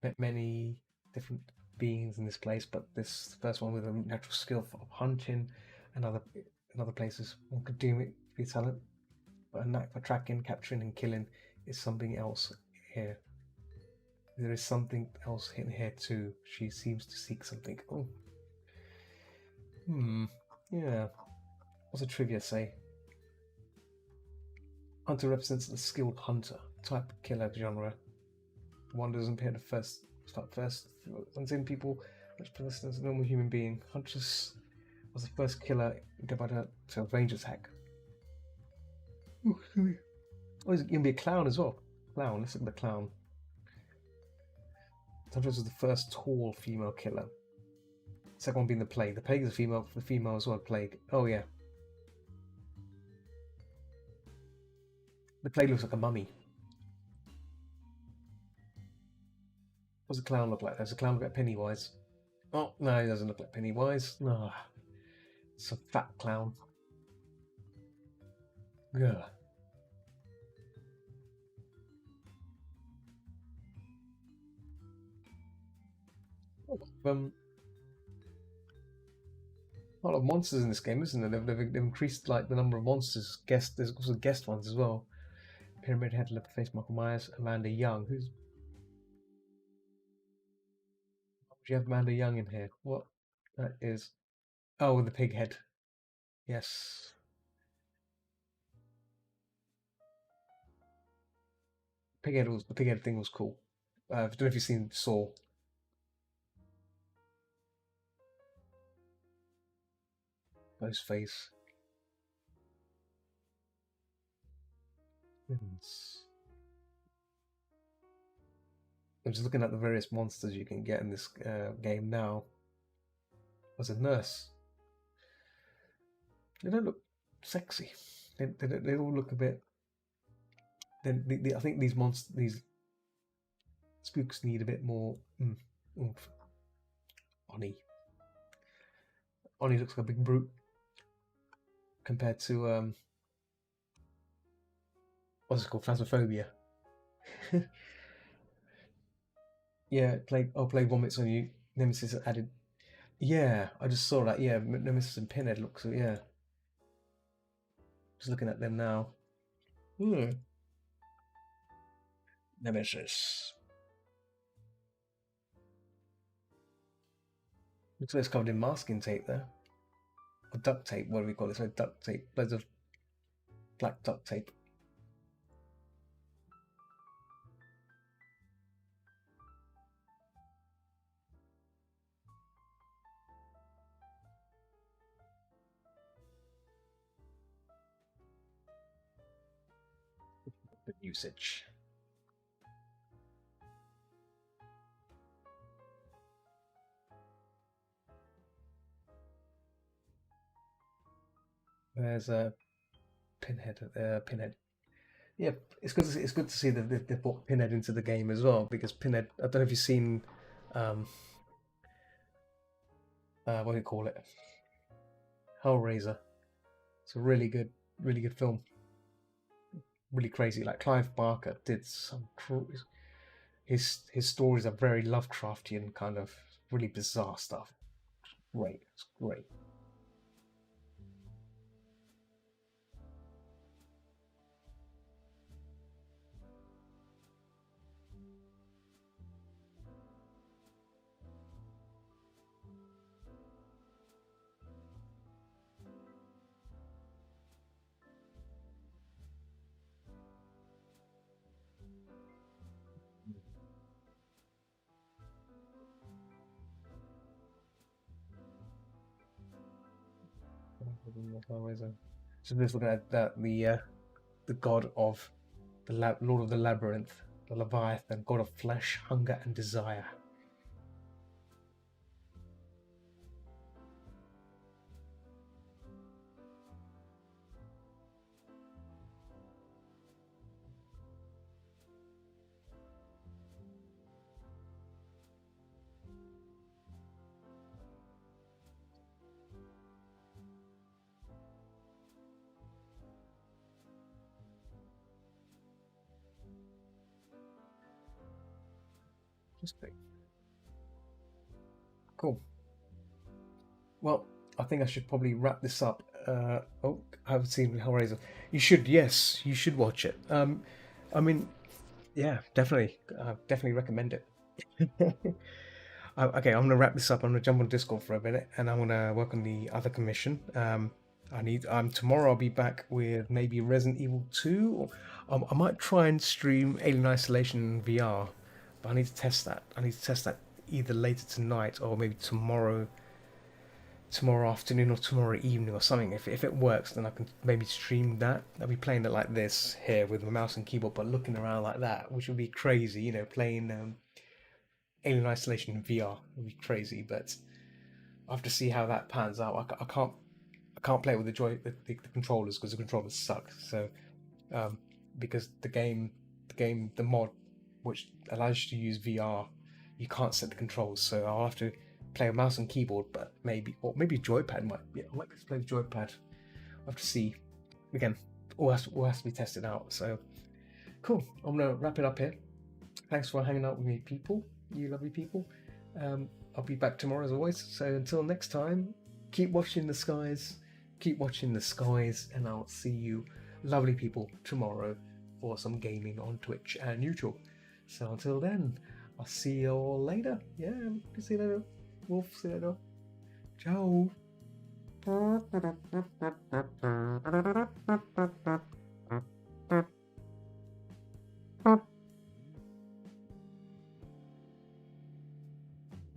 Met many different beings in this place, but this first one with a natural skill of hunting and other places. One could deem it to be a talent, but a knack for tracking, capturing, and killing is something else here. There is something else in here too. She seems to seek something. Oh. Yeah. What's the trivia say? Hunter represents the skilled hunter type killer genre. One doesn't appear to start first hunting people, Let's put this as a normal human being. Huntress was the first killer divided out to a range attack. Ooh, oh, he's gonna be a clown as well. Clown. Let's look at the clown. Huntress was the first tall female killer. Second one being the plague. The plague is a female. The female as well. Plague. Oh yeah. The plague looks like a mummy. What does the clown look like? Does the clown look like Pennywise? Oh no, he doesn't look like Pennywise. No, it's a fat clown. Yeah. A lot of monsters in this game, isn't there? They've increased like the number of monsters. There's also guest ones as well. Pyramid Head, Leatherface, Michael Myers, Amanda Young. Do you have Amanda Young in here? What that is? Oh, with the pig head. Yes. The pig head thing was cool. I don't know if you've seen Saw. Ghost face. I'm just looking at the various monsters you can get in this game now. As a nurse, they don't look sexy. They all look a bit. I think these spooks need a bit more oomph. Oni looks like a big brute compared to what's it called? Phasmophobia. Yeah, plague vomits on you. Nemesis added. Yeah, I just saw that. Yeah, Nemesis and Pinhead looks. Yeah, just looking at them now. Nemesis. Looks like it's covered in masking tape there. Or duct tape, what do we call it? So duct tape. Loads of black duct tape. Good usage. There's a Pinhead. Pinhead. Yeah, it's good to see that they brought Pinhead into the game as well, because Pinhead. I don't know if you've seen, what do you call it? Hellraiser. It's a really good film. Really crazy. Like Clive Barker did some. His stories are very Lovecraftian, kind of really bizarre stuff. Great, it's great. So just looking at that, the god of the Lord of the Labyrinth, the Leviathan, god of flesh, hunger, and desire. Cool. Well, I think I should probably wrap this up. Oh, I haven't seen Hellraiser. You should, yes, you should watch it. I mean, yeah, definitely, definitely recommend it. Okay, I'm gonna wrap this up. I'm gonna jump on Discord for a minute, and I'm gonna work on the other commission. Tomorrow I'll be back with maybe Resident Evil 2, or I might try and stream Alien Isolation in VR, but I need to test that. I need to test that either later tonight or maybe tomorrow afternoon or tomorrow evening or something. If it works, then I can maybe stream that. I'll be playing it like this here with my mouse and keyboard, but looking around like that, which would be crazy. You know, playing Alien Isolation in VR would be crazy. But I have to see how that pans out. I can't play it with the controllers because the controllers suck. So because the mod which allows you to use VR, you can't set the controls. So I'll have to play a mouse and keyboard, but maybe joypad might. Yeah, I might play the joypad. I'll have to see. Again, all has to be tested out. So cool. I'm gonna wrap it up here. Thanks for hanging out with me, people. You lovely people. I'll be back tomorrow as always. So until next time, keep watching the skies. Keep watching the skies, and I'll see you, lovely people, tomorrow for some gaming on Twitch and YouTube. So until then, I'll see you all later. Yeah, see you later. Wolf, see you later. Ciao.